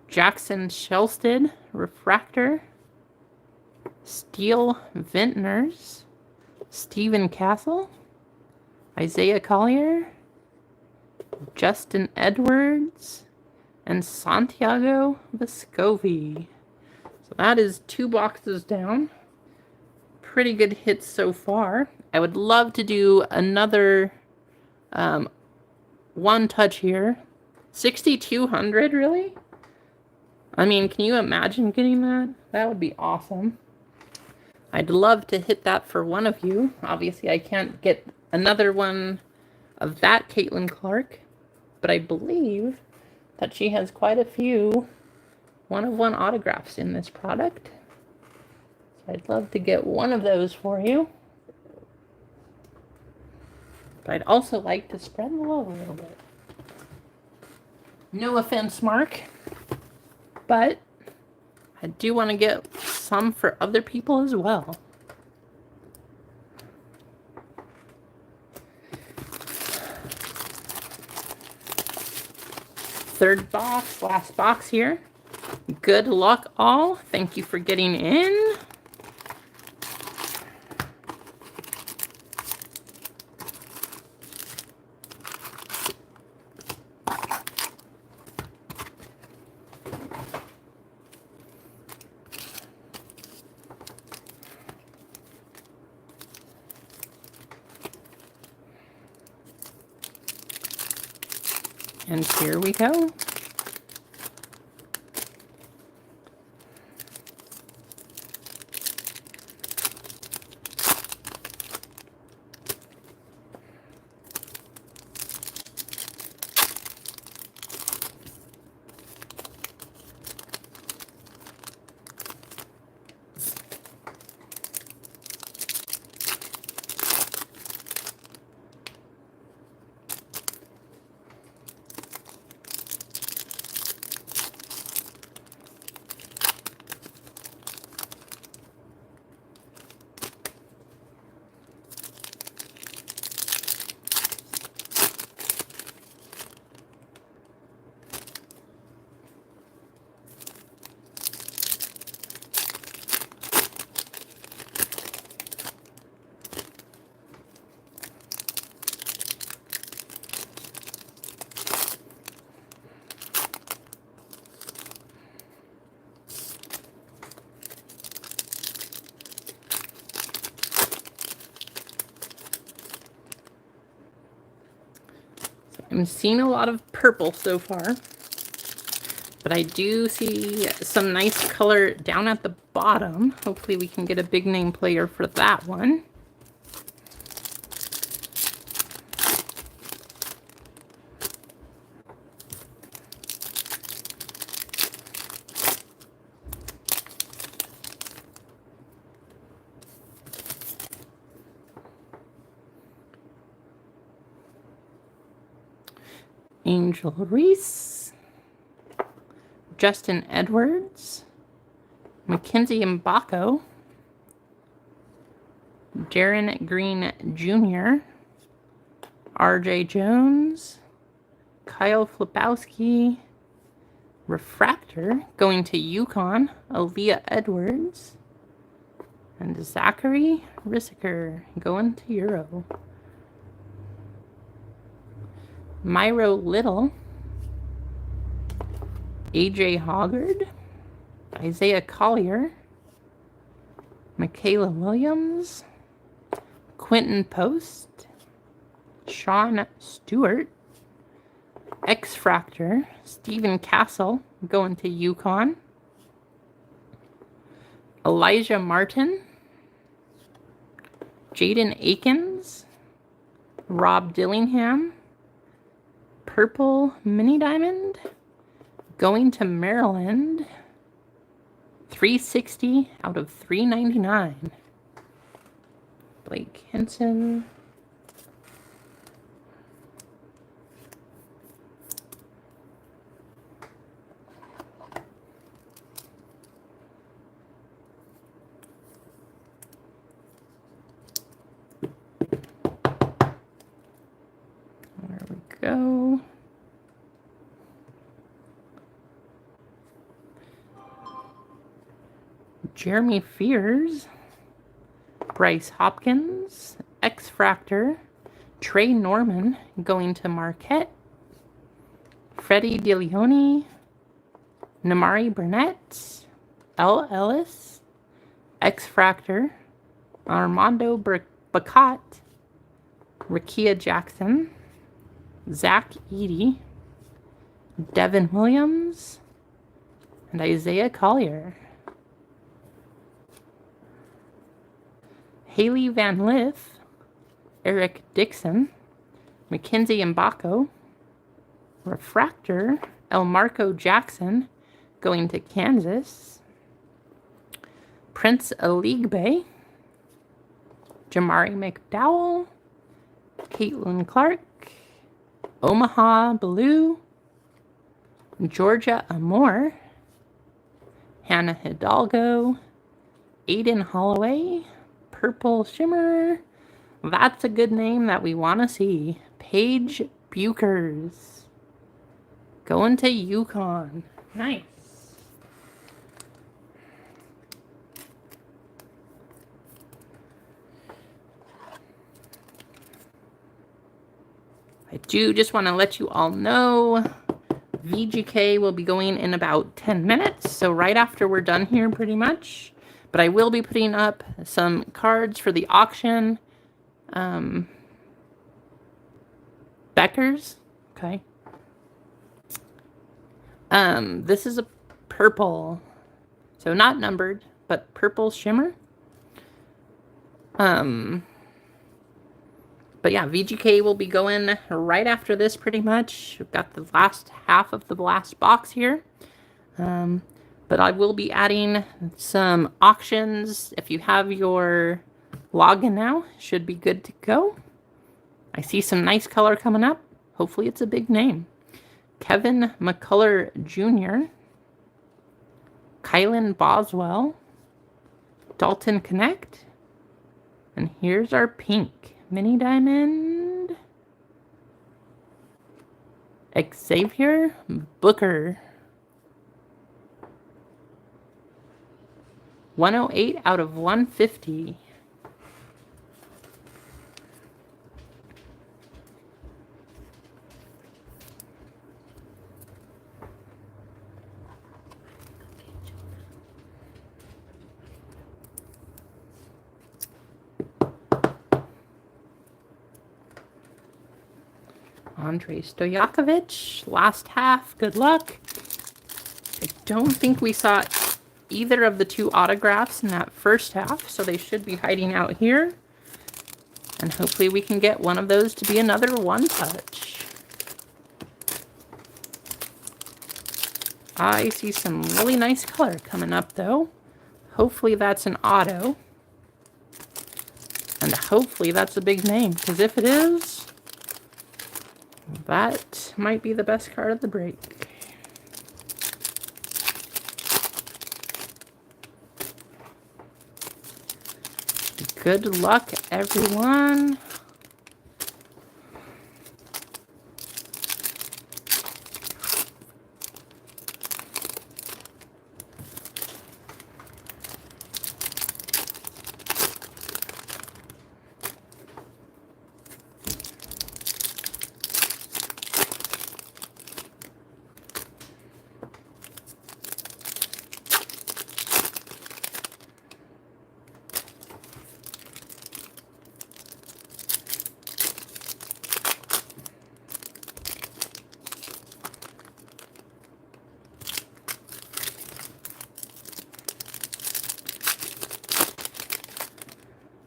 Jackson Shelsted, Refractor. Steel Vintners. Stephen Castle, Isaiah Collier, Justin Edwards, and Santiago Vescovi. So that is 2 boxes down. Pretty good hits so far. I would love to do another one touch here. 6,200, really? I mean, can you imagine getting that? That would be awesome. I'd love to hit that for one of you. Obviously, I can't get another one of that Caitlin Clark, but I believe that she has quite a few one-of-one autographs in this product. So I'd love to get one of those for you. But I'd also like to spread the love a little bit. No offense, Mark, but I do want to get some for other people as well. Third box, last box here. Good luck all. Thank you for getting in. And here we go. I'm seeing a lot of purple so far, but I do see some nice color down at the bottom. Hopefully we can get a big name player for that one. Angel Reese, Justin Edwards, Mackenzie Mbako, Darren Green Jr., RJ Jones, Kyle Flipowski, Refractor going to Yukon, Aaliyah Edwards, and Zachary Rissiker going to Euro. Myro Little, AJ Hoggard, Isaiah Collier, Michaela Williams, Quentin Post, Sean Stewart, X-Fractor, Stephen Castle going to Yukon, Elijah Martin, Jaden Akins, Rob Dillingham, Purple Mini Diamond, going to Maryland, 360 out of 399. Blake Henson. There we go. Jeremy Fears, Bryce Hopkins, X-Fractor, Trey Norman going to Marquette, Freddie DeLeone, Namari Burnett, L. Ellis, X-Fractor, Armando Bacot, Rakia Jackson, Zach Eady, Devin Williams, and Isaiah Collier. Haley Van Lith, Eric Dixon, Mackenzie Mbako, Refractor, Elmarco Jackson going to Kansas. Prince Aligbe. Jamari McDowell. Caitlin Clark. Omaha Blue. Georgia Amore. Hannah Hidalgo. Aiden Holloway. Purple Shimmer. That's a good name that we want to see. Paige Bukers. Going to Yukon. Nice. I do just want to let you all know VGK will be going in about 10 minutes, so right after we're done here pretty much. But I will be putting up some cards for the auction. Beckers. Okay. This is a purple. So not numbered, but purple shimmer. But yeah, VGK will be going right after this pretty much. We've got the last half of the last box here. But I will be adding some auctions. If you have your login now, should be good to go. I see some nice color coming up. Hopefully it's a big name. Kevin McCullough Jr. Kylan Boswell. Dalton Connect. And here's our pink mini diamond. Xavier Booker. 108 out of 150. Andrei Stojakovic, last half, good luck. I don't think we saw either of the two autographs in that first half, so they should be hiding out here. And hopefully we can get one of those to be another one touch. I see some really nice color coming up though. Hopefully that's an auto. And hopefully that's a big name, because if it is, that might be the best card of the break. Good luck, everyone.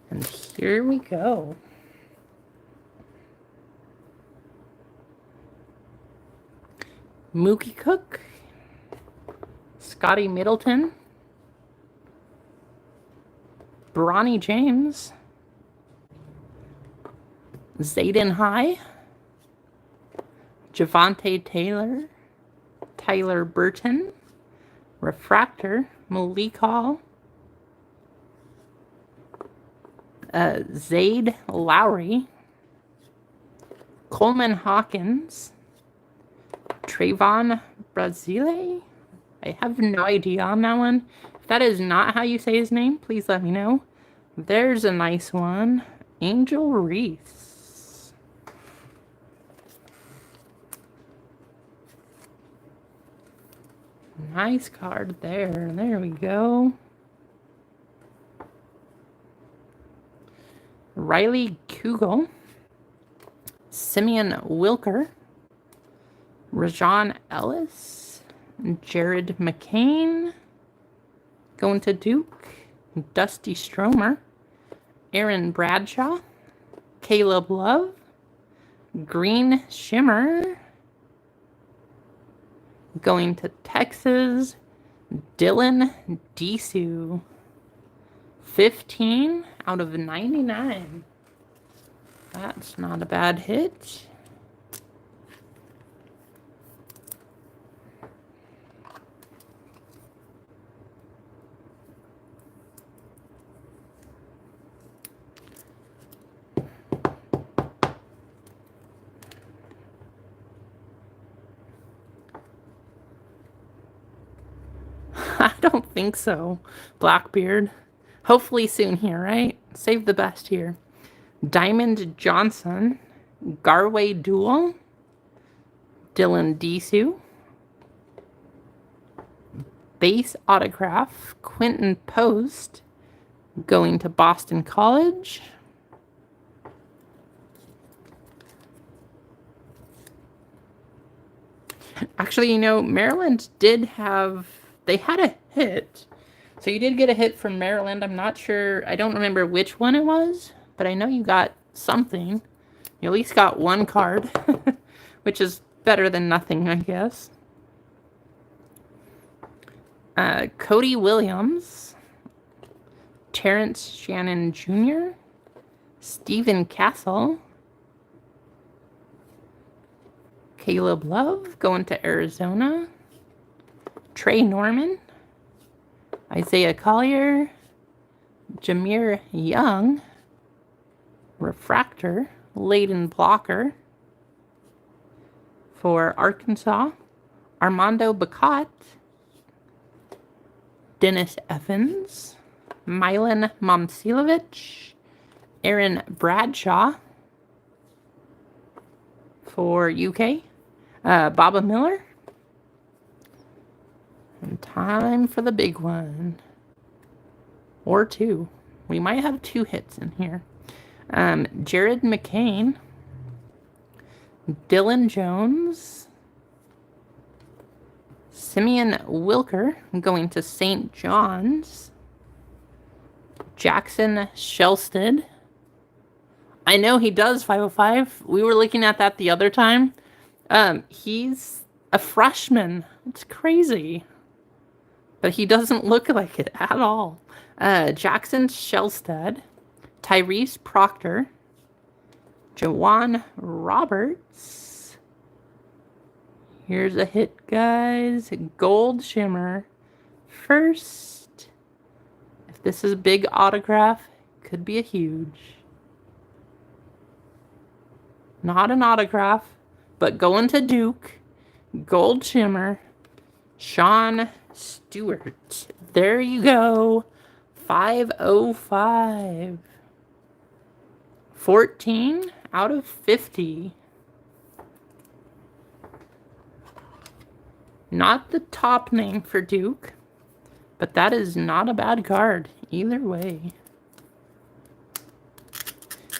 And here we go. Mookie Cook, Scotty Middleton, Bronny James, Zayden High, Javante Taylor, Tyler Burton, Refractor, Malik Hall, Zayd Lowry, Coleman Hawkins, Trayvon Brazile. I have no idea on that one. If that is not how you say his name, please let me know. There's a nice one. Angel Reese. Nice card there. There we go. Riley Kugel, Simeon Wilker, Rajon Ellis, Jared McCain, going to Duke, Dusty Stromer, Aaron Bradshaw, Caleb Love, Green Shimmer, Going to Texas, Dylan Disu. 15 out of 99. That's not a bad hit. I don't think so, Blackbeard. Hopefully soon here, right? Save the best here. Diamond Johnson, Garway Duel, Dylan Disu, base autograph, Quentin Post, going to Boston College. Actually, you know, Maryland did have, they had a hit. So you did get a hit from Maryland. I'm not sure, I don't remember which one it was, but I know you got something. You at least got one card, which is better than nothing, I guess. Cody Williams, Terrence Shannon Jr., Stephen Castle, Caleb Love going to Arizona, Trey Norman, Isaiah Collier, Jameer Young, Refractor, Layden Blocker for Arkansas, Armando Bacot, Dennis Evans, Milan Momcilovic, Aaron Bradshaw for UK, Baba Miller. And time for the big one. Or two. We might have 2 hits in here. Jared McCain, Dylan Jones, Simeon Wilker going to St. John's, Jackson Shelsted. I know he does 505. We were looking at that the other time. He's a freshman. It's crazy. But he doesn't look like it at all. Jackson Shelsted, Tyrese Proctor, Jawan Roberts. Here's a hit, guys. Gold Shimmer. First. If this is a big autograph, could be a huge. Not an autograph, but going to Duke. Gold Shimmer. Sean Stewart. There you go. 505. 14 out of 50. Not the top name for Duke, but that is not a bad card either way.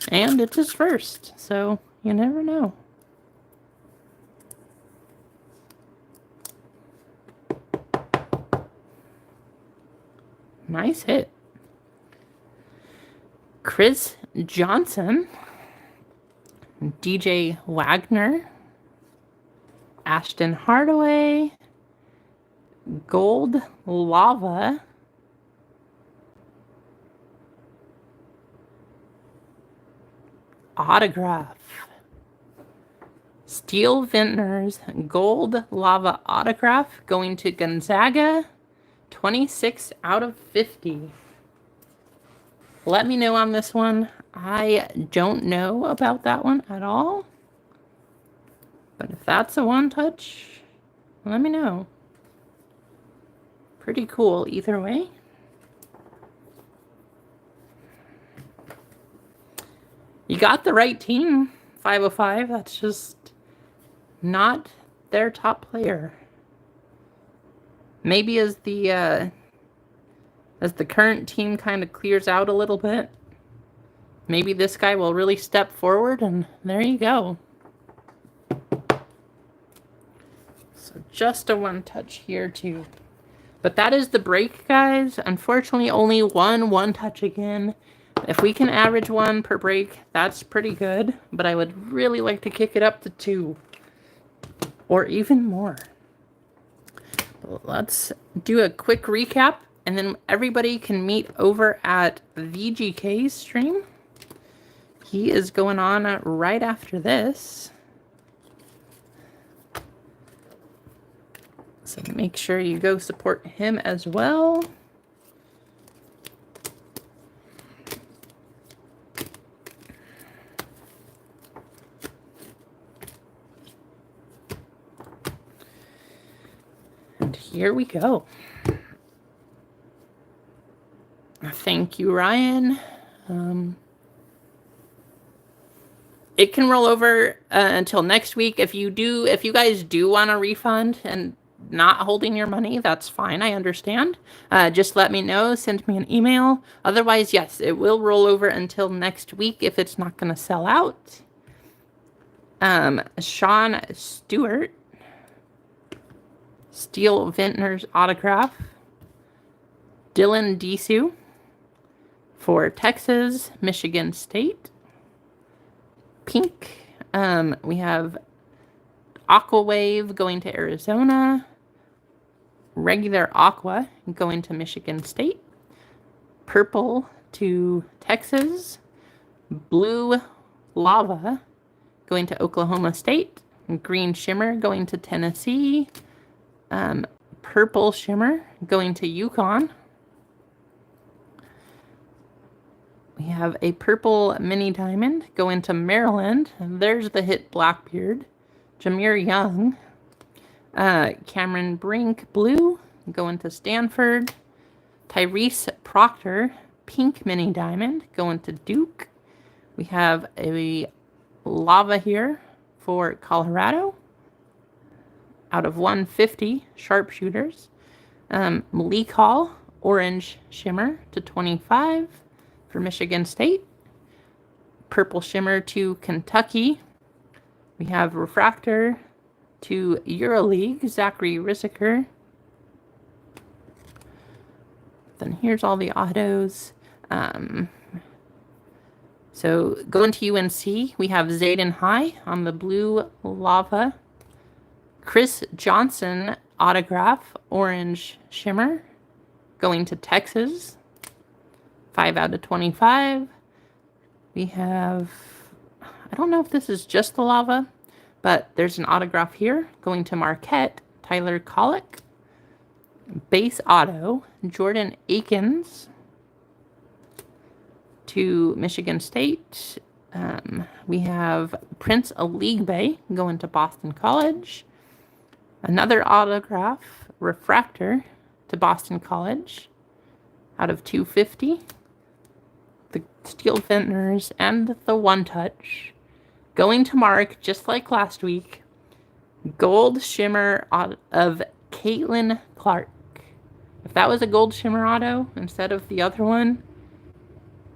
And it's his first, so you never know. Nice hit. Chris Johnson, DJ Wagner, Ashton Hardaway, Gold Lava, autograph, Steel Vintners Gold Lava autograph going to Gonzaga, 26 out of 50. Let me know on this one. I don't know about that one at all. But if that's a one-touch, let me know. Pretty cool either way. You got the right team, 505. That's just not their top player. Maybe as the current team kind of clears out a little bit, maybe this guy will really step forward, and there you go. So just a one-touch here too. But that is the break, guys. Unfortunately, only one-touch again. If we can average 1 per break, that's pretty good. But I would really like to kick it up to 2. Or even more. let's do a quick recap, and then everybody can meet over at VGK's stream. He is going on right after this. So make sure you go support him as well. And here we go. Thank you, Ryan. It can roll over until next week. If you guys do want a refund and not holding your money, that's fine. I understand. Just let me know. Send me an email. Otherwise, yes, it will roll over until next week if it's not going to sell out. Sean Stewart, Steel Vintner's autograph. Dylan Disu for Texas, Michigan State. Pink. We have Aqua Wave going to Arizona. Regular Aqua going to Michigan State. Purple to Texas. Blue Lava going to Oklahoma State. Green Shimmer going to Tennessee. Purple Shimmer going to Yukon. We have a purple mini diamond going to Maryland. There's the hit Blackbeard. Jameer Young. Cameron Brink blue going to Stanford. Tyrese Proctor pink mini diamond going to Duke. We have a lava here for Colorado. Out of 150 sharpshooters. Malik Hall orange shimmer to 25. For Michigan State. Purple Shimmer to Kentucky. We have Refractor to EuroLeague, Zachary Rissiker. Then here's all the autos. So going to UNC, we have Zayden High on the blue lava. Chris Johnson autograph, orange shimmer. Going to Texas. 5 out of 25. We have, I don't know if this is just the lava, but there's an autograph here going to Marquette, Tyler Kolek. Base auto, Jordan Akins to Michigan State. We have Prince Aligbe going to Boston College. Another autograph, Refractor to Boston College out of 250. The Steel Vintners and the One Touch going to Mark, just like last week. Gold Shimmer of Caitlin Clark. If that was a gold shimmer auto instead of the other one,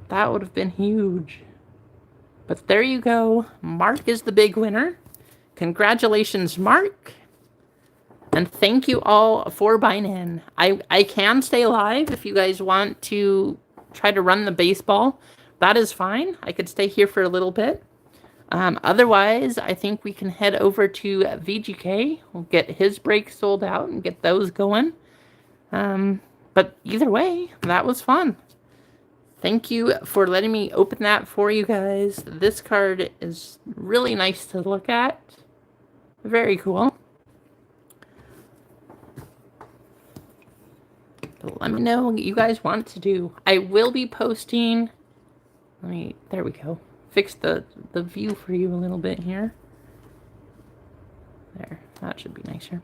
that would have been huge. But there you go. Mark is the big winner. Congratulations, Mark. And thank you all for buying in. I can stay live if you guys want to try to run the baseball. That is fine. I could stay here for a little bit. Otherwise, I think we can head over to VGK. We'll get his breaks sold out and get those going. But either way, that was fun. Thank you for letting me open that for you guys. This card is really nice to look at. Very cool. Let me know what you guys want to do. I will be posting. There we go. Fix the view for you a little bit here. There, that should be nicer.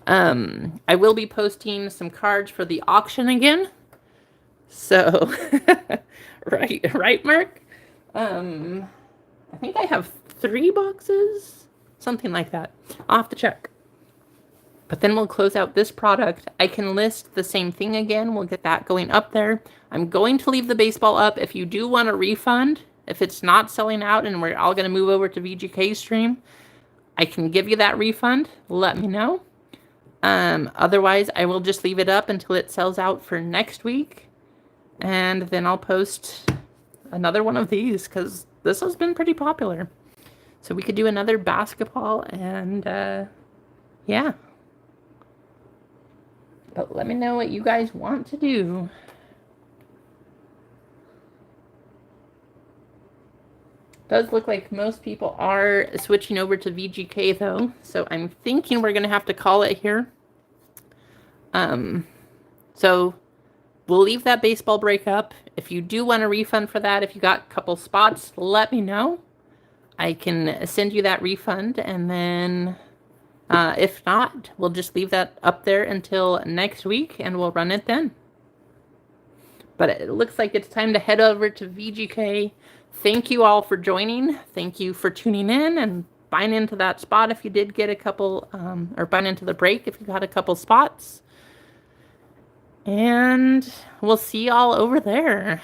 I will be posting some cards for the auction again. So, right, Mark? I think I have 3 boxes, something like that. I'll have to check. But then we'll close out this product. I can list the same thing again. We'll get that going up there. I'm going to leave the baseball up. If you do want a refund, if it's not selling out and we're all going to move over to VGK's stream, I can give you that refund. Let me know. Otherwise, I will just leave it up until it sells out for next week. And then I'll post another one of these because this has been pretty popular. So we could do another basketball and, yeah. But let me know what you guys want to do. Does look like most people are switching over to VGK though, so I'm thinking we're gonna have to call it here. So we'll leave that baseball break up. If you do want a refund for that, if you got a couple spots, let me know. I can send you that refund, and then if not, we'll just leave that up there until next week, and we'll run it then. But it looks like it's time to head over to VGK. Thank you all for joining. Thank you for tuning in and buying into that spot if you did get a couple, or buying into the break if you got a couple spots. And we'll see y'all over there.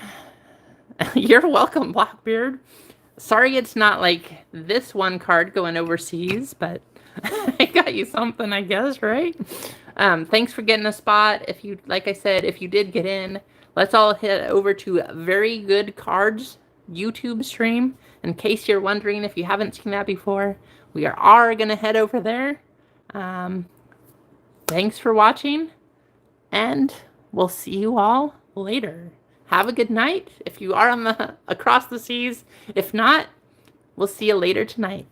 You're welcome, Blackbeard. Sorry it's not like this one card going overseas, but I got you something, I guess, right? Thanks for getting a spot. If you, like I said, if you did get in, let's all head over to Very Good Cards YouTube stream. In case you're wondering if you haven't seen that before, we are going to head over there. Thanks for watching, and we'll see you all later. Have a good night if you are on the across the seas. If not, we'll see you later tonight.